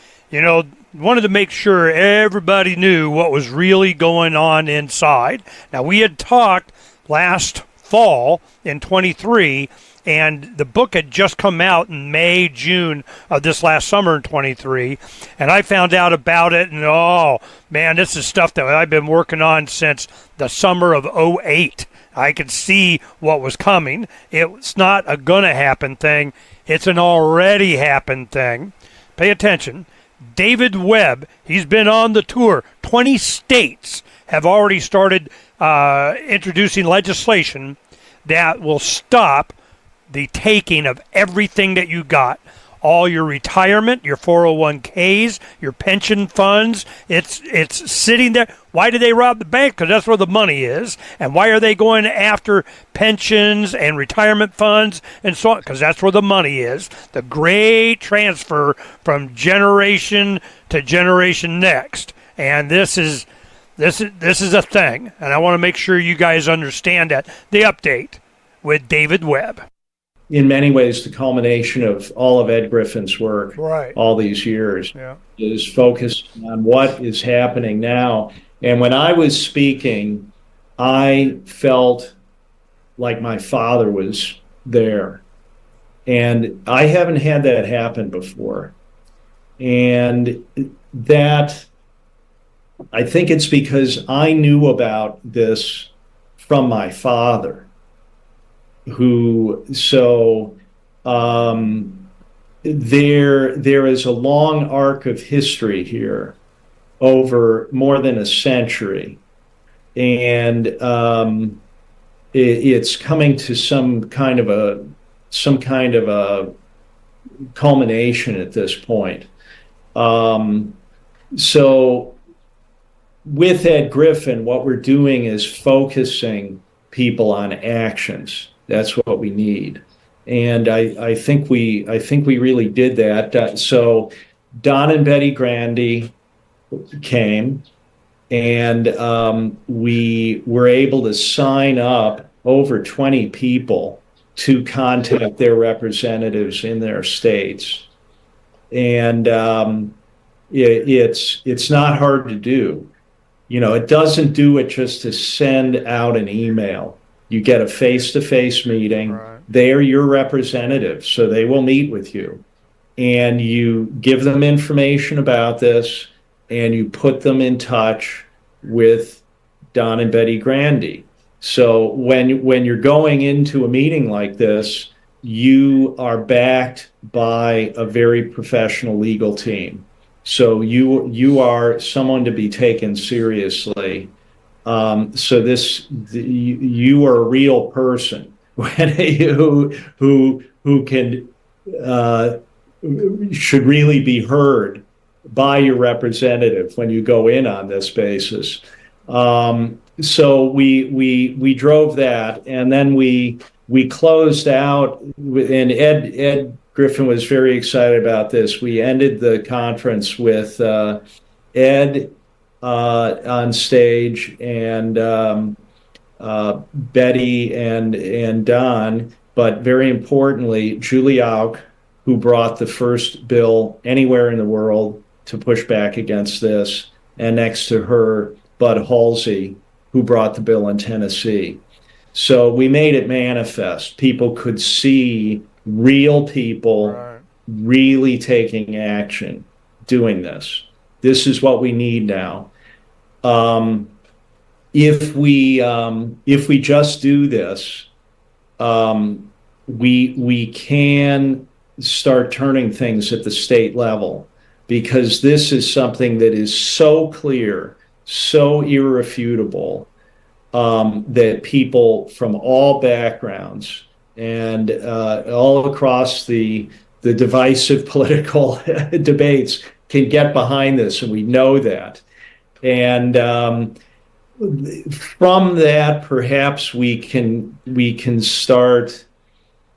wanted to make sure everybody knew what was really going on inside. Now, we had talked last fall in 23, and the book had just come out in May, June of this last summer in 23, and I found out about it, and oh, man, this is stuff that I've been working on since the summer of 08. I could see what was coming. It's not a gonna happen thing. It's an already happened thing. Pay attention. David Webb, he's been on the tour. 20 states have already started introducing legislation that will stop the taking of everything that you got. All your retirement, your 401ks, your pension funds, it's sitting there. Why did they rob the bank? Because that's where the money is. And why are they going after pensions and retirement funds and so on? Because that's where the money is. The great transfer from generation to generation next. And this is a thing. And I want to make sure you guys understand that. The update with David Webb. In many ways, the culmination of all of Ed Griffin's work all these years is focused on what is happening now. And when I was speaking, I felt like my father was there. And I haven't had that happen before. And that, I think it's because I knew about this from my father. There is a long arc of history here over more than a century, and it's coming to some kind of a culmination at this point. So with Ed Griffin, what we're doing is focusing people on actions. That's what we need, and I think we really did that. So Don and Betty Grandy came, and we were able to sign up over 20 people to contact their representatives in their states, and it's not hard to do. It doesn't do it just to send out an email. You get a face-to-face meeting. Right. They are your representatives, so they will meet with you. And you give them information about this, and you put them in touch with Don and Betty Grandy. So when you're going into a meeting like this, you are backed by a very professional legal team. So you are someone to be taken seriously. You are a real person who can should really be heard by your representative when you go in on this basis. So we drove that, and then we closed out, and Ed Griffin was very excited about this. We ended the conference with Ed on stage, and Betty and Don, but very importantly, Julie Auch, who brought the first bill anywhere in the world to push back against this, and next to her, Bud Halsey, who brought the bill in Tennessee. So we made it manifest. People could see real people really taking action, doing this. This is what we need now. If we just do this, we can start turning things at the state level, because this is something that is so clear, so irrefutable, that people from all backgrounds and all across the divisive political debates can get behind this, and we know that. And from that, perhaps we can start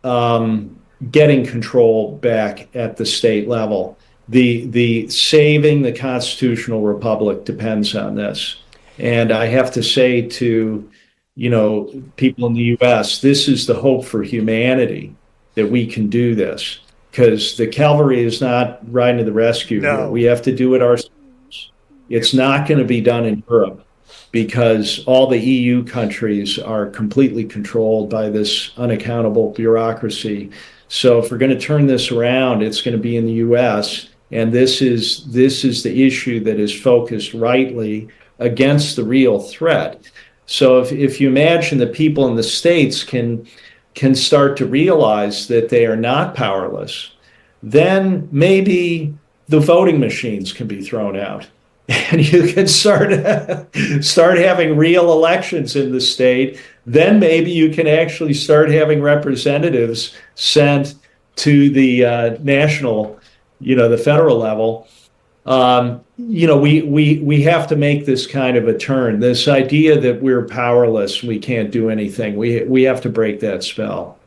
getting control back at the state level. The saving the constitutional republic depends on this. And I have to say to, people in the U.S., this is the hope for humanity. that we can do this, because the cavalry is not riding to the rescue No. here. We have to do it ourselves. It's not going to be done in Europe, because all the EU countries are completely controlled by this unaccountable bureaucracy. So if we're going to turn this around, it's going to be in the US. And this is the issue that is focused rightly against the real threat. So if you imagine that people in the States can start to realize that they are not powerless, then maybe the voting machines can be thrown out. And you can start having real elections in the state. Then maybe you can actually start having representatives sent to the national, the federal level. We have to make this kind of a turn. This idea that we're powerless, we can't do anything. We have to break that spell.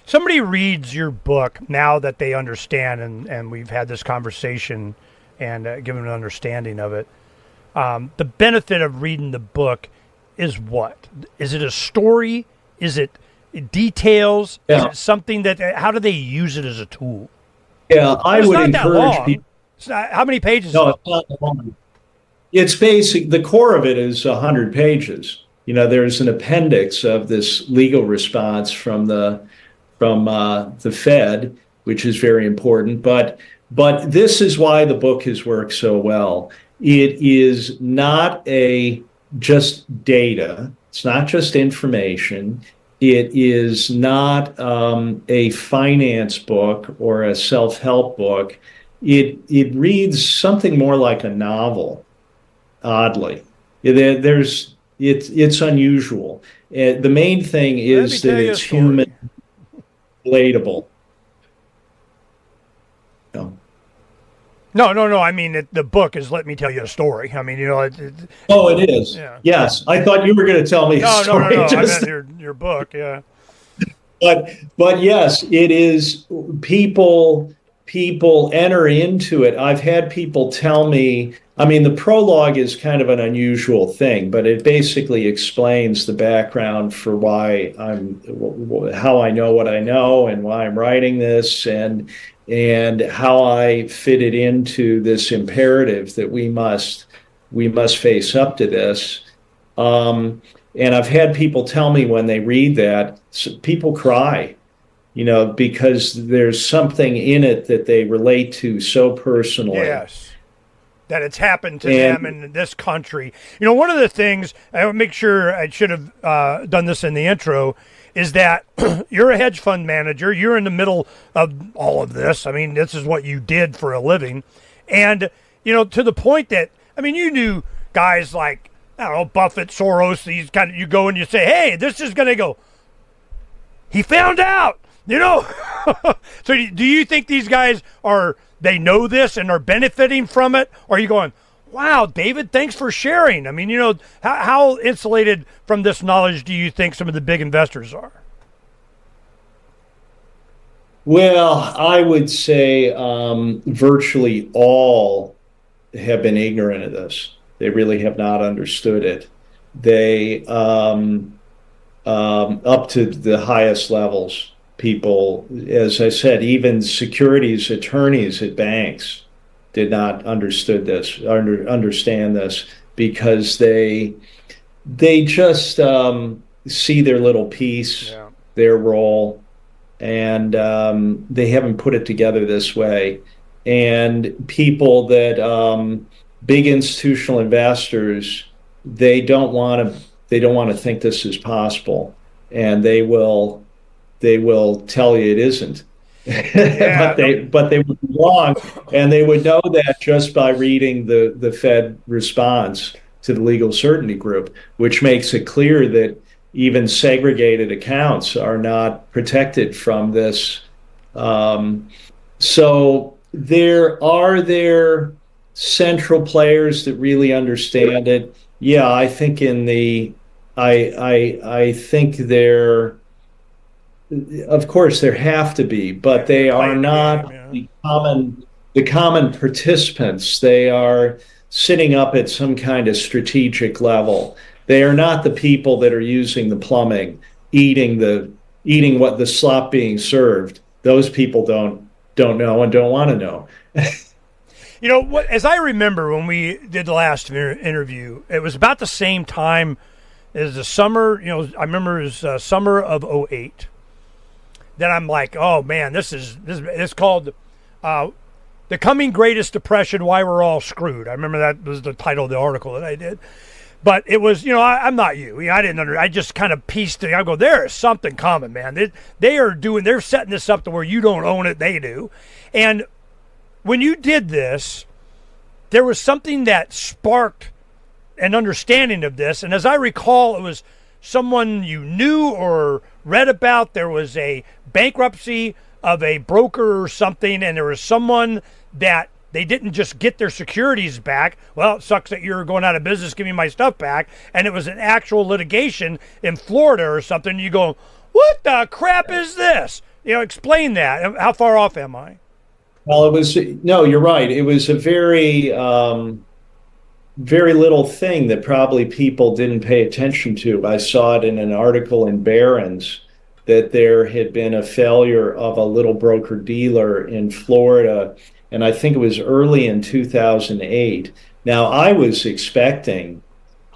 Somebody reads your book now that they understand, and we've had this conversation and given an understanding of it. The benefit of reading the book is what? Is it a story? Is it details? Yeah. Is it something that, how do they use it as a tool? Yeah, I would encourage people. How many pages? No, it's not long. It's basic. The core of it is 100 pages. There's an appendix of this legal response from the Fed, which is very important. But this is why the book has worked so well. It is not just data. It's not just information. It is not a finance book or a self-help book. It reads something more like a novel, oddly. It's unusual. The main thing is that it's human, relatable. No. I mean, the book is let me tell you a story. I mean, Oh, it is. Yeah. Yes, I thought you were going to tell me a story. No. I meant your book. Yeah. But yes, it is. People enter into it. I've had people tell me. I mean, the prologue is kind of an unusual thing, but it basically explains the background for how I know what I know and why I'm writing this, and how I fit it into this imperative that we must face up to this. And I've had people tell me when they read that, people cry, because there's something in it that they relate to so personally. Yes. That it's happened to them in this country. One of the things, I would make sure I should have done this in the intro, is that you're a hedge fund manager. You're in the middle of all of this. I mean, this is what you did for a living. And, to the point that, you knew guys like, I don't know, Buffett, Soros, these kind of, you go and you say, hey, this is going to go. He found out, So do you think these guys they know this and are benefiting from it? Or are you going, wow, David, thanks for sharing? I mean, how insulated from this knowledge do you think some of the big investors are? Well, I would say virtually all have been ignorant of this. They really have not understood it. They, up to the highest levels, people, as I said, even securities attorneys at banks did not understand this, because they just see their little piece, their role, and they haven't put it together this way. And people that big institutional investors, they don't want to think this is possible, and they will tell you it isn't. Yeah. but they would be wrong, and they would know that just by reading the Fed response to the legal certainty group, which makes it clear that even segregated accounts are not protected from this. So there central players that really understand it. Yeah, I think I think of course there have to be, but they are not the common participants. They are sitting up at some kind of strategic level. They are not the people that are using the plumbing, eating the eating what the slop being served. Those people don't know and don't want to know. You know what? As I remember when we did the last interview, it was about the same time as the summer. You know, I remember it was summer of '08. Then I'm like, oh man, this is called "The Coming Greatest Depression: Why We're All Screwed." I remember that was the title of the article that I did. But it was, you know, I'm not you. I didn't I just kind of pieced it. I go, there is something coming, man. They're setting this up to where you don't own it, they do. And when you did this, there was something that sparked an understanding of this. And as I recall, it was someone you knew or read about. There was a bankruptcy of a broker or something, and there was someone that they didn't just get their securities back. Well, it sucks that you're going out of business. Give me my stuff back. And it was an actual litigation in Florida or something. You go, what the crap is this? You know, explain that. How far off am I? Well, no, you're right. It was a very, very little thing that probably people didn't pay attention to. I saw it in an article in Barron's that there had been a failure of a little broker dealer in Florida, and I think it was early in 2008. Now, I was expecting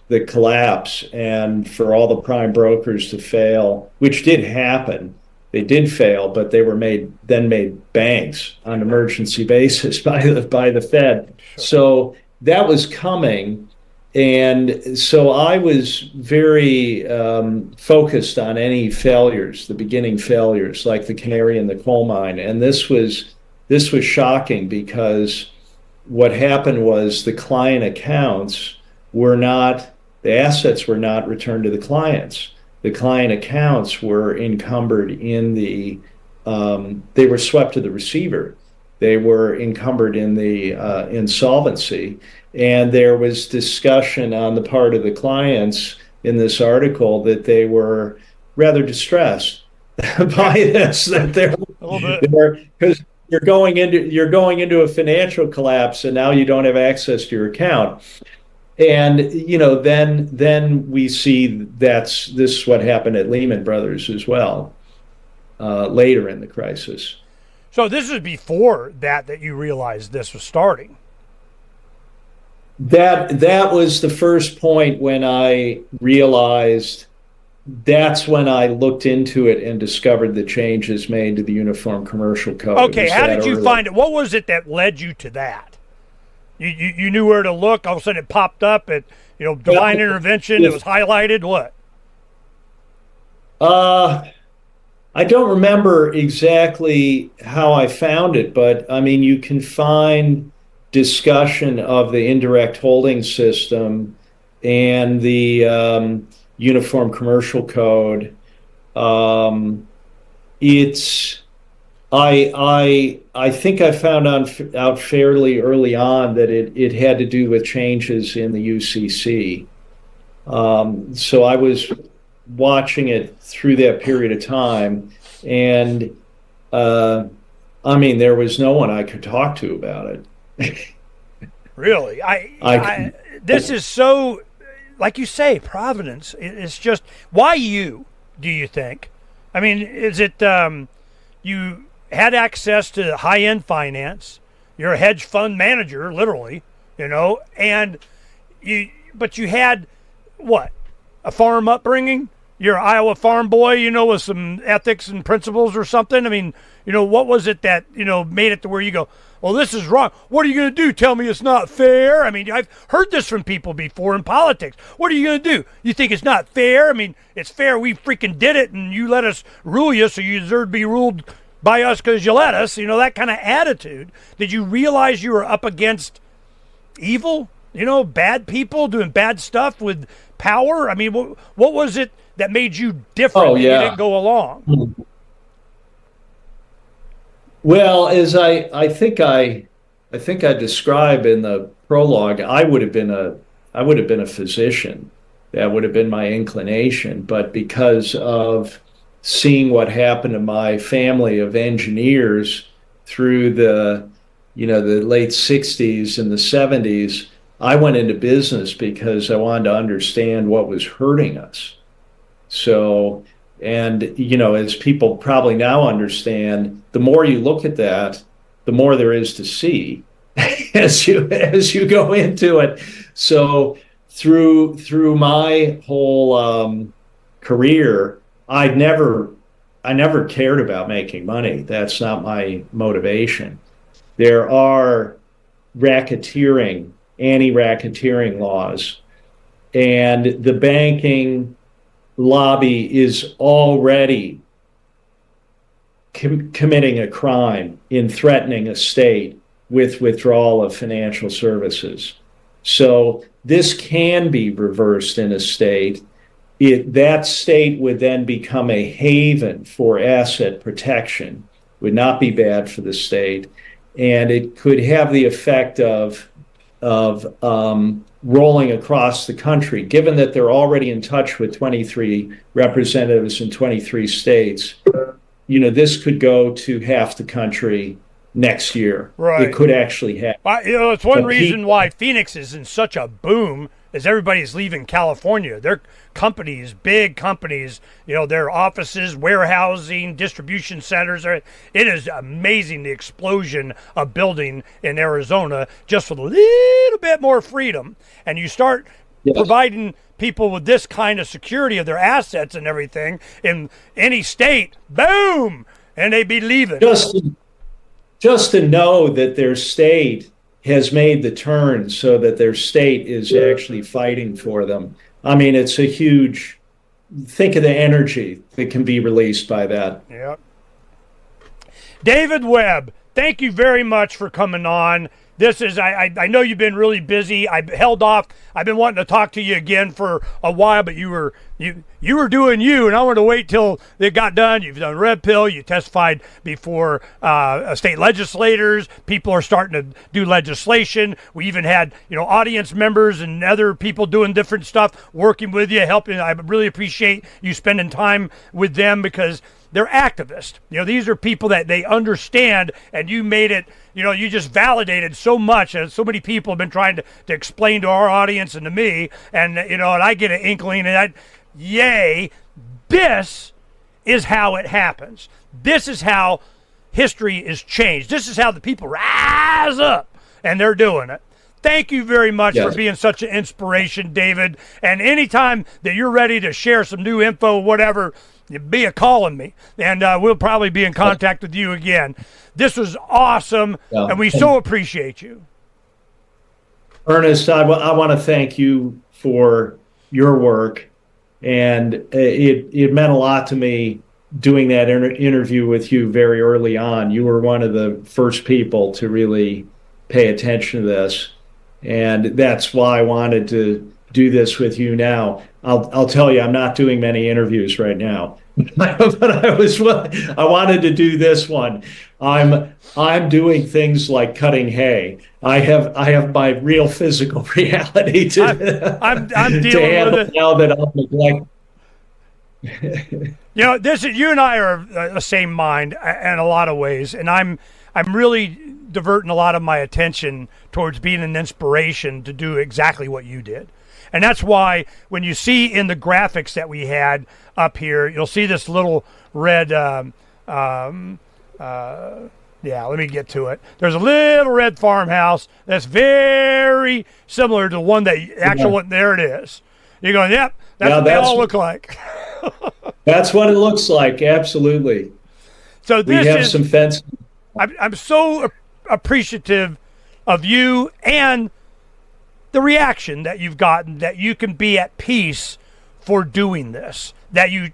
the collapse and for all the prime brokers to fail, which did happen. They did fail, but they were made banks on an emergency basis by the Fed. Sure. So that was coming, and so I was very focused on any failures, the beginning failures, like the canary in the coal mine. And this was shocking because what happened was the client accounts the assets were not returned to the clients. The client accounts were encumbered in they were swept to the receiver. They were encumbered in the insolvency. And there was discussion on the part of the clients in this article that they were rather distressed by this, that because you're going into a financial collapse and now you don't have access to your account. And, you know, then we see this is what happened at Lehman Brothers as well, later in the crisis. So this was before that you realized this was starting. That was the first point when I realized. That's when I looked into it and discovered the changes made to the Uniform Commercial Code. Okay, how did you find it? What was it that led you to that? You knew where to look. All of a sudden, it popped up at divine intervention. It was highlighted. What? I don't remember exactly how I found it, but I mean, you can find discussion of the indirect holding system and the Uniform Commercial Code. I think I found out fairly early on that it had to do with changes in the UCC. So I was watching it through that period of time, and I mean, there was no one I could talk to about it. Really? This is so, like you say, Providence. It's just, why you, do you think? I mean, is it you had access to high-end finance, you're a hedge fund manager, literally, and but you had, what, a farm upbringing? You're an Iowa farm boy, with some ethics and principles or something? I mean, what was it that, made it to where you go, well, this is wrong. What are you going to do? Tell me it's not fair? I mean, I've heard this from people before in politics. What are you going to do? You think it's not fair? I mean, it's fair. We freaking did it, and you let us rule you, so you deserve to be ruled by us because you let us. That kind of attitude. Did you realize you were up against evil? Bad people doing bad stuff with power? I mean, what was it that made you different? Oh, yeah. You didn't go along. Well, as I think I describe in the prologue, I would have been a physician. That would have been my inclination, but because of seeing what happened to my family of engineers through the late 60s and the 70s, I went into business because I wanted to understand what was hurting us. So And, as people probably now understand, the more you look at that, the more there is to see as you go into it. So through my whole career, I never cared about making money. That's not my motivation. There are anti-racketeering laws, and the banking lobby is already committing a crime in threatening a state with withdrawal of financial services. So this can be reversed in a state. That state would then become a haven for asset protection, would not be bad for the state. And it could have the effect of rolling across the country, given that they're already in touch with 23 representatives in 23 states. This could go to half the country next year. Right. It could actually happen. It's one reason why Phoenix is in such a boom is everybody's leaving California. Their companies, big companies, their offices, warehousing, distribution centers. It is amazing the explosion of building in Arizona just with a little bit more freedom. And you start providing people with this kind of security of their assets and everything in any state, boom, and they be leaving. Just to know that their state has made the turn so that their state is actually fighting for them. I mean, it's a huge, think of the energy that can be released by that. Yep. David Webb, thank you very much for coming on. This is, I know you've been really busy. I held off. I've been wanting to talk to you again for a while, but you were doing you, and I wanted to wait till it got done. You've done Red Pill. You testified before state legislators. People are starting to do legislation. We even had, audience members and other people doing different stuff, working with you, helping. I really appreciate you spending time with them because they're activists. These are people that they understand, and you made it, you just validated so much, and so many people have been trying to explain to our audience and to me, and, and I get an inkling, and yay, this is how it happens. This is how history is changed. This is how the people rise up, and they're doing it. Thank you very much for being such an inspiration, David, and anytime that you're ready to share some new info, whatever, be a calling me, and we'll probably be in contact with you again. This was awesome, and we so appreciate you. Ernest, I want to thank you for your work, and it meant a lot to me doing that interview with you very early on. You were one of the first people to really pay attention to this, and that's why I wanted to do this with you now. I'll tell you, I'm not doing many interviews right now, but I wanted to do this one. I'm doing things like cutting hay. I have my real physical reality to I'm dealing with it now that I'm neglecting. You and I are the same mind in a lot of ways, and I'm really diverting a lot of my attention towards being an inspiration to do exactly what you did. And that's why when you see in the graphics that we had up here, you'll see this little red, let me get to it. There's a little red farmhouse that's very similar to the one that one. There it is. You're going, yep, that's what they all look like. That's what it looks like, absolutely. So we have some fence. I'm so appreciative of you and the reaction that you've gotten, that you can be at peace for doing this, that you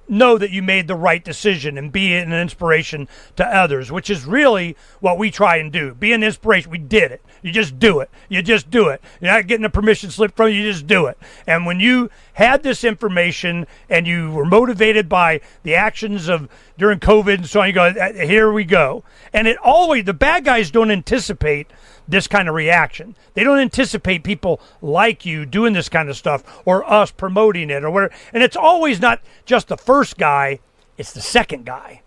know that you made the right decision and be an inspiration to others, which is really what we try and do. Be an inspiration. We did it. You just do it. You just do it. You're not getting a permission slip from you. You just do it. And when you had this information and you were motivated by the actions of during COVID and so on, you go, here we go. And it always, the bad guys don't anticipate this kind of reaction. They don't anticipate people like you doing this kind of stuff or us promoting it or whatever. And it's always not just the first guy, it's the second guy.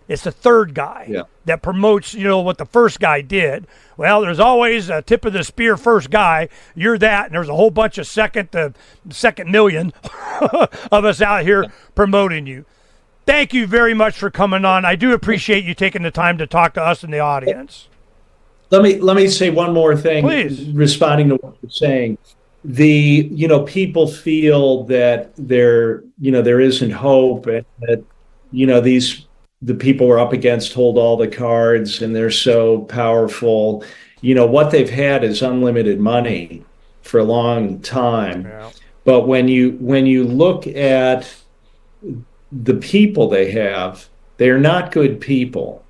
It's the third guy that promotes, what the first guy did. Well, there's always a tip of the spear first guy. You're that, and there's a whole bunch of second million of us out here promoting you. thank you very much for coming on. I do appreciate you taking the time to talk to us in the audience. Let me say one more thing. Please. Responding to what you're saying. People feel that there isn't hope, and that, the people we're up against hold all the cards and they're so powerful. What they've had is unlimited money for a long time. Yeah. But when you look at the people they have, they're not good people.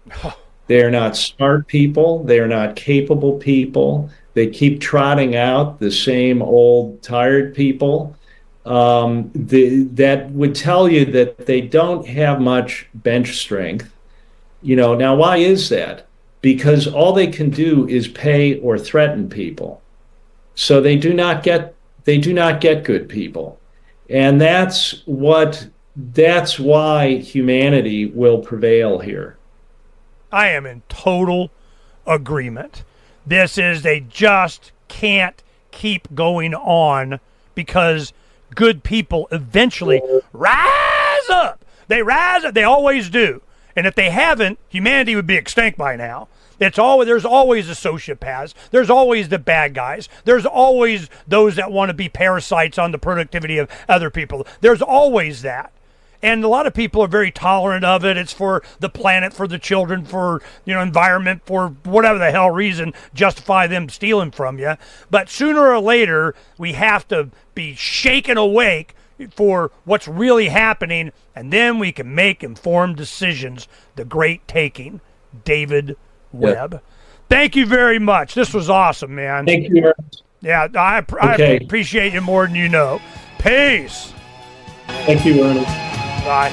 They're not smart people. They're not capable people. They keep trotting out the same old tired people. That would tell you that they don't have much bench strength. Now why is that? Because all they can do is pay or threaten people. So they do not get good people. And that's why humanity will prevail here. I am in total agreement. They just can't keep going on, because good people eventually rise up. They rise up. They always do. And if they haven't, humanity would be extinct by now. There's always the sociopaths. There's always the bad guys. There's always those that want to be parasites on the productivity of other people. There's always that. And a lot of people are very tolerant of it. It's for the planet, for the children, for environment, for whatever the hell reason, justify them stealing from you. But sooner or later, we have to be shaken awake for what's really happening, and then we can make informed decisions. The great taking, David Webb. Yep. Thank you very much. This was awesome, man. Thank you, Ernest. Yeah, I appreciate you more than you know. Peace. Thank you, Ernest. Bye.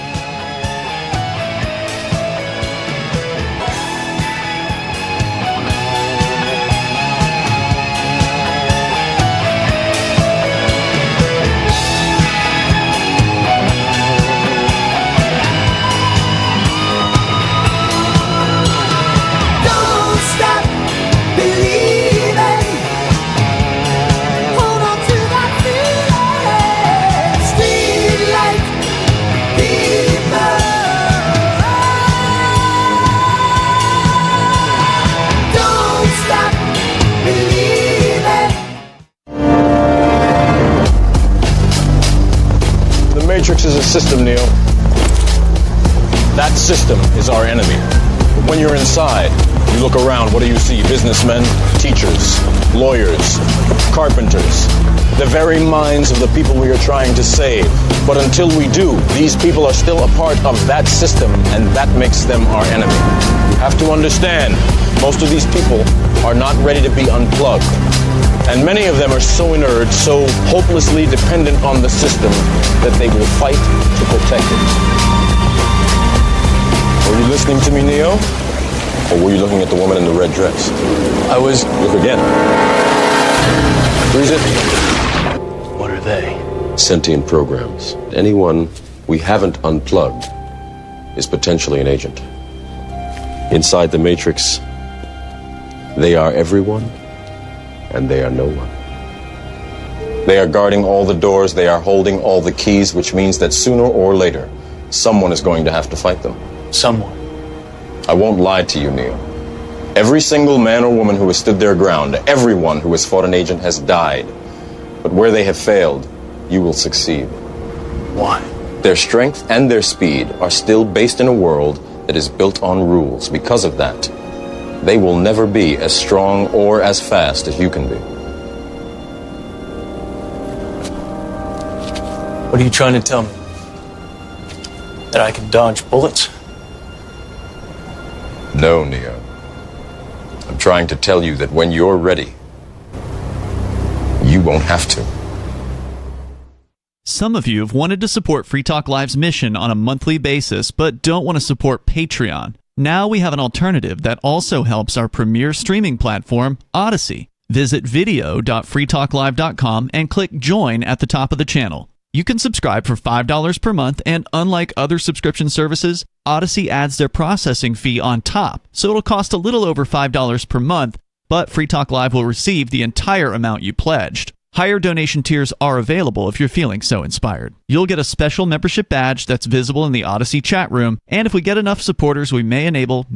Matrix is a system, Neo. That system is our enemy. But when you're inside, you look around, what do you see? Businessmen, teachers, lawyers, carpenters, the very minds of the people we are trying to save. But until we do, these people are still a part of that system, and that makes them our enemy. You have to understand, most of these people are not ready to be unplugged. And many of them are so inert, so hopelessly dependent on the system, that they will fight to protect it. Were you listening to me, Neo? Or were you looking at the woman in the red dress? I was. Look again. Freeze it. What are they? Sentient programs. Anyone we haven't unplugged is potentially an agent. Inside the Matrix, they are everyone, and they are no one. They are guarding all the doors, they are holding all the keys, which means that sooner or later, someone is going to have to fight them. Someone. I won't lie to you, Neo. Every single man or woman who has stood their ground, everyone who has fought an agent has died. But where they have failed, you will succeed. Why? Their strength and their speed are still based in a world that is built on rules. Because of that, they will never be as strong or as fast as you can be. What are you trying to tell me? That I can dodge bullets? No, Neo. I'm trying to tell you that when you're ready, you won't have to. Some of you have wanted to support Free Talk Live's mission on a monthly basis, but don't want to support Patreon. Now we have an alternative that also helps our premier streaming platform, Odyssey. Visit video.freetalklive.com and click join at the top of the channel. You can subscribe for $5 per month, and unlike other subscription services, Odyssey adds their processing fee on top, so it'll cost a little over $5 per month, but Free Talk Live will receive the entire amount you pledged. Higher donation tiers are available if you're feeling so inspired. You'll get a special membership badge that's visible in the Odyssey chat room, and if we get enough supporters, we may enable